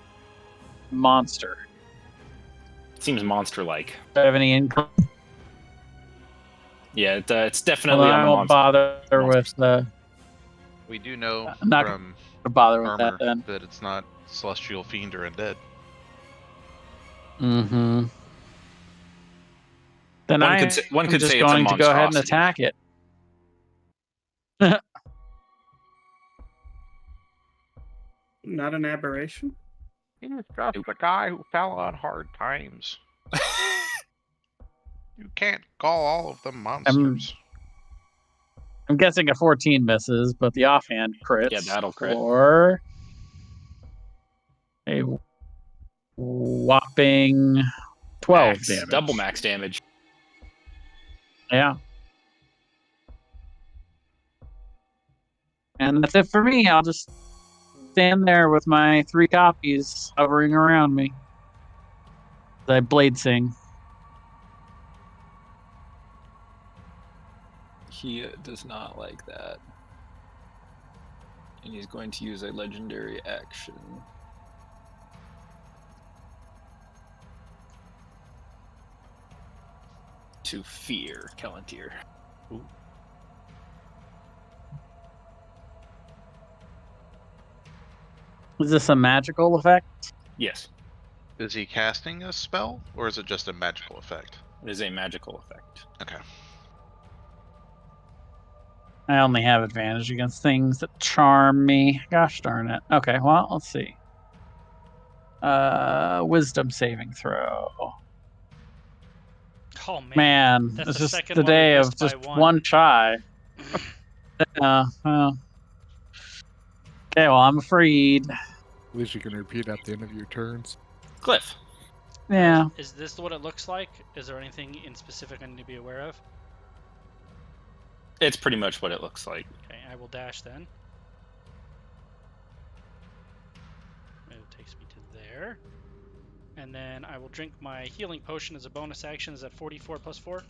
monster? It seems monster-like. Do I have any income? Yeah, it's Well, definitely on I the won't monster. bother monster with. We do know I'm not from gonna bother with armor that then. that it's not celestial fiend or undead. Mm-hmm. Then One I'm could just say it's a going to go ahead and monstrosity. attack it. Not an aberration? He's just a guy who fell on hard times. You can't call all of them monsters. I'm guessing a 14 misses, but the offhand crits Yeah, that'll crit. for a whopping 12 Max, damage. double max damage. Yeah. And that's it for me. I'll just stand there with my 3 copies hovering around me. I blade sing. He does not like that. And he's going to use a legendary action. To fear Kelantir. Ooh. Is this a magical effect? Yes, Is he casting a spell, or is it just a magical effect? it is a magical effect. Okay. I only have advantage against things that charm me. Gosh darn it. Okay, well, let's see. Wisdom saving throw. Oh man, Man, that's it's the just second the one we day of missed by just one. one shy. Well, okay, well, I'm afraid. At least you can repeat at the end of your turns. Cliff. Yeah. Is this what it looks like? Is there anything in specific I need to be aware of? It's pretty much what it looks like. Okay, I will dash then. It takes me to there. And then I will drink my healing potion as a bonus action. Is that 44 plus 4?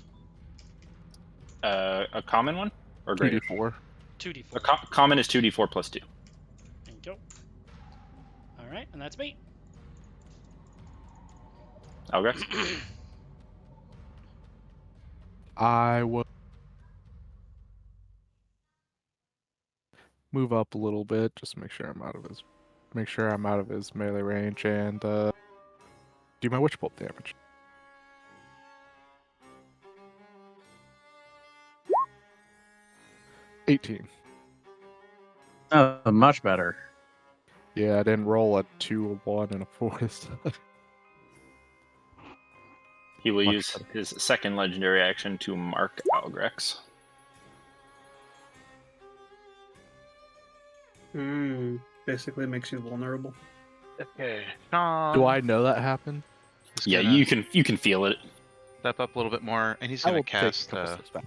A common one? Or greater? 2d4. 2d4. A common is 2d4 plus 2. Thank you. Alright, and that's me. Okay. I will move up a little bit, just to make sure I'm out of his melee range, and do my witch bolt damage. $18. Oh, much better. Yeah, I didn't roll a 2, a 1, and a 4 this time. He will Much use better. his second legendary action to mark Algrex. Basically makes you vulnerable. Okay, Do I know that happened? He's Yeah, gonna you can feel it. step up a little bit more, and he's I gonna will cast. take a couple steps back.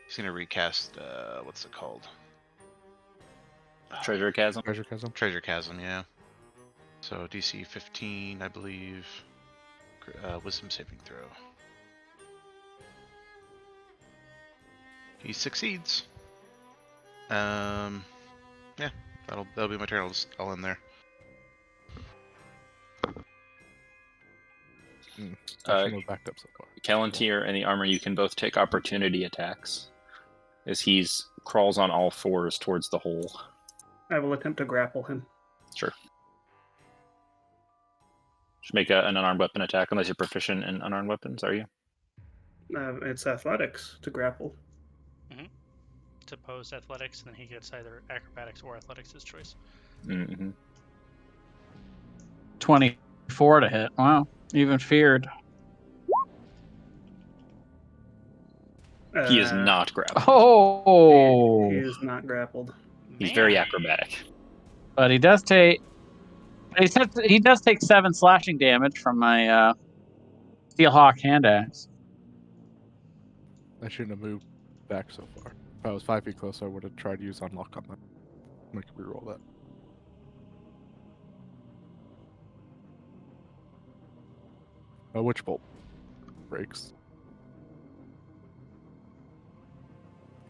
He's gonna recast. What's it called? Treasure Chasm. Treasure chasm. Treasure Chasm. Yeah. So DC 15, I believe. Wisdom saving throw. He succeeds. Yeah, that'll be my turn. I'll end there. Actually, no backed up so far. Callantir and the armor, you can both take opportunity attacks as he's crawls on all fours towards the hole. I will attempt to grapple him. Sure. Just make an unarmed weapon attack unless you're proficient in unarmed weapons, are you? It's athletics to grapple. To post athletics, and then he gets either acrobatics or athletics, his choice. Mm-hmm. 24 to hit. Wow. Even feared. He is not grappled. Oh! He is not grappled. He's very Man. acrobatic. But he does take. He does take 7 slashing damage from my Steelhawk hand axe. I shouldn't have moved back so far. If I was 5 feet closer, I would have tried to use unlock on that. I can reroll that. A witch bolt breaks.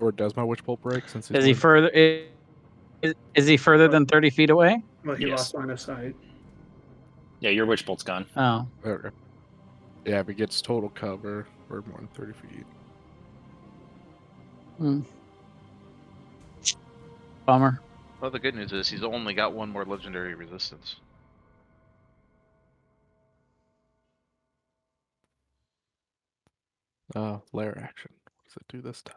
Or does my witch bolt break since he's Is he moved? further? Is he further than 30 feet away? Well, he Yes. lost line of sight. Yeah, your witch bolt's gone. Oh. Okay. Yeah, if he gets total cover, we're more than 30 feet. Bummer. Well, the good news is he's only got one more legendary resistance. Lair action. What does it do this time?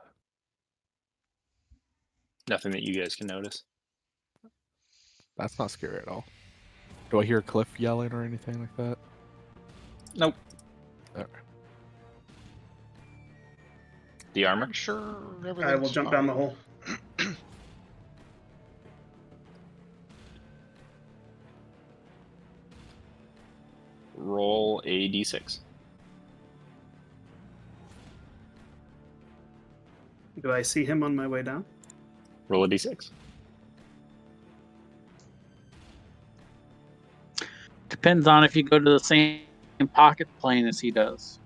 Nothing that you guys can notice. That's not scary at all. Do I hear Cliff yelling or anything like that? Nope. Okay. The armor? I'm sure I will everything's jump down the fine. hole. Roll a d6. Do I see him on my way down? Roll a d6. Depends on if you go to the same pocket plane as he does.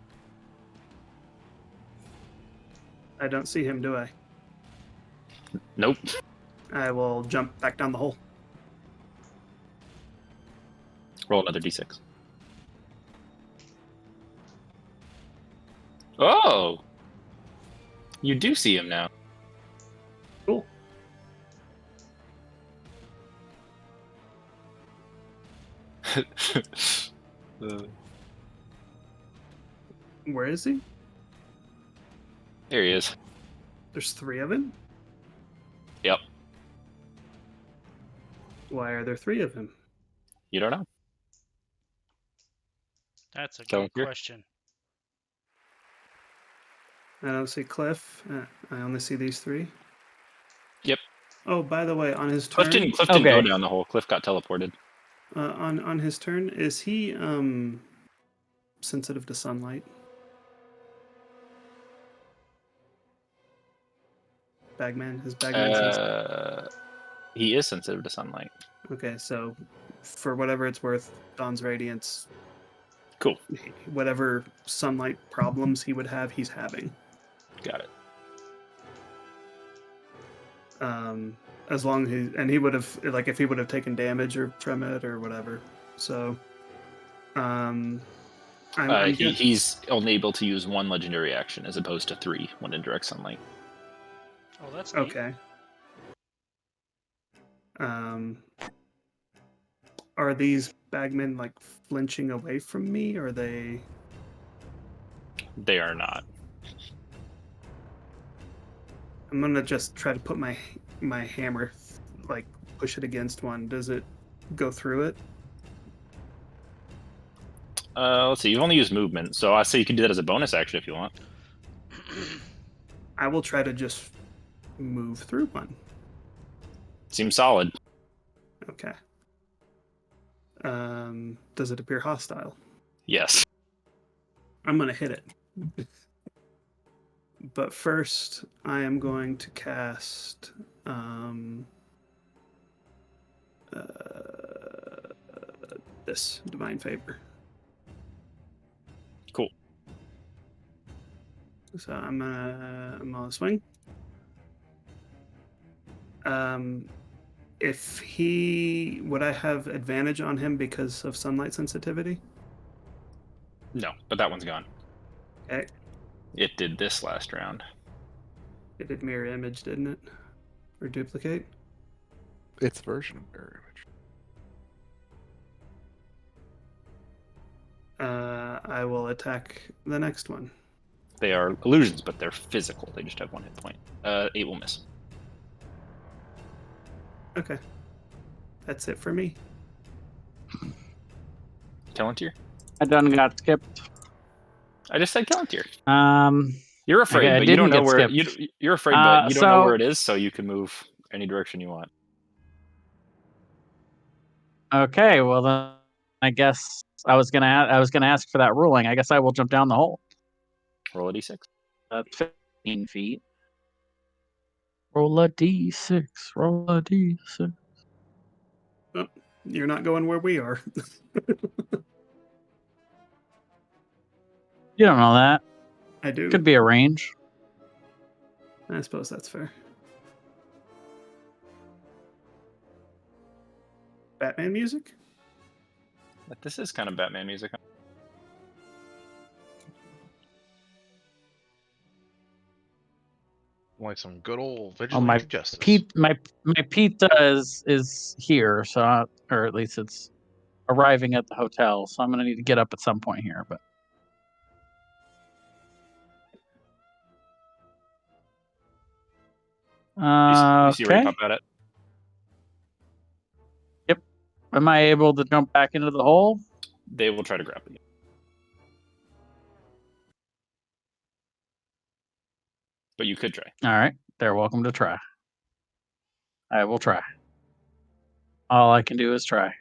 I don't see him, do I? Nope. I will jump back down the hole. Roll another d6. Oh! You do see him now. Cool. Where is he? There he is. There's 3 of him? Yep. Why are there 3 of him? You don't know. That's a Go good here. question. I don't see Cliff. I only see these 3. Yep. Oh, by the way, on his turn, Cliff didn't go Okay. down the hole. Cliff got teleported. on his turn, is he sensitive to sunlight? Bagman, his Bagman sensitive. He is sensitive to sunlight. Okay, so for whatever it's worth, Dawn's Radiance, Cool. whatever sunlight problems he would have, he's having. Got it. As long as he would have, like, if he would have taken damage or from it or whatever. So, I'm He's only able to use 1 legendary action as opposed to 3 when in direct sunlight. Oh, that's neat. okay. Are these bagmen like flinching away from me, or are they? They are not. I'm gonna just try to put my hammer, like, push it against one. Does it go through it? Let's see. You've only used movement, so I say you can do that as a bonus action if you want. I will try to just move through one. Seems solid. Okay. Does it appear hostile? Yes. I'm gonna hit it. But first, I am going to cast this Divine Favor. Cool. So I'm gonna swing. If would I have advantage on him because of sunlight sensitivity? No, but that one's gone. Okay. It did this last round. It did mirror image, didn't it? Or duplicate? Its version of mirror image. I will attack the next one. They are illusions, but they're physical. They just have 1 hit point. 8 will miss. Okay. That's it for me. Kelantir? I done got skipped. I just said Kelantir. Um, You're afraid, Okay, I but you don't didn't know get where skipped. you're afraid, but you don't know so- where it is, so you can move any direction you want. okay, well then I guess I was gonna ask for that ruling. I guess I will jump down the hole. Roll a d6. That's 15 feet. Roll a d6. Roll a d6. Oh, you're not going where we are. You don't know that. I do. Could be a range. I suppose that's fair. Batman music? But this is kind of Batman music. Like some good old Oh, my vigilante justice. my pizza is here, so or at least it's arriving at the hotel. So I'm gonna need to get up at some point here. But You see where you okay. pop out at? Am I able to jump back into the hole? They will try to grapple you. But you could try. All right, they're welcome to try. I will try. All I can do is try.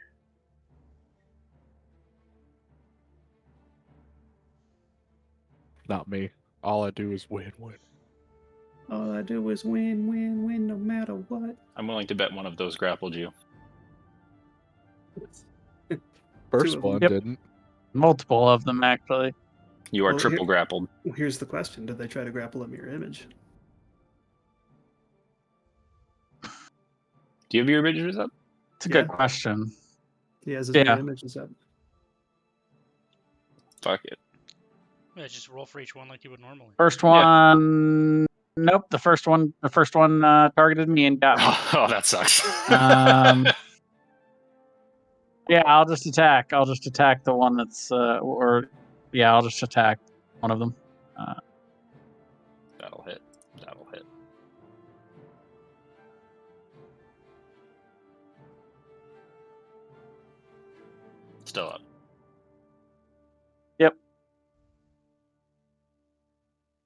Not me. All I do is win. All I do is win, win, win, no matter what. I'm willing to bet one of those grappled you. First of them. one Yep. didn't. Multiple of them actually. You are Well, triple grappled. Well, here's the question: did they try to grapple a mirror image? Do you have your images up? It's a Yeah. good question. He has his Yeah. mirror images up. Fuck it. Yeah, just roll for each one like you would normally. First Yeah. one. Nope. The first one targeted me and got me. Oh, that sucks. Yeah, I'll just attack. I'll just attack the one that's I'll just attack one of them. That'll hit. That'll hit. Still up.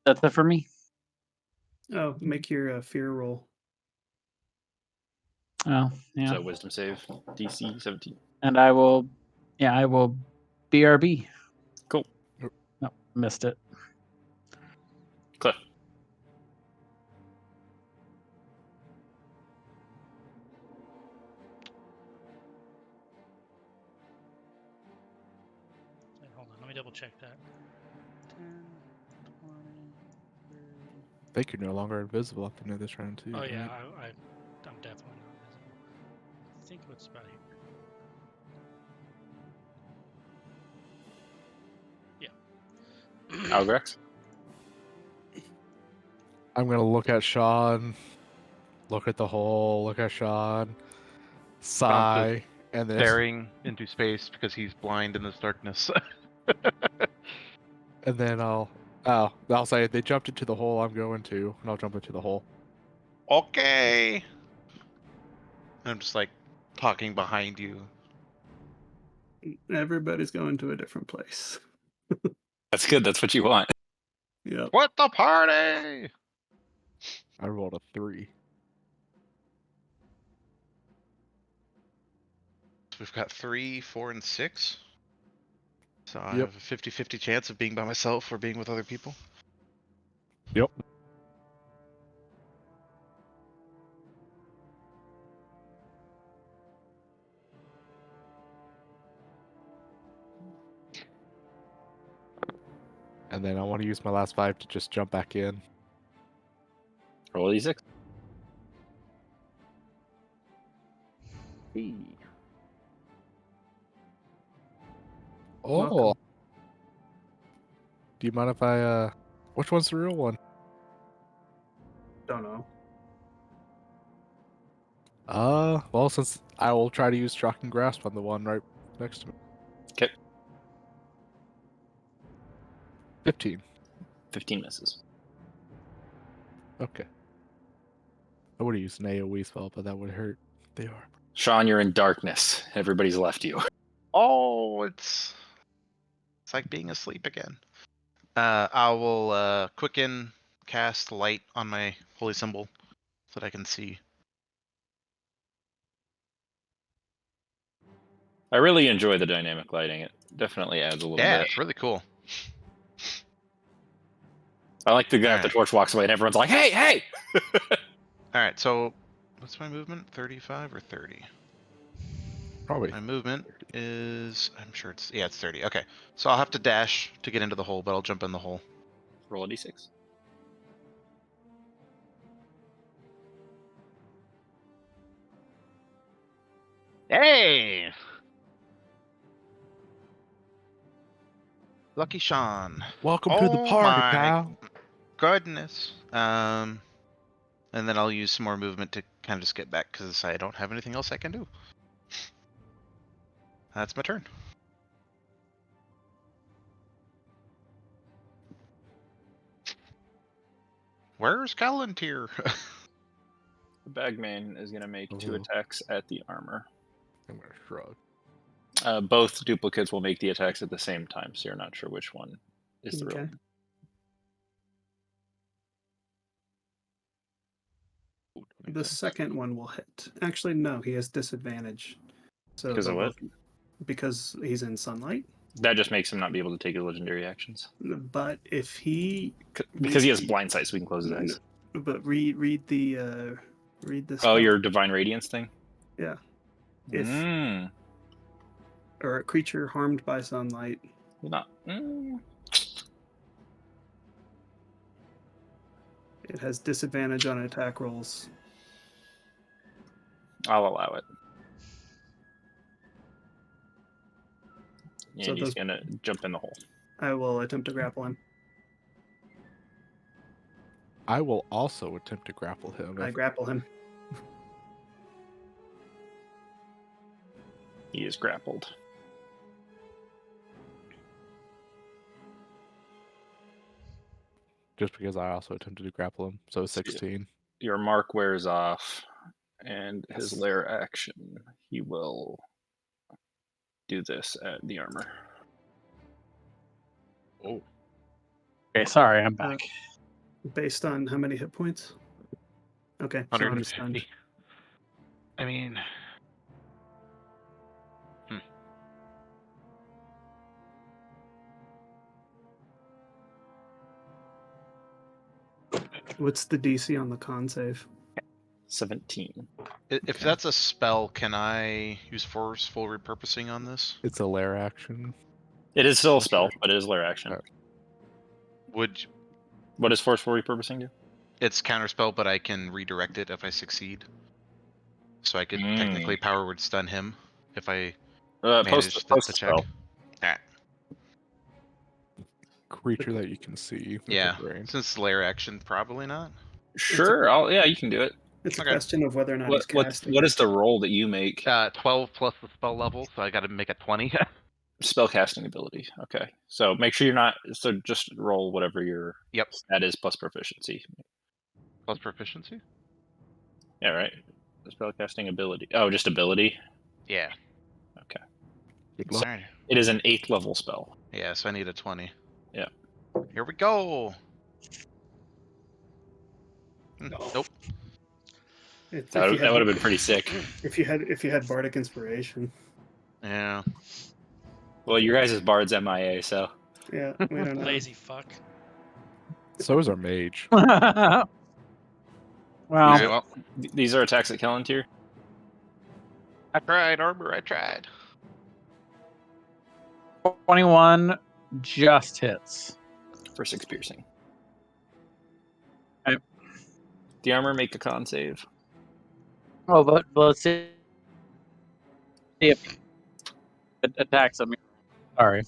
That's it for me. Oh, make your fear roll. Oh, yeah. So wisdom save, DC 17. And I will BRB. Cool. No, missed it. Cliff. Wait, hold on, let me double check that. 10, 20, 30. I think you're no longer invisible at the end of this round too. Oh yeah, right? I'm definitely not visible. I think what's about here. Yeah. Algrex. I'm gonna look at Sean, look at the hole, look at Sean, sigh, and then Staring into space because he's blind in this darkness. I'll say they jumped into the hole I'm going to, and I'll jump into the hole. Okay. And I'm just like talking behind you. Everybody's going to a different place. That's good. That's what you want. Yep. What the party? I rolled a 3. We've got 3, 4, and 6. So I Yep. have a 50-50 chance of being by myself or being with other people. Yep. And then I want to use my last 5 to just jump back in. Roll a d6. Oh, Welcome. Do you mind if I which one's the real one? Don't know. Well, since I will try to use Shocking Grasp on the one right next to me. Okay. 15. 15 misses. Okay. I would have used an AoE spell, but that would hurt. They are. Sean, you're in darkness. Everybody's left you. Oh, it's like being asleep again. I will quicken cast light on my holy symbol so that I can see. I really enjoy the dynamic lighting. It definitely adds a little Yeah, bit. it's really cool. I like the guy if the Alright. torch walks away and everyone's like, hey, hey! All right, so what's my movement? 35 or 30? Probably. My movement is, I'm sure it's 30. Okay, so I'll have to dash to get into the hole, but I'll jump in the hole. Roll a d6. Hey, Lucky Sean. Welcome to the Oh party, my pal. goodness. And then I'll use some more movement to kind of just get back because I don't have anything else I can do. That's my turn. Where's Callantir? The bagman is going to make 2 Ooh. attacks at the armor. I'm gonna shrug. Both duplicates will make the attacks at the same time, so you're not sure which one is the real Okay. one. The second one will hit. Actually, no, he has disadvantage. So Because of what? Because he's in sunlight. That just makes him not be able to take his legendary actions. But if he Because he has blind sight, so we can close his eyes. But read the Oh, spell. your Divine Radiance thing? Yeah. If Mm. or a creature harmed by sunlight. Not. Mm. It has disadvantage on attack rolls. I'll allow it. And So he's those- going to jump in the hole. I will attempt to grapple him. I will also attempt to grapple him. I grapple him. He is grappled. Just because I also attempted to grapple him. So 16. Your mark wears off, and his lair action, he will do this at the armor. Oh. Okay, sorry, I'm back. Based on how many hit points? Okay, so I'm 150. stunned. I mean, What's the DC on the con save? 17. if that's a spell, can I use forceful repurposing on this? It's a lair action. It is still a spell, but it is lair action. Alright. Would What does Forceful Repurposing do? it's counterspell, but I can redirect it if I succeed. So I could technically power word stun him if I manage Post the check. spell. Alright. Creature that you can see. within Yeah, range. since lair action, probably not. Sure, yeah, you can do it. It's Okay. a question of whether or not he's casting. What is the roll that you make? 12 plus the spell level, so I got to make a 20. Spell casting ability. Okay, so make sure you're not. So just roll whatever your stat is plus proficiency. Plus proficiency? Yeah, right. Spell casting ability. Oh, just ability. Yeah. Okay. Good So luck. Alright. it is an 8th level spell. Yeah, so I need a 20. Yeah. Here we go. Nope. That would have been pretty sick. If you had Bardic Inspiration. Yeah. Well, your guys' bard's MIA, so Yeah, we don't know. Lazy fuck. So is our mage. Well, Alright, well, these are attacks at Kellantir. I tried, Arbor, I tried. 21 just hits. For 6 piercing. Okay. The armor make a con save. Oh, but let's see if it attacks him. Sorry.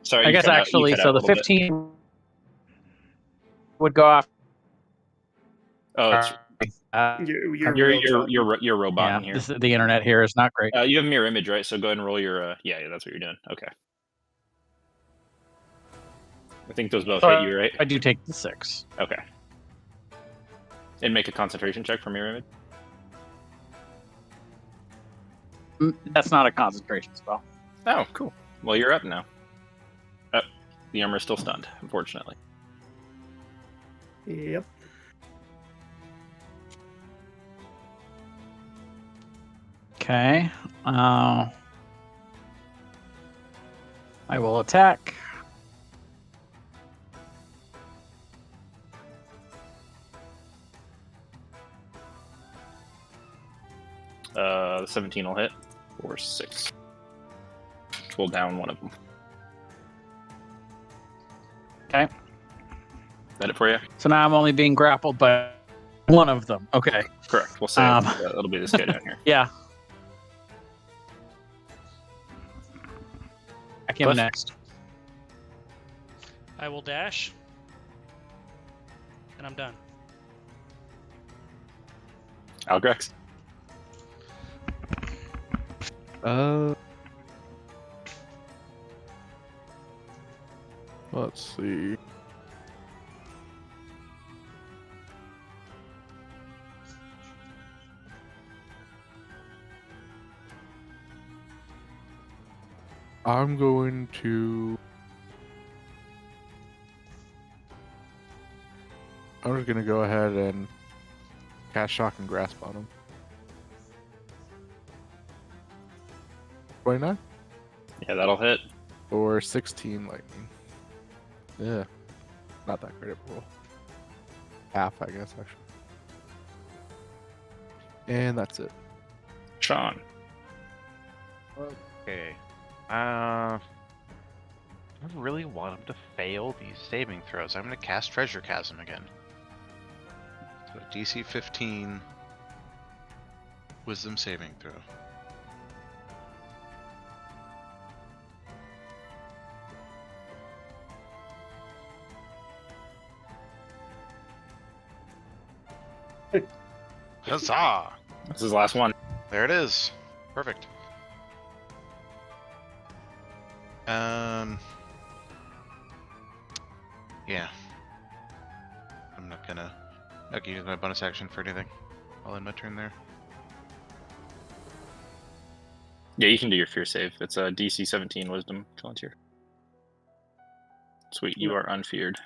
Sorry, I you guess cut out- you actually, cut so out a the little bit. 15 would go off. Oh, it's You're you're real you're choppy. you're robotting Yeah, here. the internet here is not great. You have mirror image, right? So go ahead and roll your. Yeah, that's what you're doing. Okay. I think those both So hit you, right? I do take the 6. Okay. And make a concentration check for mirror image. That's not a concentration spell. Oh, cool. Well, you're up now. Oh, the armor is still stunned, unfortunately. Yep. Okay. I will attack. The 17 will hit for 6. Which will down one of them. Okay. Is that it for you? So now I'm only being grappled by one of them. Okay. Correct. We'll say it'll be this guy down here. Yeah. I came Cliff? next. I will dash. And I'm done. Algrex. Let's see. I'm going to. I'm just gonna go ahead and cast Shock and Grasp on him. 29 Yeah, that'll hit. or 16 lightning. Yeah, not that great of a roll. Half, I guess, actually. And that's it. Sean. Okay. I really want him to fail these saving throws. I'm going to cast Treasure Chasm again. So DC 15 Wisdom saving throw. Huzzah! This is the last one. There it is. Perfect. Yeah. I'm not gonna use my bonus action for anything. I'll end my turn there. Yeah, you can do your fear save. It's a DC 17 Wisdom volunteer. Sweet, you are unfeared.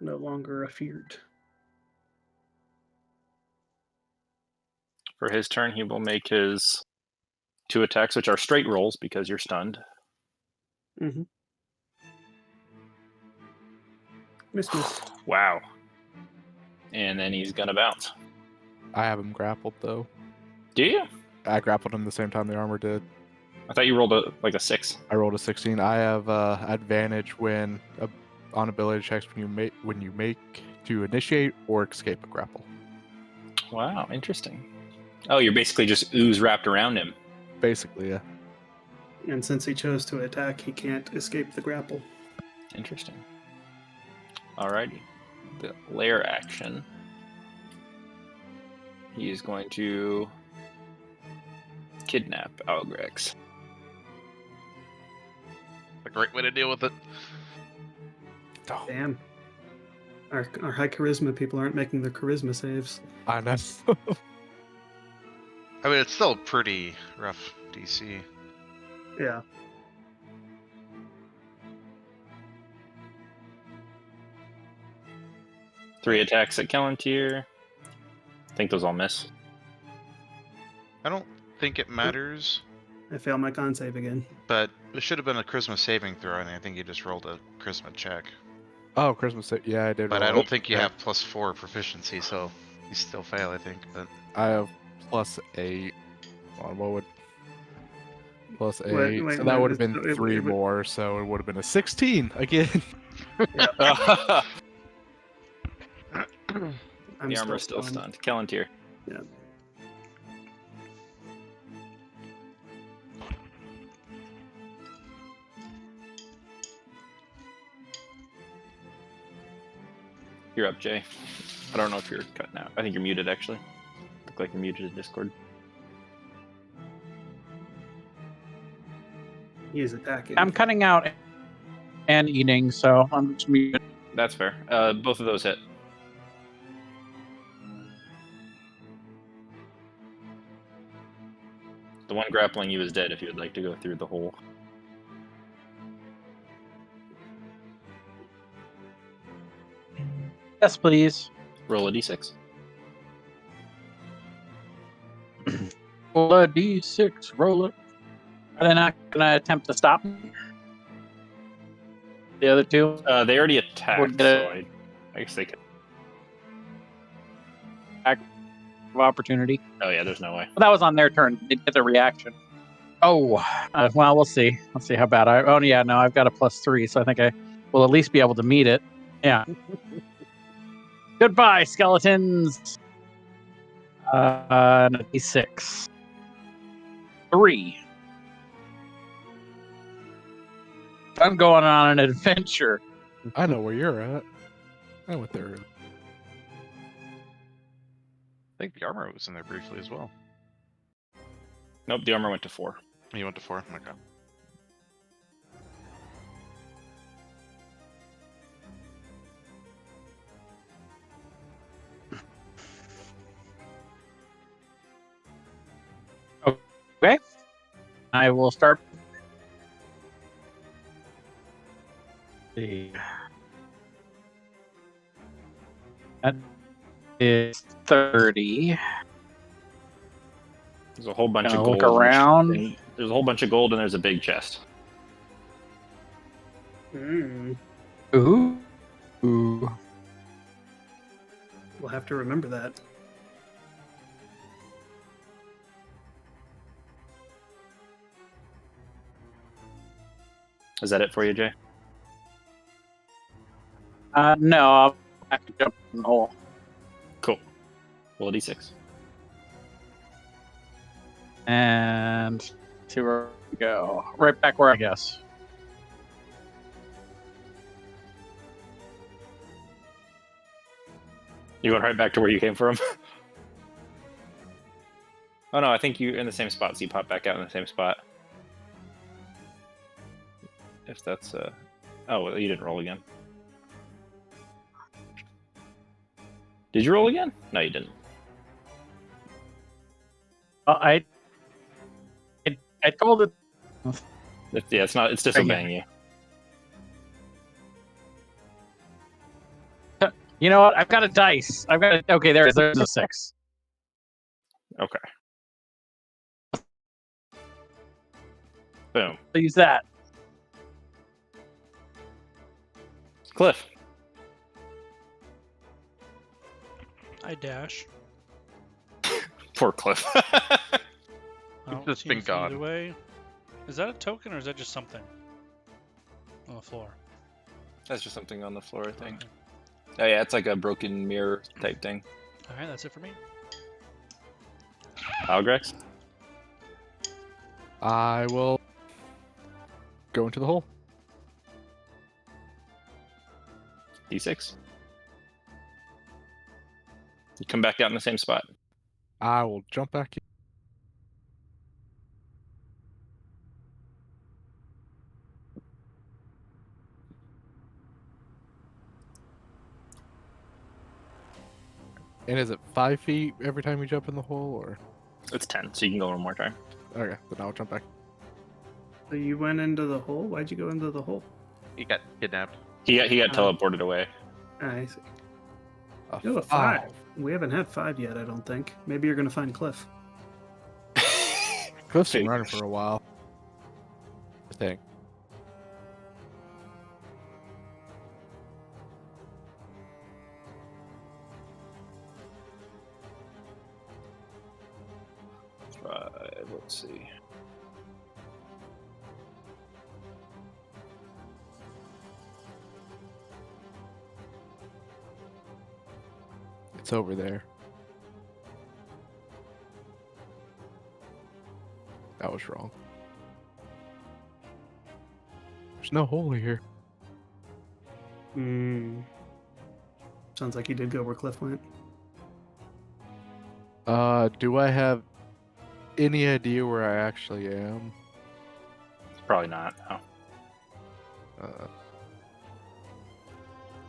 No longer afeared. For his turn, he will make his 2 attacks, which are straight rolls because you're stunned. Mm-hmm. Miss. Wow. And then he's gonna bounce. I have him grappled though. Do you? I grappled him the same time the armor did. I thought you rolled a 6. I rolled a 16. I have advantage when on ability checks when you make to initiate or escape a grapple. Wow, interesting. Oh, you're basically just ooze wrapped around him. Basically, yeah. And since he chose to attack, he can't escape the grapple. Interesting. Alrighty. The lair action. He is going to kidnap Algrex. A great way to deal with it. Damn. Our high charisma people aren't making their charisma saves. I know. I mean, it's still pretty rough DC. Yeah. Three attacks at Kellantir. I think those all miss. I don't think it matters, I fail my con save again. but it should have been a charisma saving throw, and I think you just rolled a charisma check. Oh, Christmas. Yeah, I did. But roll I it. don't think you Yeah. have +4 proficiency, so you still fail, I think. But I have +8. On what would +8? wait, so that wait, would have been it- 3 it would- more. So it would have been a 16 again. I'm The armor is still stunned. Kellantir. Yeah. You're up, Jay. I don't know if you're cutting out. I think you're muted, actually. Look like you're muted in Discord. He is attacking. I'm cutting out and eating, so I'm just muted. That's fair. Both of those hit. The one grappling you is dead if you would like to go through the hole. Yes, please. Roll a d6. Roll a d6. Roll it. Are they not going to attempt to stop me? The other two? They already attacked, Would so get I guess they could. of opportunity. Oh yeah, there's no way. Well, that was on their turn. They get the reaction. Oh, well, we'll see. Let's see how bad I. Oh, yeah, no, I've got a +3, so I think I will at least be able to meet it. Yeah. Goodbye, skeletons. And a d6. 3. I'm going on an adventure. I know where you're at. I went there. I think the armor was in there briefly as well. Nope, the armor went to 4. You went to 4? Okay. Okay. I will start. See. That is 30. There's a whole bunch Gonna of gold. look around. And there's a whole bunch of gold, and there's a big chest. Mm, Ooh. Ooh. we'll have to remember that. Is that it for you, Jay? No, I'll have to jump in the hole. Cool. Roll a d6. And see where we go. Right back where I guess. You going right back to where you came from? Oh no, I think you're in the same spot, so you pop back out in the same spot. If that's oh, well, you didn't roll again. Did you roll again? No, you didn't. I told it. Yeah, it's not. It's disobeying you. You know what? I've got a dice. Okay, there's a 6. Okay. Boom. I'll use that. Cliff. I dash. Poor Cliff. Well, just seems been gone. Either way. Is that a token or is that just something on the floor? That's just something on the floor, I think. Oh yeah, it's like a broken mirror type thing. All right, that's it for me. Algrex? I will go into the hole. D6. You come back out in the same spot. I will jump back in. And is it 5 feet every time you jump in the hole, or? It's 10, so you can go one more time. Okay, then I'll jump back. So you went into the hole? Why'd you go into the hole? He got kidnapped. He got teleported away. I see. A You have a 5. We haven't had 5 yet, I don't think. Maybe you're going to find Cliff. Cliff's been running for a while, I think. Let's see. It's over there. That was wrong. There's no hole here. Hmm. Sounds like you did go where Cliff went. Do I have any idea where I actually am? Probably not. No.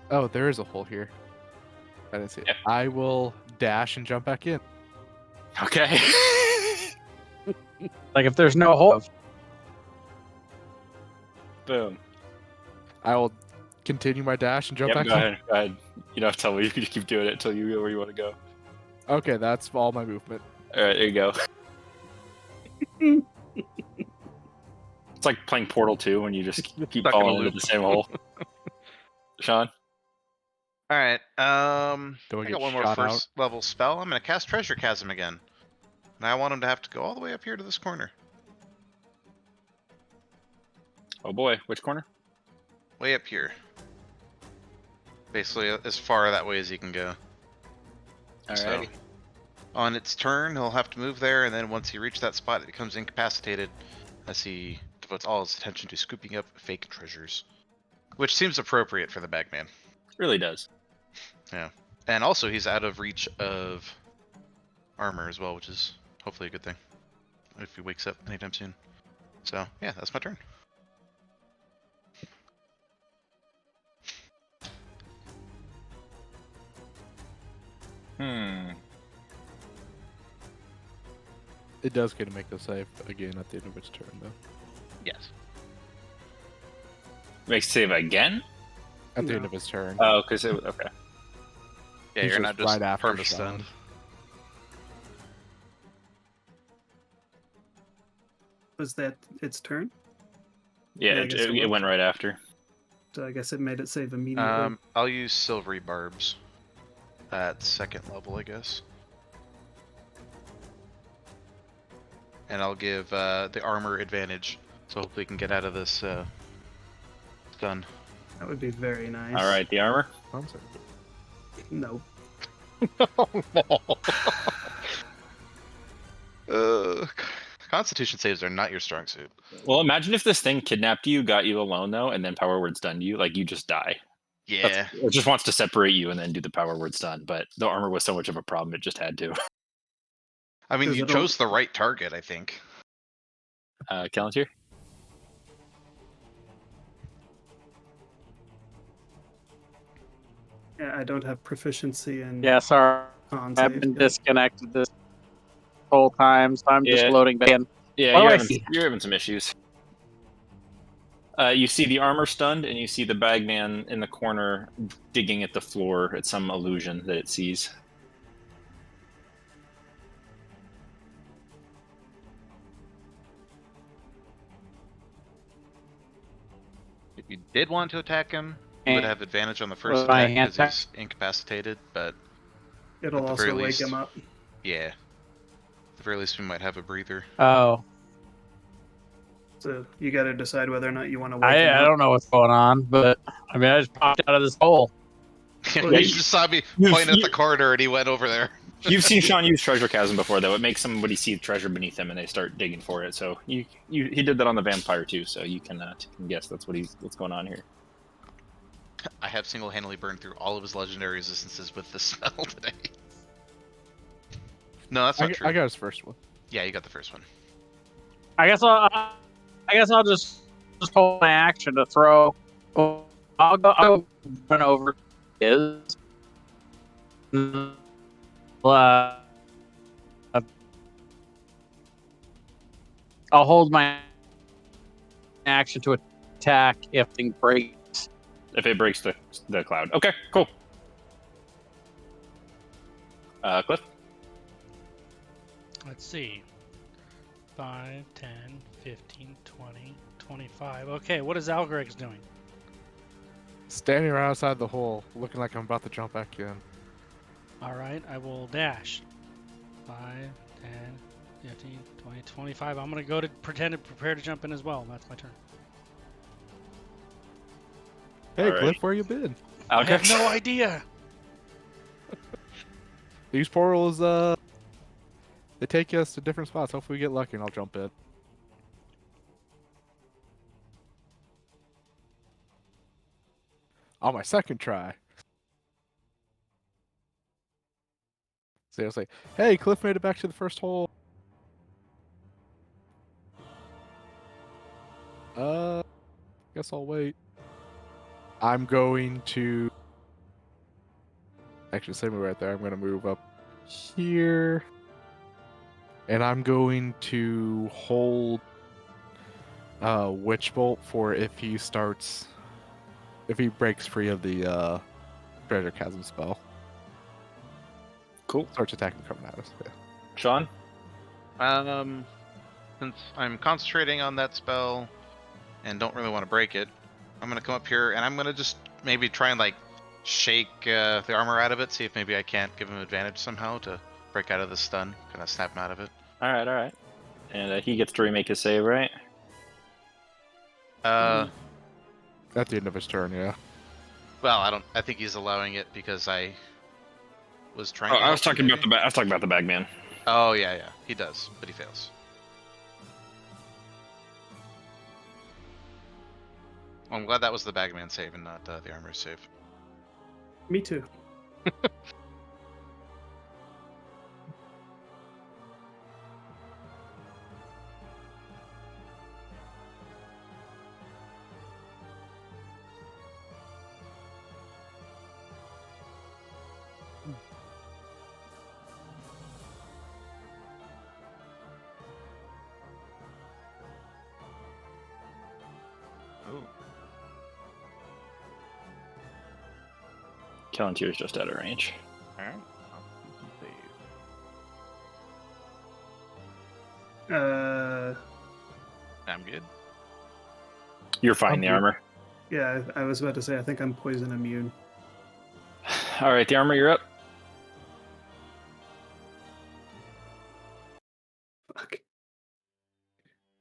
Oh, there is a hole here. I didn't see it. Yep. I will dash and jump back in. Okay. Like if there's no hole. Boom. I will continue my dash and jump Yep, back go in. ahead. Go ahead. You don't have to tell me. You can just keep doing it until you go where you want to go. Okay, that's all my movement. All right, there you go. It's like playing Portal 2 when you just keep Stuck in a falling into loop. the same hole. Sean? All right. Do I I get got one more shot first level spell. I'm gonna cast Treasure Chasm again, and I want him to have to go all the way up here to this corner. Oh boy, which corner? Way up here. Basically, as far that way as he can go. Alrighty. So, on its turn, he'll have to move there, and then once he reaches that spot, it becomes incapacitated as he devotes all his attention to scooping up fake treasures. Which seems appropriate for the Bagman. Really does. Yeah. And also, he's out of reach of armor as well, which is hopefully a good thing. If he wakes up anytime soon. So, yeah, that's my turn. It does get to make the save again at the end of its turn, though. Yes. Makes save again? At the No. end of his turn. Oh, because it okay. Yeah, He's you're not just right after perma-stunned. Sean. Was that its turn? Yeah, Yeah, I it, guess it, it it was. went right after. So I guess it made it save immediately. I'll use Silvery Barbs at second level, I guess. And I'll give the armor advantage, so hopefully he can get out of this stun. That would be very nice. All right, the armor. No. Constitution saves are not your strong suit. Well, imagine if this thing kidnapped you, got you alone though, and then power word stunned you. Like you just die. Yeah. It just wants to separate you and then do the power word stun. But the armor was so much of a problem, it just had to. I mean, Does you it chose the right target, I think. Callantyr? Yeah, I don't have proficiency in Yeah, sorry. con I've saves been yet. disconnected this whole time, so I'm just Yeah. loading back in. Yeah, What do you're I having, see? you're having some issues. You see the armor stunned, and you see the bagman in the corner digging at the floor at some illusion that it sees. If you did want to attack him, you would have advantage on the first With my attack hand because he's incapacitated, but It'll at the also very wake least- him up. yeah. At the very least, we might have a breather. Oh, So you got to decide whether or not you want to wake I him up. don't know what's going on, but I mean, I just popped out of this hole. You yeah, just saw me you- pointing at you- the corridor and he went over there. You've seen Sean use treasure chasm before, though. It makes somebody see treasure beneath them, and they start digging for it. So he did that on the vampire too. So you can guess that's what's going on here. I have single-handedly burned through all of his legendary resistances with this spell today. No, that's not true. I got his first one. Yeah, you got the first one. I guess I'll just hold my action to throw. I'll go run over his. I'll hold my action to attack if thing breaks. If it breaks the cloud. Okay, cool. Cliff? Let's see. 5, 10, 15, 20, 25. Okay, what is Algreg's doing? Standing right outside the hole, looking like I'm about to jump back in. Alright, I will dash. 5, 10, 15, 20, 25. I'm going to go to prepare to jump in as well. That's my turn. Hey, Alright. Cliff, where you been? I have no idea. These portals, they take us to different spots. Hopefully we get lucky and I'll jump in. On my second try. So I was like, hey, Cliff made it back to the first hole. Guess I'll wait. I'm going to actually save me right there. I'm going to move up here. And I'm going to hold Witch Bolt for if he breaks free of the Treasure Chasm spell. Cool. Starts attacking coming at us. Yeah. Sean? Since I'm concentrating on that spell and don't really want to break it, I'm gonna come up here and I'm gonna just maybe try and like shake the armor out of it, see if maybe I can't give him advantage somehow to break out of the stun, kind of snap him out of it. All right. And he gets to remake his save, right? At the end of his turn, yeah. Well, I think he's allowing it because I was trying. Oh, to I was help talking him, about I was talking about the bagman. Oh yeah, he does, but he fails. Well, I'm glad that was the bagman save and not the armor save. Me too. Oh. Calentier's just out of range. Alright. I'm good. You're fine, the armor. Yeah, I was about to say, I think I'm poison immune. All right, the armor, you're up. Fuck.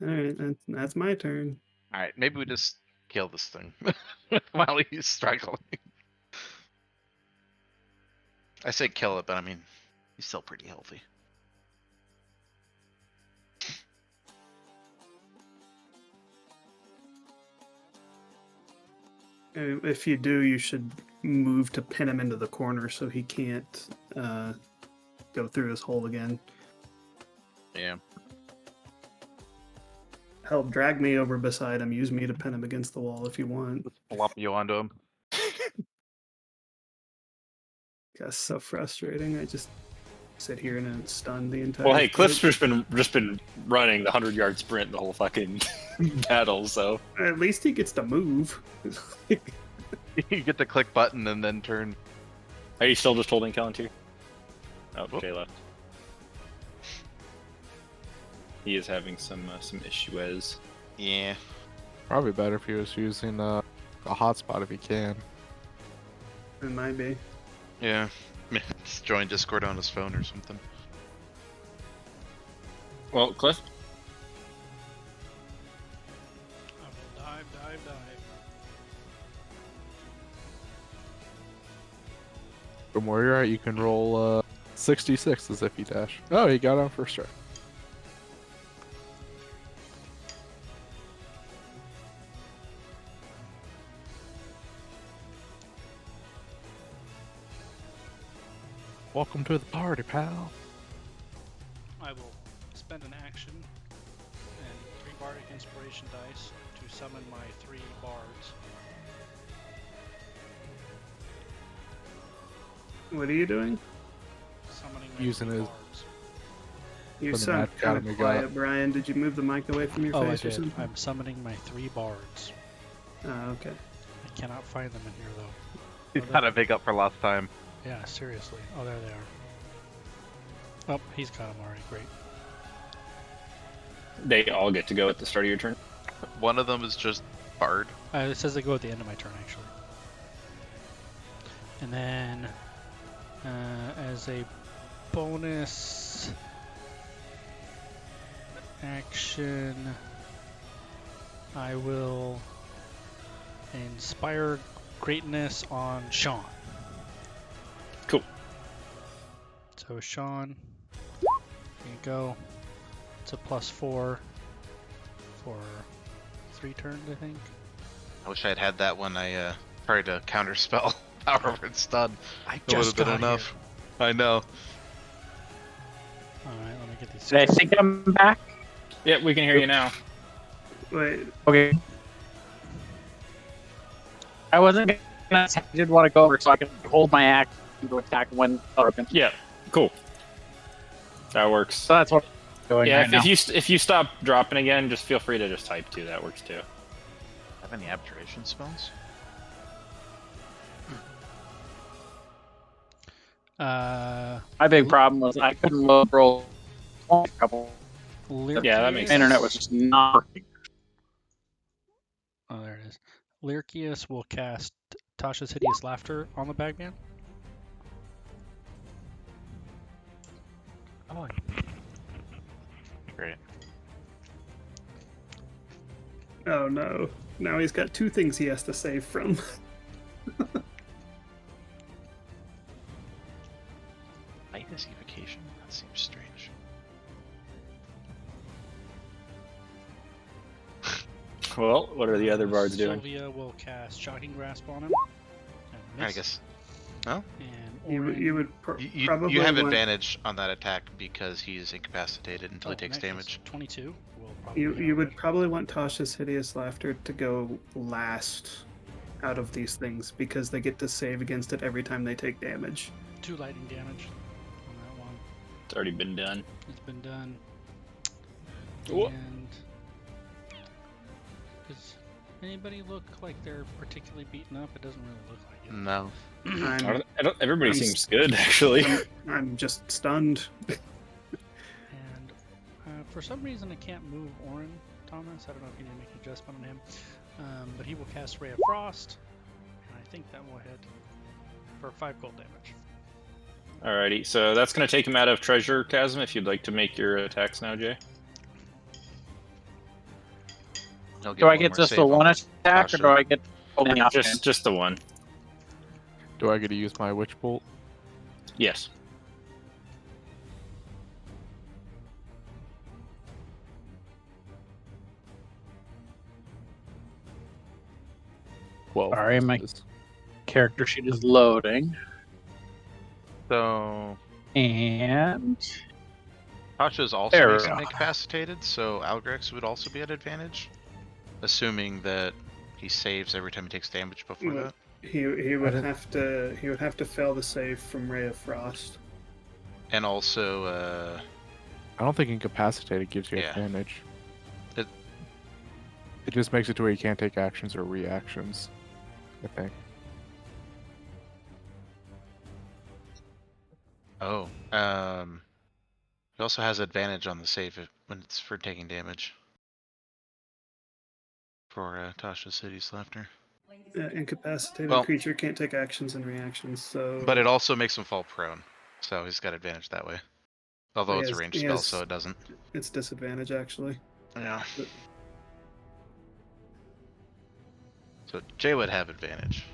Alright, that's my turn. Alright, maybe we just kill this thing while he's struggling. I say kill it, but I mean, he's still pretty healthy. If you do, you should move to pin him into the corner so he can't go through his hole again. Yeah. Hell, drag me over beside him. Use me to pin him against the wall if you want. Just flop you onto him. That's so frustrating. I just sit here and I'm stunned the entire. Well, hey, fight. Cliff's just been running the 100-yard sprint the whole fucking battle, so At least he gets to move. You get to click button and then turn. are you still just holding Calentier? Oh, Jay left. He is having some issues. Yeah. Probably better if he was using a hotspot if he can. It might be. Yeah. Just join Discord on his phone or something. Well, Cliff, I will dive. From where you're at, you can roll 66 as if you dash. Oh, he got on first try. Welcome to the party, pal. I will spend an action and 3 bardic inspiration dice to summon my 3 bards. What are you doing? Summoning my Using 3 his- bards. You From the sound Magic kind of Academy quiet, got- Brian. Did you move the mic away from your Oh, I face or did. something? I'm summoning my 3 bards. Oh, okay. I cannot find them in here though. He's Oh, got to make up for last time. Yeah, seriously. Oh, there they are. Oh, he's got them already. Great. they all get to go at the start of your turn. One of them is just Bard. It says they go at the end of my turn, actually. And then, as a bonus action, I will inspire greatness on Sean. Cool. So Sean, there you go. It's a +4 for 3 turns, I think. I wish I had had that when I tried to counter spell Power Word Stun. I It would have been enough. I know. Alright, let me get these. Did I think I'm back? Yeah, we can hear you now. Wait, Okay. I wasn't gonna attack, I did want to go over so I can hold my action to attack when broken. Yeah, cool. That works. So that's what I'm doing Yeah, right now. if you stop dropping again, just feel free to just type too. That works too. Have any abjuration spells? My big problem was I couldn't load roll a couple. Yeah, that makes The internet sense. was just not working. Oh, there it is. Lyricius will cast Tasha's Hideous Laughter on the Bagman. Oh, great. oh no. Now he's got two things he has to save from. Midas evocation? That seems strange. Well, what are the other bards doing? Sylvia will cast Shocking Grasp on him. And I miss. guess. No? And You Orin, would You probably have want, advantage on that attack because he's incapacitated until he in takes that case, damage. 22 will probably you hit would it. probably want Tasha's Hideous Laughter to go last out of these things because they get to save against it every time they take damage. 2 lightning damage on that one. It's already been done. It's been done. Whoa. And does anybody look like they're particularly beaten up? It doesn't really look like it. No. Everybody I'm seems good, actually. I'm just stunned. And for some reason, I can't move Orin, Thomas. I don't know if you need to make an adjustment on him. But he will cast Ray of Frost. And I think that will hit for 5 cold damage. Alrighty, so that's going to take him out of Treasure Chasm if you'd like to make your attacks now, Jay. He'll Do I one get more just save the on one attack, or Tasha. do I get only option? Just the one. Do I get to use my Witch Bolt? Yes. Well, Sorry, my character sheet is loading. So And Tasha's also There we recently go. incapacitated, so Algrex would also be at advantage, assuming that he saves every time he takes damage before Yeah. that. He would didn't- have to fail the save from Ray of Frost. And also, I don't think incapacitated gives you Yeah. advantage. It- It just makes it to where you can't take actions or reactions, I think. he also has advantage on the save when it's for taking damage. For Tasha's Hideous Laughter. Incapacitated Well- creature can't take actions and reactions, so. But it also makes him fall prone, so he's got advantage that way. Although He it's a has- ranged he spell, has- so it doesn't. It's disadvantage actually. Yeah. So Jay would have advantage.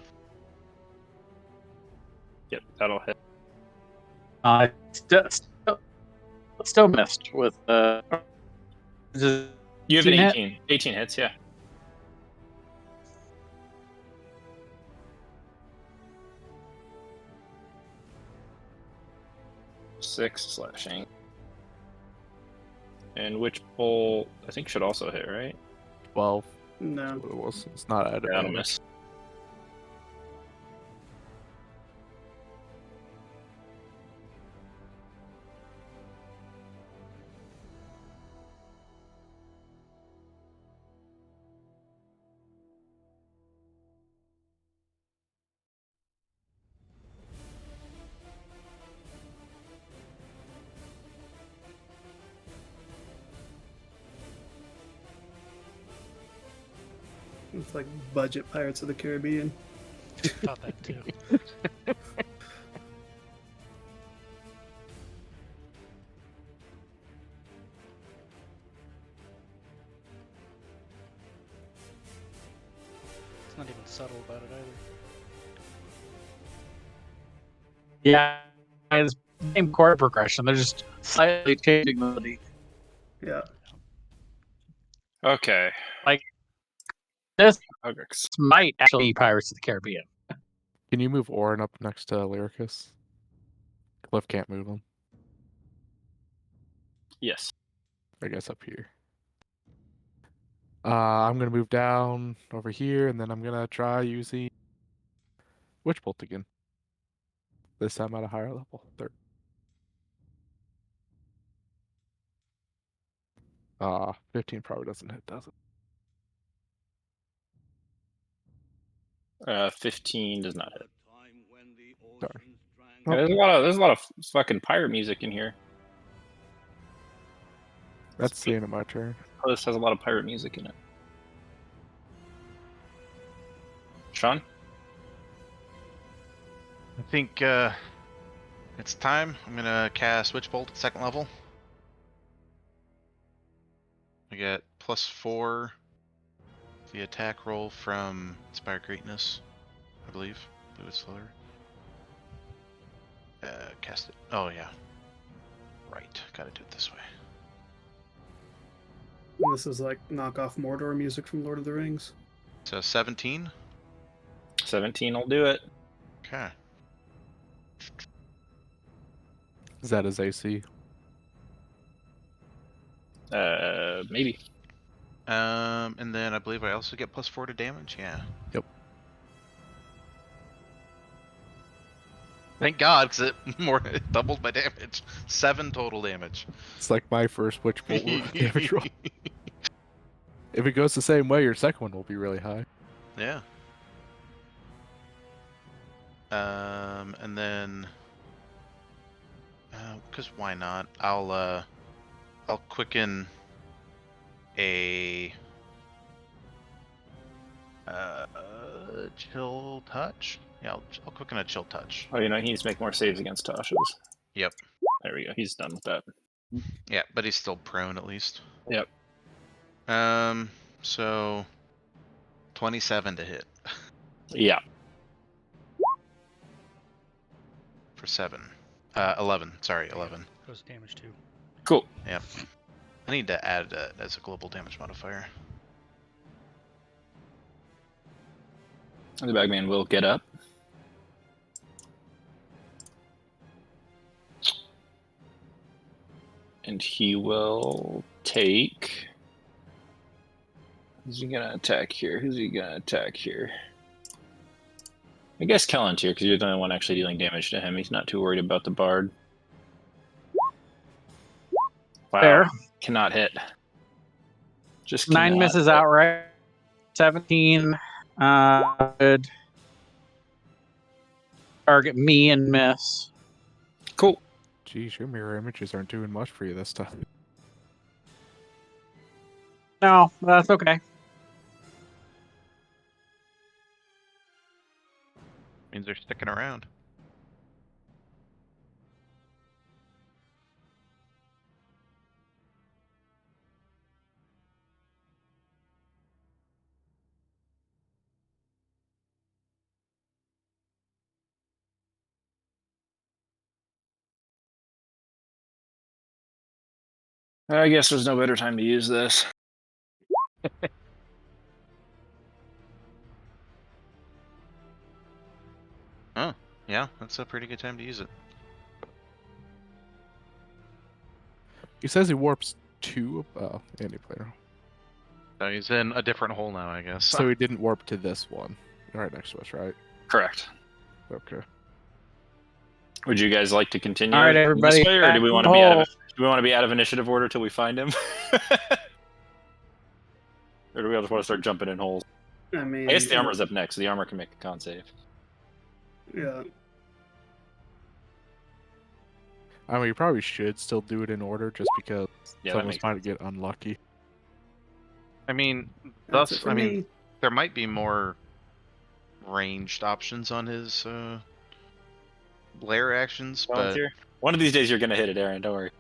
Yep, that'll hit. still missed with You have 18 an hit? 18. 18 hits, yeah. Six slashing. And Witch Bolt, I think, should also hit, right? 12. No. That's what it was. It's not at Yeah, that'll advantage. miss. It's like budget Pirates of the Caribbean. Thought that too. It's not even subtle about it either. yeah, it's the same chord progression. They're just slightly changing melody. Yeah. Okay. This Ogrix. might actually be Pirates of the Caribbean. Can you move Orin up next to Lyricus? Cliff can't move him. Yes. I guess up here. I'm gonna move down over here, and then I'm gonna try using Witch Bolt again. This time at a higher level. 15 probably doesn't hit, does it? 15 does not hit. Sorry. Yeah, there's a lot of fucking pirate music in here. That's the end of my turn. Oh, this has a lot of pirate music in it. Sean? I think it's time. I'm gonna cast Witch Bolt at 2nd level. I get +4 the attack roll from Inspire Greatness, I believe. I believe it's slower. Cast it. Oh yeah. Right. Gotta do it this way. And this is like knockoff Mordor music from Lord of the Rings. So 17. 17 will do it. Okay. Is that his AC? Maybe. And then I believe I also get +4 to damage. Yeah. Yep. Thank God, because it doubled my damage. 7 total damage. It's like my first Witch Bolt damage roll. If it goes the same way, your second one will be really high. Yeah. And then, because why not? I'll quicken a chill touch. Yeah, I'll quicken a chill touch. Oh, he needs to make more saves against Tasha's. Yep. There we go. He's done with that. Yeah, but he's still prone at least. Yep. So 27 to hit Yeah. for 7. 11. Sorry, 11. Goes damage too. Cool. Yep. I need to add that as a global damage modifier. The bagman will get up. And he will take... Who's he gonna attack here? I guess Kellen's here, because you're the only one actually dealing damage to him. He's not too worried about the bard. Wow. Fair. Cannot hit. Just 9 cannot misses hit. outright. 17 would target me and miss. Cool. Geez, your mirror images aren't doing much for you this time. No, that's okay. Means they're sticking around. I guess there's no better time to use this. Oh, yeah, that's a pretty good time to use it. He says he warps 2. Any player. So he's in a different hole now, I guess. So he didn't warp to this one. Right next to us, right? Correct. Okay. Would you guys like to continue All right, this everybody, way, or back do we in want the to be out hole. of do we want to be out of initiative order till we find him? Or do we just want to start jumping in holes? I mean, I guess the armor's up next, so the armor can make a con save. Yeah. I mean, you probably should still do it in order, just because Yeah, some that of us makes might get unlucky. I mean, That's it thus, for I mean, me. there might be more ranged options on his lair actions, but Volunteer. One of these days you're gonna hit it, Aaron. Don't worry.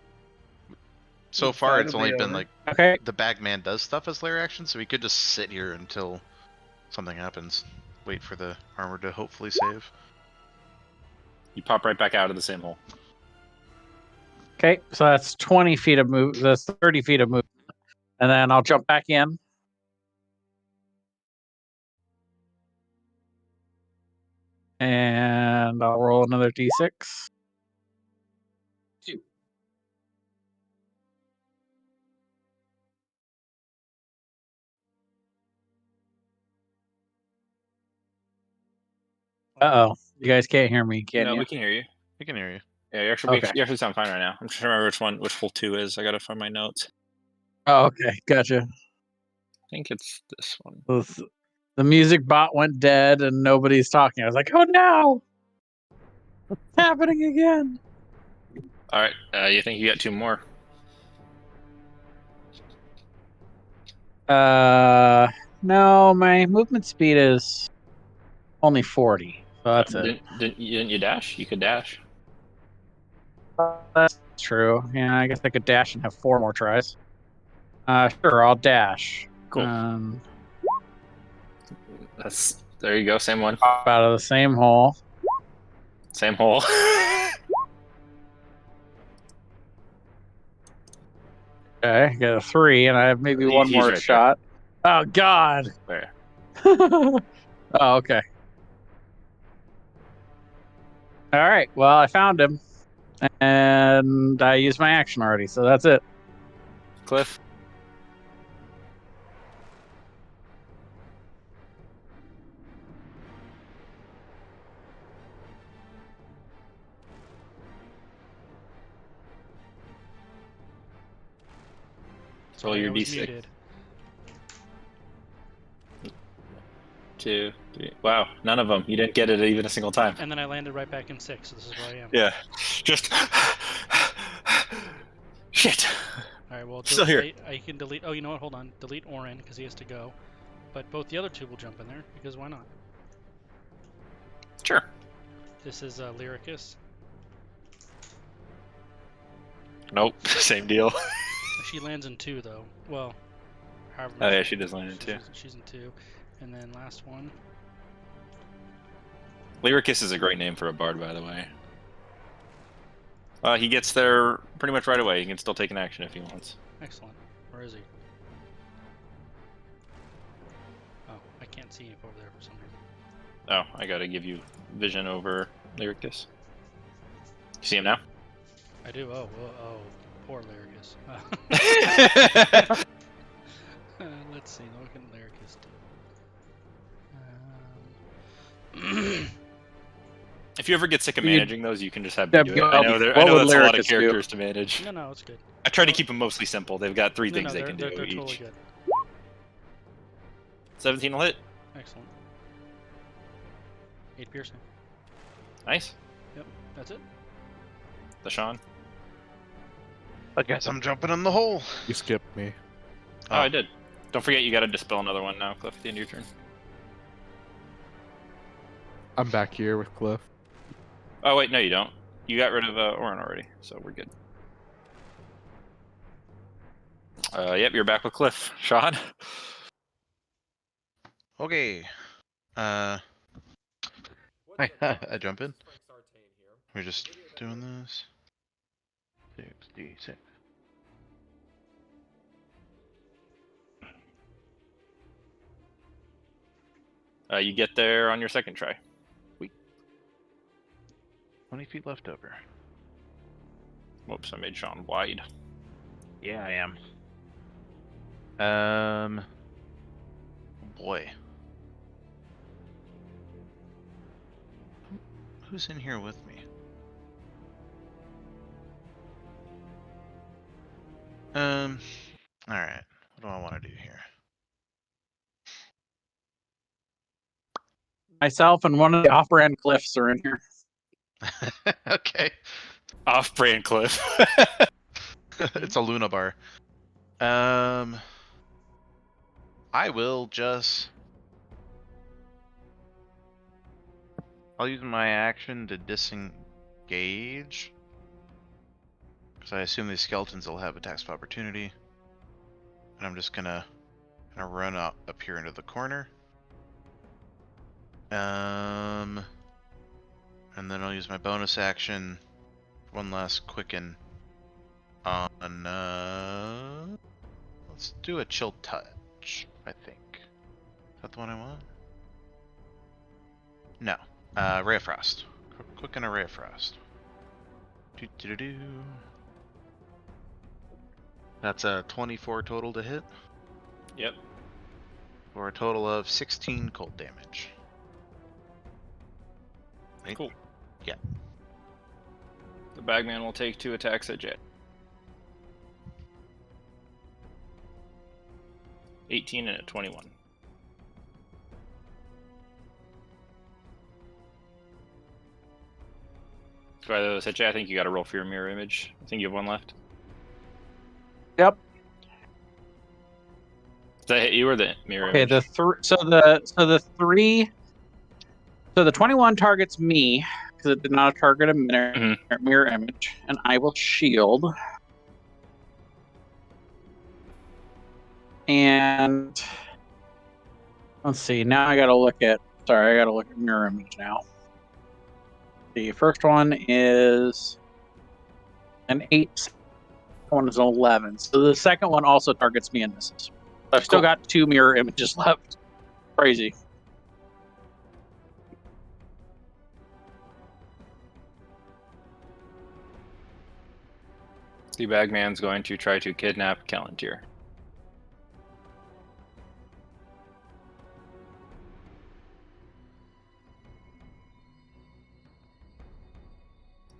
so The far fight it's will only be been over. like Okay. the bagman does stuff as lair action, so we could just sit here until something happens. Wait for the armor to hopefully save. You pop right back out of the same hole. Okay, so that's 20 feet of move. That's 30 feet of move. And then I'll jump back in. And I'll roll another d6. Uh-oh. You guys can't hear me, can No, you? we can hear you. We can hear you. Yeah, Okay. you actually sound fine right now. I'm trying to remember which hole 2 is. I gotta find my notes. Oh, okay. Gotcha. I think it's this one. The music bot went dead and nobody's talking. I was like, oh no! It's happening again. All right, you think you got 2 more? No, my movement speed is only 40. So that's it. Didn't you dash? You could dash. That's true. Yeah, I guess I could dash and have 4 more tries. Sure, I'll dash. Cool. There you go. Same one. Pop out of the same hole. Same hole. Okay, got a 3, and I have maybe one He's more right shot. Oh God! there. Oh, okay. All right. Well, I found him, and I used my action already, so that's it. Cliff. Roll Sorry, your I was d6. muted. 2, 3. Wow, none of them. You didn't get it even a single time. And then I landed right back in 6, so this is where I am. Yeah. Just. Shit. All right, well, Still here. I can delete. Oh, you know what? Hold on. Delete Orin because he has to go. But both the other 2 will jump in there because why not? Sure. This is Lyricus. Nope. Same deal. She lands in 2 though. Well, however. Oh yeah, she does land in 2. She's in 2, and then last one. Lyricus is a great name for a bard, by the way. He gets there pretty much right away. He can still take an action if he wants. Excellent. Where is he? Oh, I can't see him over there for some reason. Oh, I gotta give you vision over Lyricus. You see him now? I do. Oh, poor Lyricus. Let's see. What can Lyricus do? If you ever get sick of You- managing those, you can just have me do it. go. I know, What I know would that's a lot of Lyricus do? characters to manage. No, it's good. I try to keep them mostly simple. They've got 3 things they can do They're each. totally good. 17 will hit. Excellent. 8 piercing. Nice. Yep, that's it. The Sean. I guess I'm jumping in the hole. You skipped me. Oh, I did. Don't forget you gotta dispel another one now, Cliff, at the end of your turn. I'm back here with Cliff. Oh, wait, no, you don't. You got rid of Orin already, so we're good. Yep, you're back with Cliff. Sean? Okay. I jump in. We're just doing this. 6d6. You get there on your second try. 20 feet left over. Whoops, I made Sean wide. Yeah, I am. Boy. Who's in here with me? Alright. What do I want to do here? Myself and one of the off-brand Cliffs are in here. Okay. Off-brand Cliff. It's a Luna bar. I will just... I'll use my action to disengage. Because I assume these skeletons will have attacks of opportunity. And I'm just gonna run up here into the corner. And then I'll use my bonus action. One last quicken on let's do a chill touch, I think. Is that the one I want? No. Ray of Frost. Quicken a Ray of Frost. Do. That's a 24 total to hit. Yep. For a total of 16 cold damage. Right? Cool. Yeah. The bagman will take 2 attacks at Jet. 18 and a 21. By those hit you, I think you got to roll for your mirror image. I think you have 1 left. Yep. Does that hit you or the mirror Okay. image? So the 21 targets me because it did not target a Mhm. mirror image, and I will shield. And let's see. Now I gotta look at. Sorry, I gotta look at mirror image now. The first one is an 8. Second one is an 11. So the second one also targets me and misses. I've still Cool. got 2 mirror images left. Crazy. The bagman's going to try to kidnap Callantir.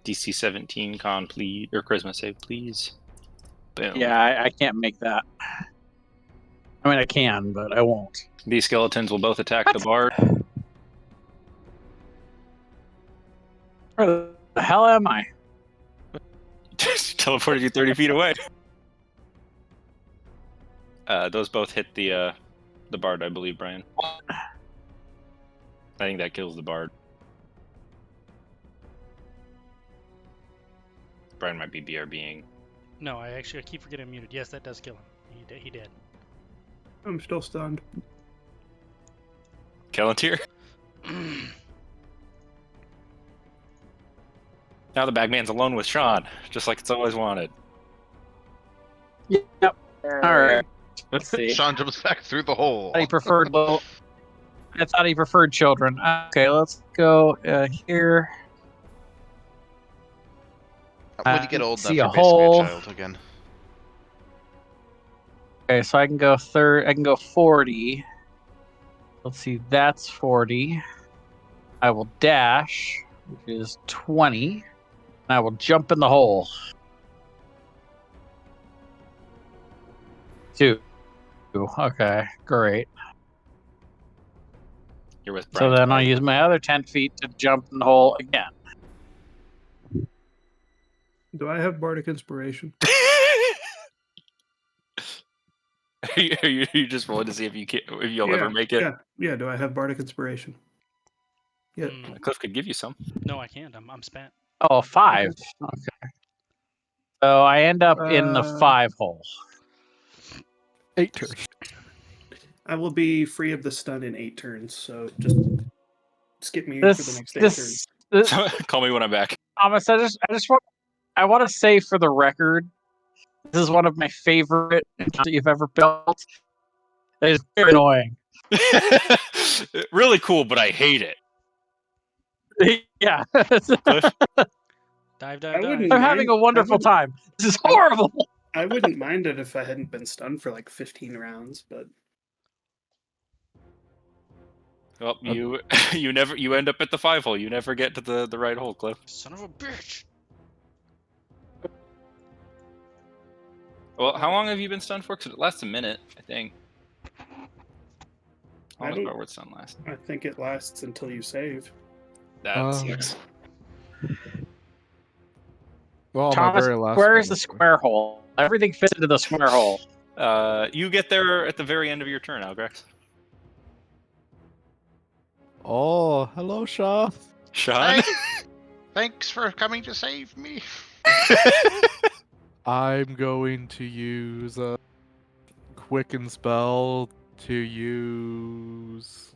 DC 17 con, please, or charisma save, please. Boom. Yeah, I can't make that. I mean, I can, but I won't. These skeletons will both attack the bard. Where the hell am I? Teleported you 30 feet away. Those both hit the bard, I believe, Brian. I think that kills the bard. Brian might be BRBing. No, I keep forgetting I'm muted. Yes, that does kill him. He did. I'm still stunned. Callantir? Now the bagman's alone with Sean, just like it's always wanted. Yep. All right. Let's see. Sean jumps back through the hole. He preferred little. I thought he preferred children. Okay, let's go here. When you get old enough, see you're a basically hole. a child again. Okay, so I can go I can go 40. Let's see, that's 40. I will dash, which is 20. And I will jump in the hole. 2. Okay, great. You're with So Brian. then I'll use my other 10 feet to jump in the hole again. Do I have bardic inspiration? Are you just rolling to see if you'll ever make it? Yeah. Do I have bardic inspiration? Yeah. Cliff could give you some. No, I can't. I'm spent. Oh, 5. Okay. So I end up in the 5 hole. 8 turns. I will be free of the stun in 8 turns, so just skip me for the next 8 turns. Call me when I'm back. Thomas, I want to say for the record, this is one of my favorite that you've ever built. It is very annoying. Really cool, but I hate it. Yeah. Dive. I'm having a wonderful time. This is horrible. I wouldn't mind it if I hadn't been stunned for like 15 rounds, but well, you end up at the 5 hole. You never get to the right hole, Cliff. Son of a bitch. Well, how long have you been stunned for? Because it lasts a minute, I think. How long does don't- Barbward stun last? I think it lasts until you save. That sucks. Well, my Thomas, very last where one is the was- square hole? Everything fits into the square hole. You get there at the very end of your turn, Algrax. Oh, hello, Shaw. Sean? Thanks for coming to save me. I'm going to use a quicken spell to use.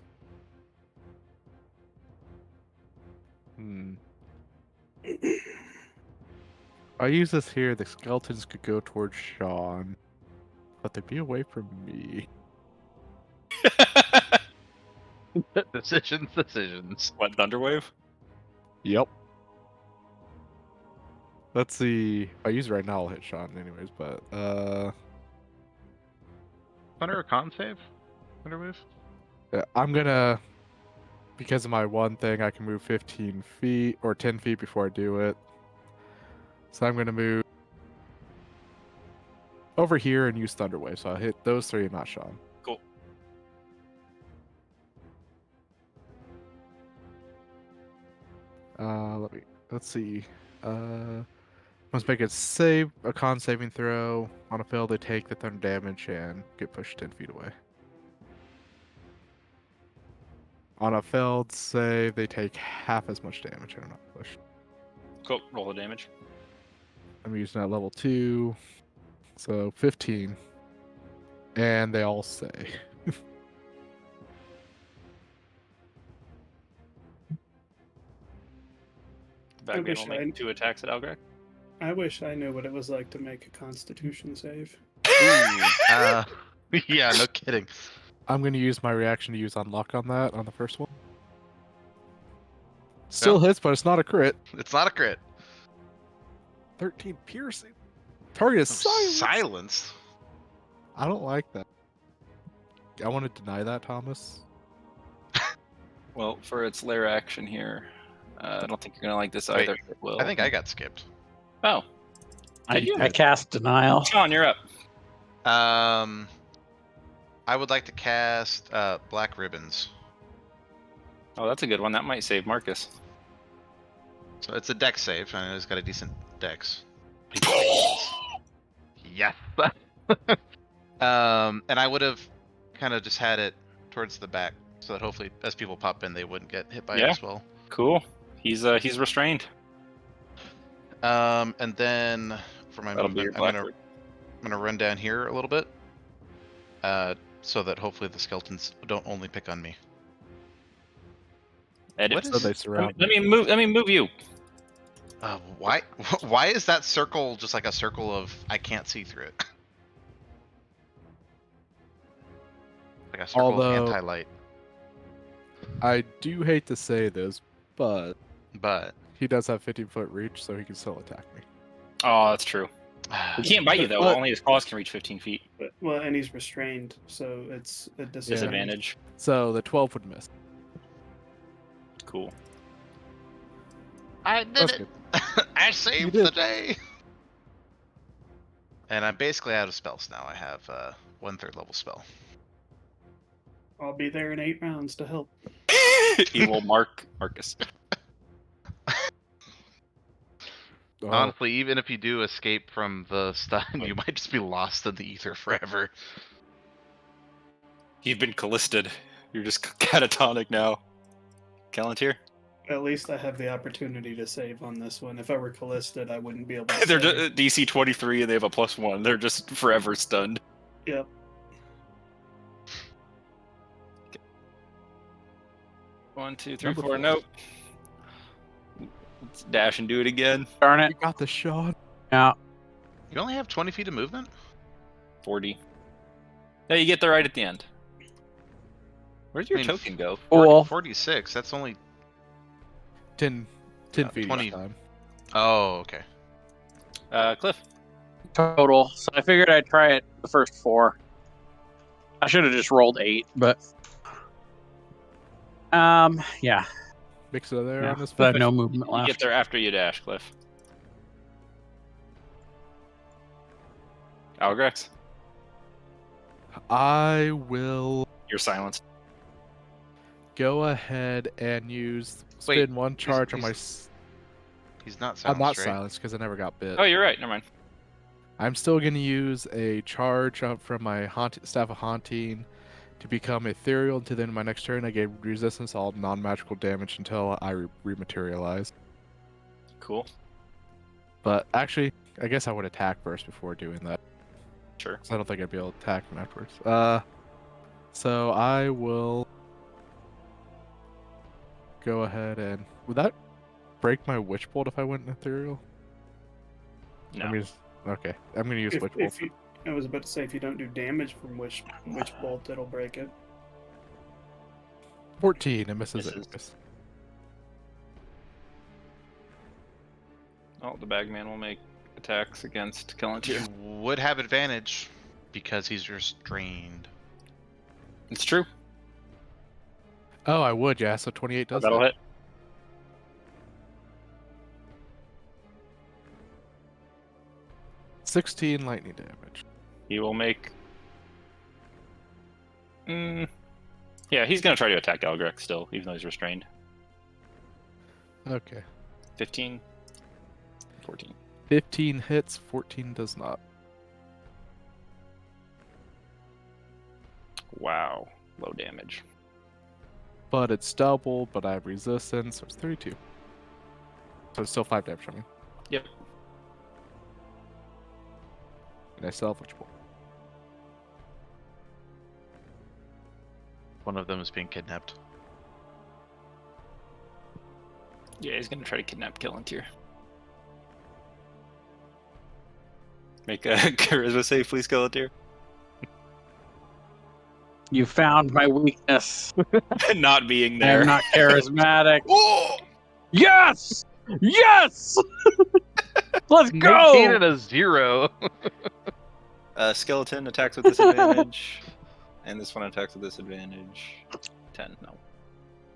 I use this here. The skeletons could go towards Sean, but they'd be away from me. Decisions. What, Thunderwave? Yep. Let's see. If I use it right now, I'll hit Sean anyways, but Thunder or con save? Thunder move? I'm gonna because of my one thing, I can move 15 feet or 10 feet before I do it. So I'm going to move over here and use Thunder Wave. So I'll hit those three and not Sean. Cool. Let's see. Must make a con saving throw. On a fail, they take the thunder damage and get pushed 10 feet away. On a failed save, they take half as much damage and are not pushed. Cool. Roll the damage. I'm using that level 2, so 15. And they all say. Bagman will I- make 2 attacks at Algrek. I wish I knew what it was like to make a Constitution save. Yeah, no kidding. I'm going to use my reaction to use Unlock on that on the first one. Still hits, but it's not a crit. It's not a crit. 13 piercing. Target is silenced. Silenced. I don't like that. I want to deny that, Thomas. Well, for its lair action here, I don't think you're going to like this either. Wait, It will. I think I got skipped. Oh. I cast Denial. Sean, you're up. I would like to cast Black Ribbons. Oh, that's a good one. That might save Marcus. So it's a dex save. I know he's got a decent dex. Yes. And I would have kind of just had it towards the back so that hopefully as people pop in they wouldn't get hit by it as well. Cool. He's restrained. And then for my That'll be your movement, I'm Blackbird. gonna run down here a little bit, so that hopefully the skeletons don't only pick on me. Edit. What So they is? surround. Let me move you. Why? Why is that circle just like a circle of I can't see through it? Like a circle Although- of anti-light. I do hate to say this, but But he does have 15-foot reach, so he can still attack me. Oh, that's true. He can't bite you though. But- Only his claws can reach 15 feet. But, well, and he's restrained, so it's a disadvantage. Disadvantage. So the 12 would miss. Cool. I did That's it. good. I You saved did. the day. And I'm basically out of spells now. I have 1/3 level spell. I'll be there in 8 rounds to help. He will mark Marcus. Oh, Honestly, even if you do escape from the stun, you might just be lost in the ether forever. You've been callisted. You're just catatonic now. Callantir? At least I have the opportunity to save on this one. If I were callisted, I wouldn't be able to They're save. DC 23 and they have a +1. They're just forever stunned. Yep. One, two, three, Number 4. 4. Nope. Let's dash and do it again. Darn you it. got the shot. Yeah. You only have 20 feet of movement? 40. Yeah, you get there right at the end. Where'd your I mean, token go? Cool. 46, that's only... 10 feet 20. each time. Oh, okay. Cliff. Total. So I figured I'd try it the first 4. I should have just rolled 8, but yeah. Mix it there Yeah, on this but I have one. no movement You get left. there after you dash, Cliff. Algrex. I will You're silenced. go ahead and use Wait, spin one charge on my. He's not I'm silenced, not right? silenced because I never got bit. Oh, you're right. Never mind. I'm still going to use a charge up from my Staff of Haunting to become ethereal until the end of my next turn. I gain resistance to all non-magical damage until I rematerialize. Cool. But actually, I guess I would attack first before doing that. Sure. 'Cause I don't think I'd be able to attack them afterwards. So I will go ahead and... Would that break my Witch Bolt if I went ethereal? No. I mean, okay. I'm going to use Witch Bolt. I was about to say, if you don't do damage from which bolt, it'll break it. 14. It misses Misses. it. Oh, the bagman will make attacks against Callantir. You would have advantage because he's restrained. It's true. Oh, I would, yeah. So 28 does That'll hit. hit. $16 lightning damage. He will make. Yeah, he's gonna try to attack Algrek still, even though he's restrained. Okay. 15, 14. 15 hits, 14 does not. Wow, low damage. But it's double, but I have resistance, so it's 32. So it's still 5 damage on me. Yep. And I still have Witch Bolt. One of them is being kidnapped. Yeah, he's gonna try to kidnap Killenteer. Make a charisma save, please, Killenteer. You found my weakness. Not being I there. am not charismatic. Oh! Yes! Yes! Let's 19 go! and a 0. Skeleton attacks with disadvantage. And this one attacks with disadvantage. 10, no.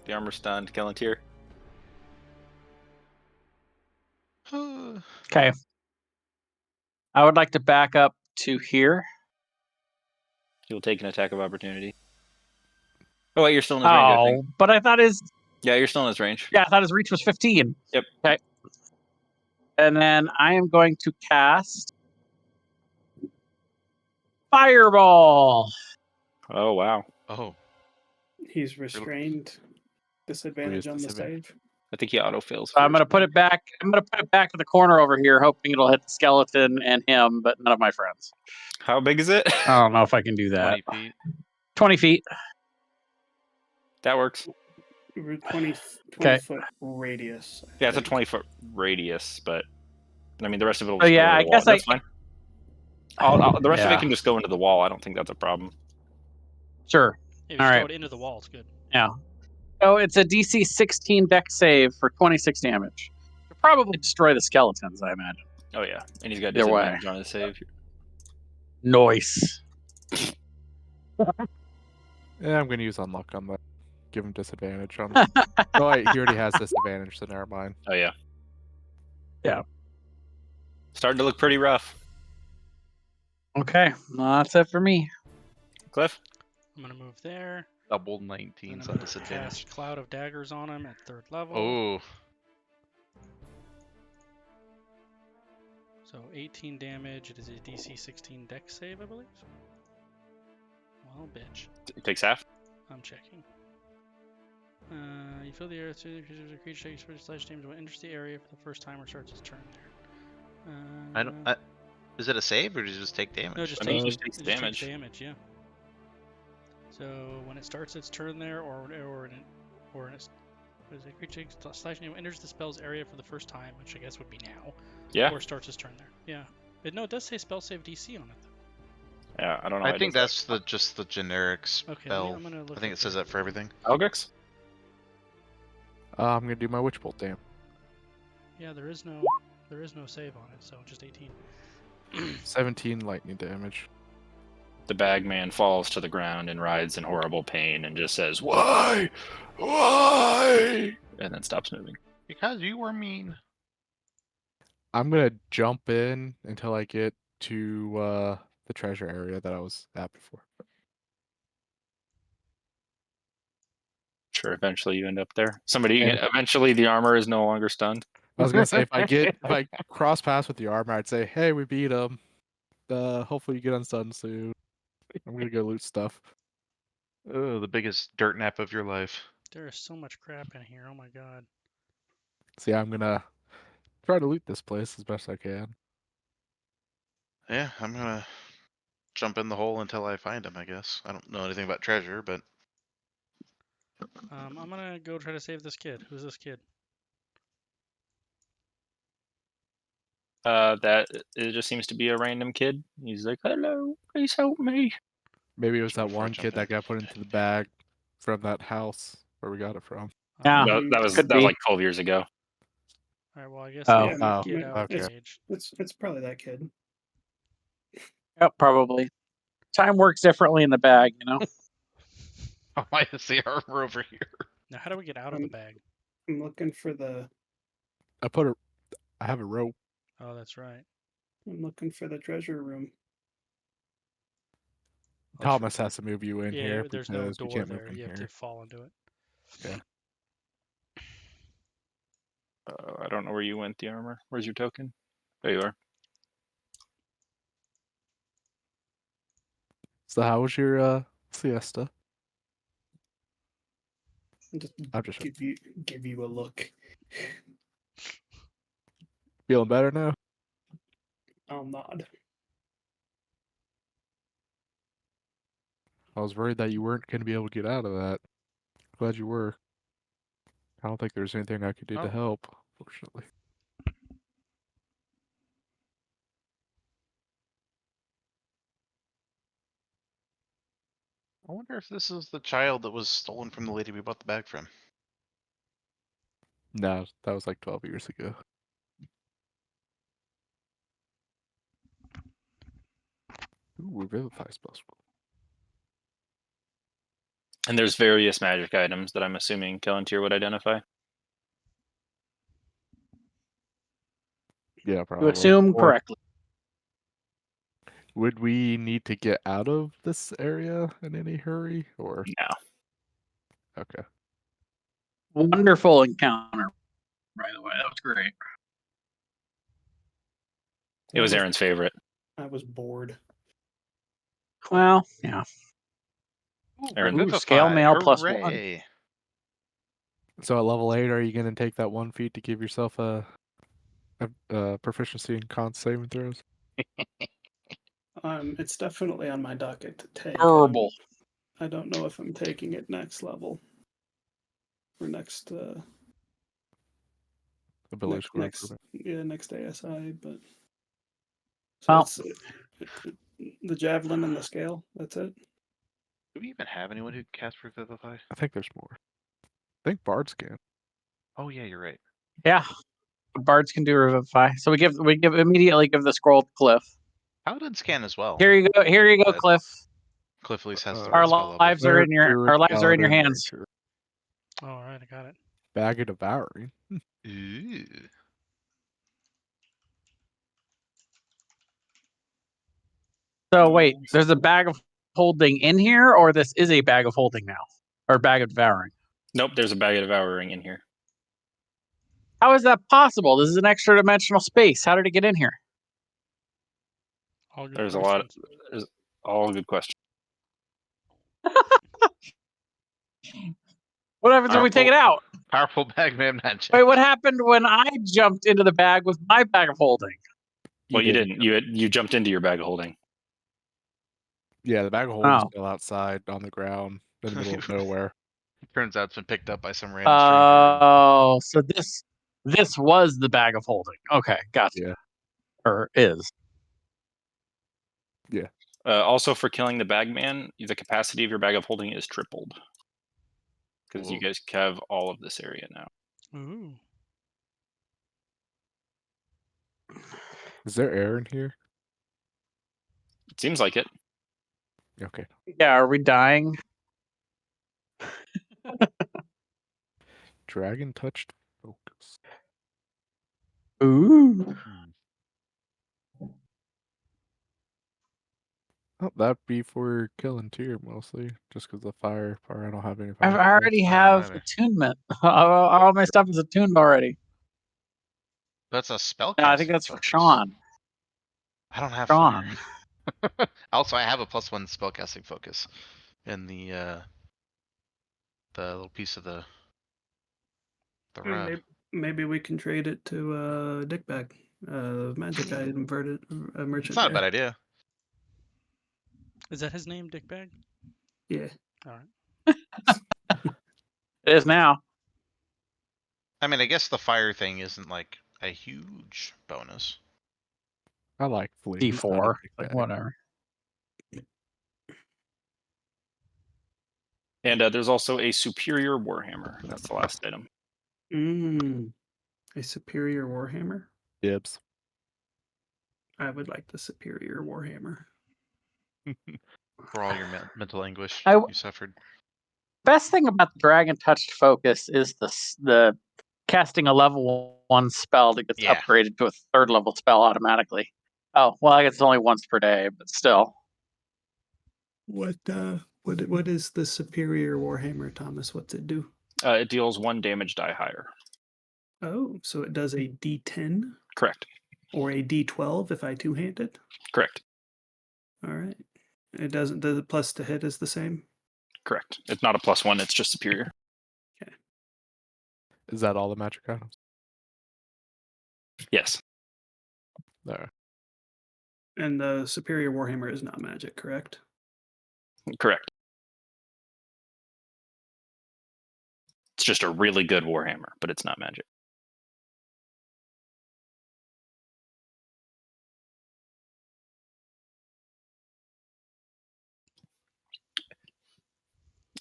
The armor stunned. Killenteer. Okay. I would like to back up to here. He will take an attack of opportunity. Oh, wait, you're still in his range, I Oh, think. but I thought his Yeah, you're still in his range. his reach was 15. Yep. Okay. And then I am going to cast Fireball. Oh, wow. Oh, He's restrained. Disadvantage on the disadvantage. save. I think he auto-fails. I'm gonna put it back. I'm gonna put it back to the corner over here, hoping it'll hit the skeleton and him, but none of my friends. How big is it? I don't know if I can do that. 20 feet. 20 feet. That works. 20 Okay. foot radius. I Yeah, it's a think. 20-foot radius, but I mean, the rest of it will Oh, just go yeah, into I the wall. guess I- That's fine. The rest of Yeah. it can just go into the wall. I don't think that's a problem. Sure. If you All throw right. it into the wall, it's good. Yeah. So it's a DC 16 dex save for 26 damage. It'll probably destroy the skeletons, I imagine. Oh, yeah. And he's got Either way. disadvantage on his save. Nice. Yeah, I'm gonna use unluck on that. Give him disadvantage on. Oh wait, he already has disadvantage, so never mind. Oh, yeah. Yeah. Starting to look pretty rough. Okay. Well, that's it for me. Cliff? I'm gonna move there. Double And 19s I'm on gonna disadvantage. cast Cloud of Daggers on him at 3rd level. Oh, So 18 damage. It is a DC 16 dex save, I believe. Well, bitch. It takes half. I'm checking. You fill the area through the creature takes for slash damage when it enters the area for the first time or starts its turn there. I don't. Is it a save or does it just take damage? No, it just I mean, takes, it just takes it just damage. takes damage, yeah. So when it starts its turn there, or in its, what is it? Creature slash damage enters the spell's area for the first time, which I guess would be now. Yeah. Or starts its turn there. Yeah. No, it does say spell save DC on it. Yeah, I don't know. I think that's just the generic Okay, spell. I'm gonna look I think up it says the- that for everything. Algrix? I'm gonna do my Witch Bolt, damn. Yeah, there is no save on it, so just 18. 17 lightning damage. The bagman falls to the ground and writhes in horrible pain and just says, "Why? Why?" And then stops moving. Because you were mean. I'm gonna jump in until I get to the treasure area that I was at before. Sure, eventually you end up there. And- Eventually the armor is no longer stunned. I was gonna say if I cross paths with the armor, I'd say, "Hey, we beat him. Hopefully you get unstunned soon." I'm gonna go loot stuff. Oh, the biggest dirt nap of your life. There is so much crap in here. Oh my god. So yeah, I'm gonna try to loot this place as best I can. Yeah, I'm gonna jump in the hole until I find him. I guess I don't know anything about treasure, but I'm gonna go try to save this kid. Who's this kid? That it just seems to be a random kid. He's like, "Hello, please help me." Maybe it was Sure, that before I one jump kid that in. got put into the bag from that house where we got it from. Yeah. That was Could that was be. like 12 years ago. Alright, well, I guess Oh. leave the Oh, kid out okay. cage. It's probably that kid. Yep, probably. Time works differently in the bag, you know? Why is the armor over here? Now, how do we get out of the bag? I'm looking for the. I have a rope. Oh, that's right. I'm looking for the treasure room. Oh, Thomas has to move you in Yeah, here there's because no we door can't move there. in You have here. to fall into it. Yeah. I don't know where you went, the armor. Where's your token? There you are. So how was your siesta? Just I'm just give you a look. feeling better now. I'll nod. I was worried that you weren't going to be able to get out of that. Glad you were. I don't think there's anything I could do Oh. to help, fortunately. I wonder if this is the child that was stolen from the lady we bought the bag from. No, that was like 12 years ago. Ooh, Revivify spell scroll. And there's various magic items that I'm assuming Kellantir would identify. Yeah, You probably. assume Or correctly. would we need to get out of this area in any hurry? Or No. okay. Wonderful encounter, by the way. That was great. It was Aaron's favorite. I was bored. Well, yeah. Aaron, Ooh, scale mail plus one. Hooray. So at level 8, are you going to take that 1 feat to give yourself a proficiency in con saving throws? It's definitely on my docket to take. Horrible. I don't know if I'm taking it next level or next Ability score next improvement. next ASI, but so Well- it's the javelin and the scale. That's it. Do we even have anyone who can cast Revivify? I think there's more. I think bards can. Oh yeah, you're right. Yeah. Bards can do revivify. So we immediately give the scroll to Cliff. Paladins can as well. Here you go, But- Cliff. Cliff at least has the Our right spell level. lives are in your Druid, hands. Ranger. All right, I got it. Bag of devouring. Ooh. So wait, there's a bag of holding in here, or this is a bag of holding now, or bag of devouring. Nope, there's a bag of devouring in here. How is that possible? This is an extra dimensional space. How did it get in here? All good There's questions. there's all good questions. What happens when we take it out? Powerful Bagman magic. Wait, what happened when I jumped into the bag with my bag of holding? Well, you didn't. You jumped into your bag of holding. Yeah, the bag of holding is Oh. still outside on the ground in the middle of nowhere. Turns out it's been picked up by some random stranger. Oh, so this was the bag of holding. Okay, gotcha. Yeah. Or is. Also, for killing the bagman, the capacity of your bag of holding is tripled. Because you Ooh. guys have all of this area now. Ooh. Is there air in here? It seems like it. Okay. Yeah, are we dying? Dragon touched focus. Ooh. Oh, that'd be for killing tier mostly, just because the fire. I don't have any I fire. already I don't have either. attunement. All my stuff is attuned already. That's a spell. No, I think that's for Sean. I don't have Sean. fire. Also, I have a +1 spellcasting focus in the little piece of the rod. Maybe we can trade it to Dick Bag, magic item merchant. It's not a guy. bad idea. Is that his name, Dickbag? Yeah. All right. It is now. I mean, I guess the fire thing isn't like a huge bonus. I like Flea. He's not a D4. big Like, bag. whatever. And there's also a superior warhammer. That's the last item. A superior warhammer. Dibs. I would like the superior warhammer. For all your mental anguish I- you suffered. Best thing about the Dragon Touched Focus is the casting a level 1 spell that gets Yeah. upgraded to a 3rd level spell automatically. Oh, well, I guess it's only once per day, but still. What is the superior Warhammer, Thomas? What's it do? It deals 1 damage die higher. Oh, so it does a D10 Correct. or a D12 if I two-hand it? Correct. All right. It doesn't. The plus to hit is the same. Correct. It's not a +1. It's just superior. Is that all the magic items? Yes. There. And the superior Warhammer is not magic, correct? Correct. It's just a really good Warhammer, but it's not magic.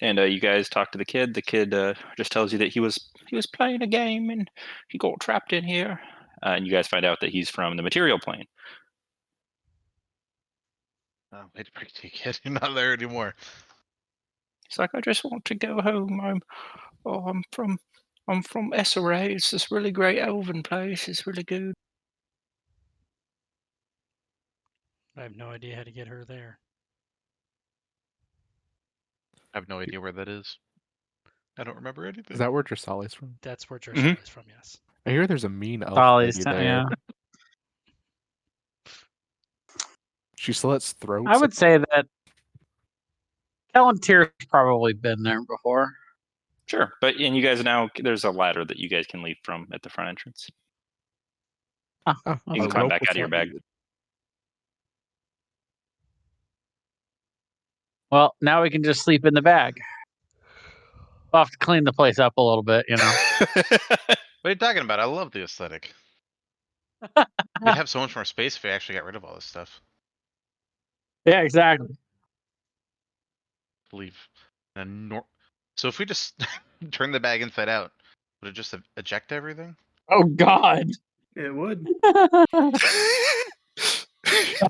And you guys talk to the kid. The kid just tells you that he was playing a game and he got trapped in here. And you guys find out that he's from the material plane. Oh, way to break the kid. You're not there anymore. He's like, I just want to go home. I'm from SRA. It's this really great elven place. It's really good. I have no idea how to get her there. I have no idea where that is. I don't remember anything. Is that where Dressali's from? That's where Dressel is from, yes. I hear there's a mean elf Ollie's lady town, there. yeah. She slits throats. I would say that Palantir's probably been there before. Sure, and you guys now there's a ladder that you guys can leave from at the front entrance. Oh, Oh, You a can climb rope back was out of your not bag. needed. well, now we can just sleep in the bag. We'll have to clean the place up a little bit, you know. What are you talking about? I love the aesthetic. We'd have so much more space if we actually got rid of all this stuff. Yeah, exactly. Leave. So if we just turn the bag inside out, would it just eject everything? Oh God. It would.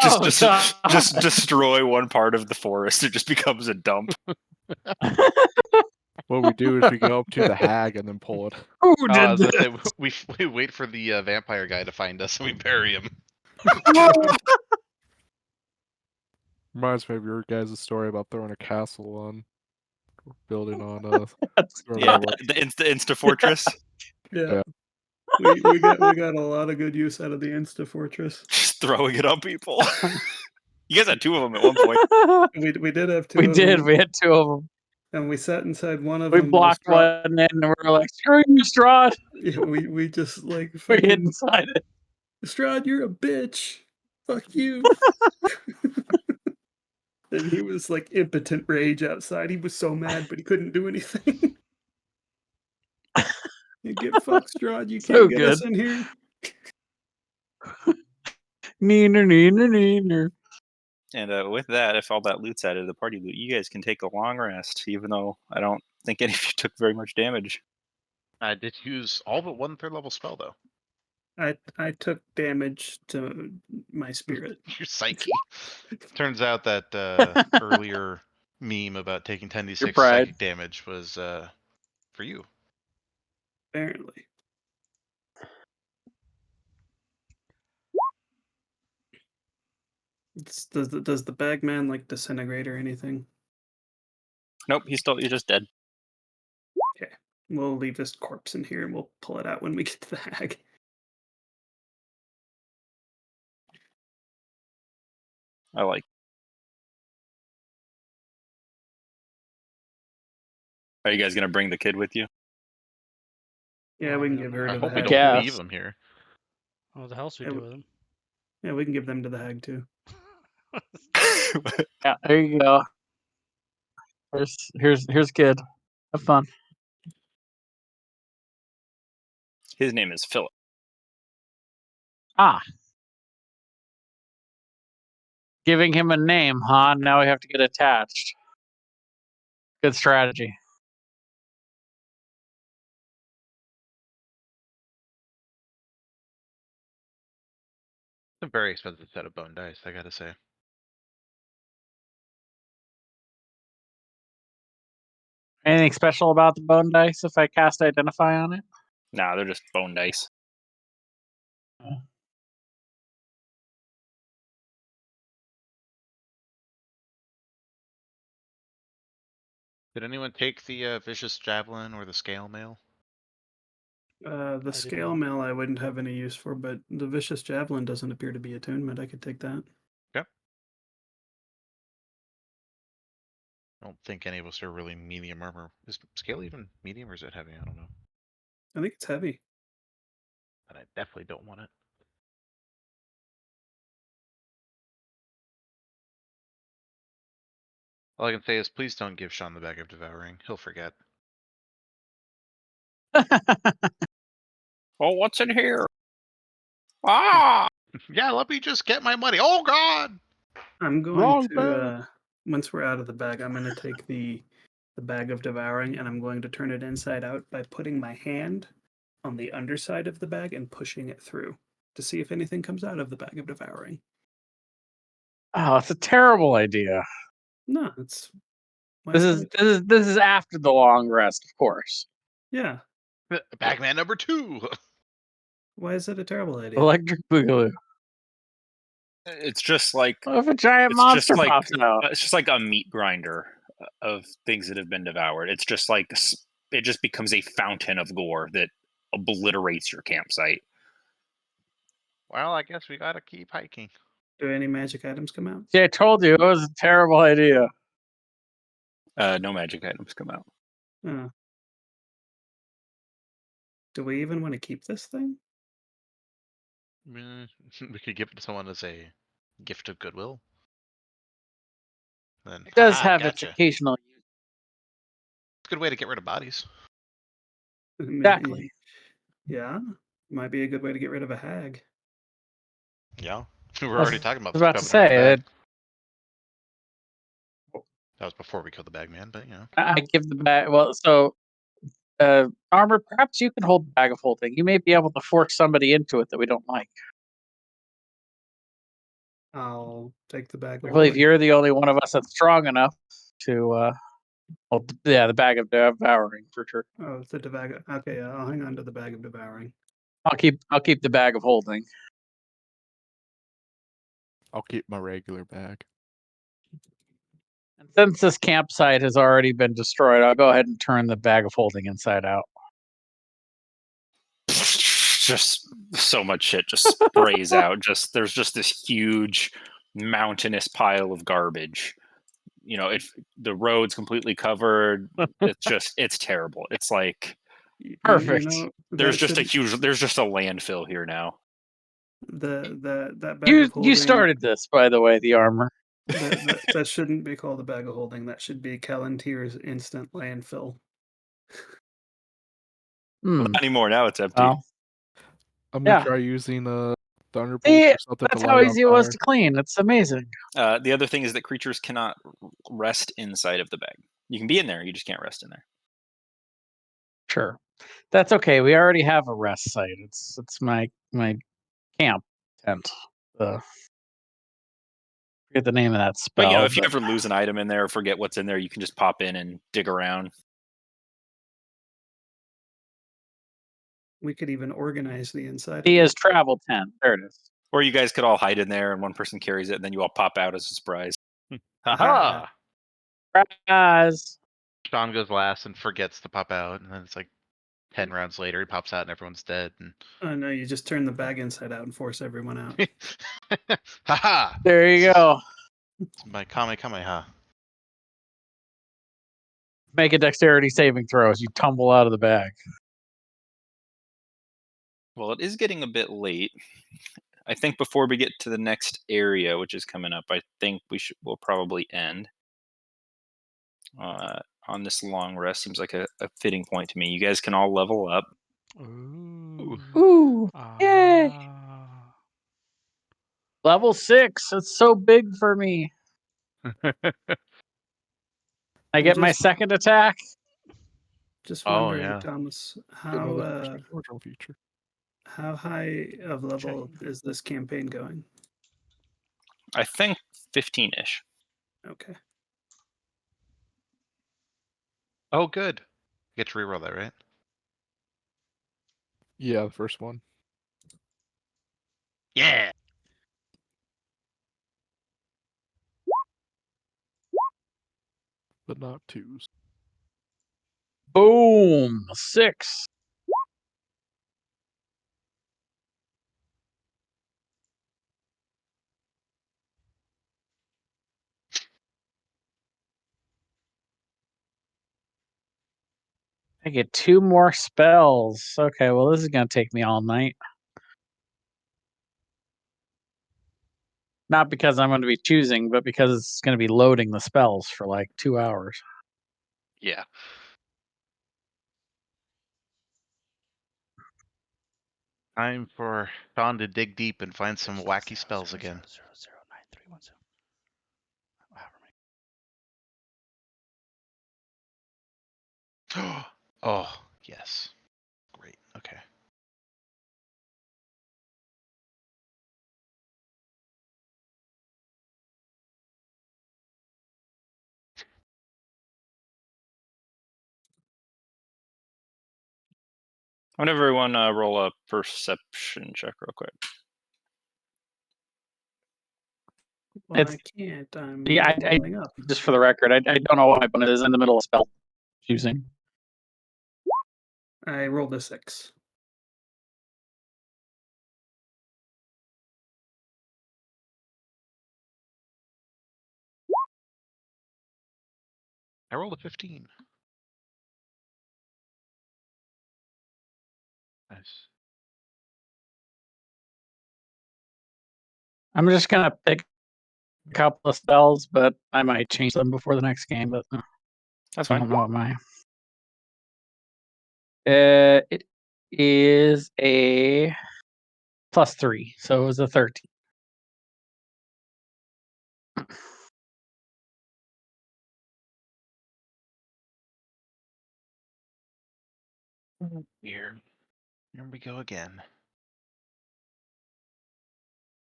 just God. destroy one part of the forest. It just becomes a dump. What we do is we go up to the hag and then pull it. Who Oh, I did was this? gonna say, we wait for the vampire guy to find us and we bury him. Reminds me of your guys' story about throwing a castle on, building on Yeah, the Insta Fortress. Yeah. We got a lot of good use out of the Insta Fortress. Just throwing it on people. You guys had 2 of them at one point. We did have 2 We of did. them, We had 2 of them. and we sat inside one of We them. while blocked Strahd- one in and we were like, screw you, Strahd. Yeah, we just like We hid fucking inside it. Strahd, you're a bitch. Fuck you. And he was like impotent rage outside. He was so mad, but he couldn't do anything. You get fucked, Strahd. You So can't get us good. in here. Neener, neener, neener. And with that, if all that loot's added to the party loot, you guys can take a long rest, even though I don't think any of you took very much damage. I did use all but 1 3rd level spell though. I took damage to my spirit. Your psyche. Turns out that earlier meme about taking 10d6 pride. psychic damage was for you. Apparently. Does the bagman like disintegrate or anything? Nope, he's just dead. Okay. We'll leave his corpse in here and we'll pull it out when we get to the hag. I like. Are you guys gonna bring the kid with you? Yeah, Oh, we I can don't give know. her I to hope the we hag. don't Yes. leave him here. What the hell should Yeah, we do with him? Yeah, we can give them to the hag too. Yeah, there you go. Here's kid. Have fun. His name is Philip. Ah. Giving him a name, huh? Now we have to get attached. Good strategy. It's a very expensive set of bone dice, I gotta say. 'Cause Anything special about the bone dice if I cast Identify on it? Nah, they're just bone dice. Did anyone take the vicious javelin or the scale mail? The scale mail I wouldn't have any use for, but the vicious javelin doesn't appear to be attunement. I could take that. Yep. I don't think any of us are really medium armor. Is scale even medium or is it heavy? I don't know. I think it's heavy. But I definitely don't want it. All I can say is please don't give Sean the bag of devouring. He'll forget. Oh, what's in here? Ah! Yeah, let me just get my money. Oh God! I'm going Wrong to bag. once we're out of the bag, I'm going to take the bag of devouring and I'm going to turn it inside out by putting my hand on the underside of the bag and pushing it through to see if anything comes out of the bag of devouring. Oh, it's a terrible idea. No, it's why This is is that? this is after the long rest, of course. Yeah. Bagman number 2. Why is it a terrible idea? Electric Boogaloo. It's just like What if a giant monster pops out? it's just like a meat grinder of things that have been devoured. It's just like it just becomes a fountain of gore that obliterates your campsite. Well, I guess we gotta keep hiking. Do any magic items come out? See, I told you it was a terrible idea. No magic items come out. Do we even want to keep this thing? We could give it to someone as a gift of goodwill. Then, It does haha, have its gotcha. occasional use. It's a good way to get rid of bodies. Exactly. Yeah. Might be a good way to get rid of a hag. Yeah. We were I was already talking about about to this coming out say of the that bag. That was before we killed the bagman, but you know. I give the bag. Well, so Armor, perhaps you can hold the bag of holding. You may be able to force somebody into it that we don't like. I'll take the bag I of believe holding. you're the only one of us that's strong enough to. The bag of devouring for sure. Oh, it's the bag. Okay, yeah, I'll hang on to the bag of devouring. I'll keep the bag of holding. I'll keep my regular bag. And since this campsite has already been destroyed, I'll go ahead and turn the bag of holding inside out. Just so much shit just sprays out. There's just this huge mountainous pile of garbage. You know, if the road's completely covered, it's terrible. It's like Perfect. there's just a landfill here now. That bag of holding. You started this, by the way, the armor. That shouldn't be called a bag of holding. That should be Calentier's instant landfill. Well, not anymore. Now it's empty. Well, I'm gonna try using thunderbolt or something that's to how light easy on it was fire. to clean. It's amazing. The other thing is that creatures cannot rest inside of the bag. You can be in there, you just can't rest in there. Sure, that's okay. We already have a rest site. It's my camp tent. Forget the name of that spell. But you know, if you ever lose an item in there or forget what's in there, you can just pop in and dig around. We could even organize the inside. He has travel tent. There it is. Or you guys could all hide in there and one person carries it and then you all pop out as a surprise. Haha! Surprise! Sean goes last and forgets to pop out, and then it's like 10 rounds later, he pops out and everyone's dead. And Oh no, you just turn the bag inside out and force everyone out. haha! There you go. It's my Kamehameha. Make a dexterity saving throw as you tumble out of the bag. Well, it is getting a bit late. I think before we get to the next area, which is coming up, I think we'll probably end on this long rest. Seems like a fitting point to me. You guys can all level up. Ooh! Yay! Level 6. It's so big for me. I get my second attack. Just Oh, wondering, yeah. Thomas, Another feature. how high of level is this campaign going? I think 15-ish. Okay. Oh, good. You get to reroll that, right? Yeah, the first one. Yeah. But not twos. Boom. 6. I get 2 more spells. Okay, well, this is going to take me all night. Not because I'm going to be choosing, but because it's going to be loading the spells for like 2 hours. Yeah. Time for Sean to dig deep and find some wacky spells again. 00931. Oh, yes. Great. Okay. I want everyone roll a perception check real quick. Well, It's- I can't. I'm Yeah, rolling up. just for the record, I don't know what my bonus is in the middle of spell choosing. I rolled a 6. I rolled a 15. Nice. I'm just going to pick a couple of spells, but I might change them before the next game. But That's I fine. don't know what my. It is a +3, so it was a 13. Here we go again.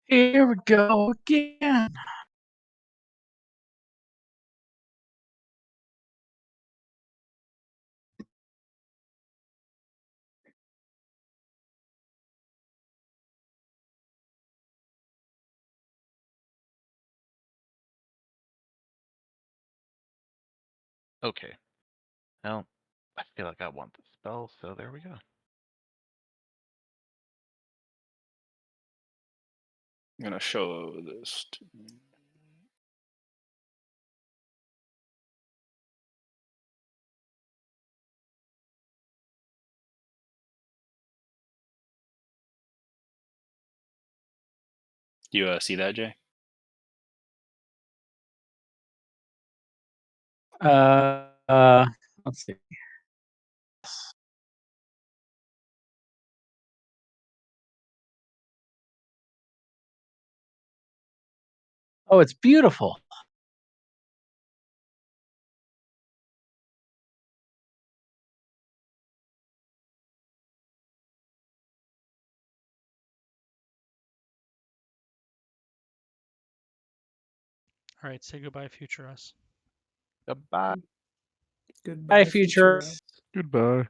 Here we go again. Okay. Well, I feel like I want the spell, so there we go. I'm gonna show this. You see that, Jay? Let's see. Oh, it's beautiful. All right, say goodbye, future us. Goodbye. Goodbye, future. us. Goodbye.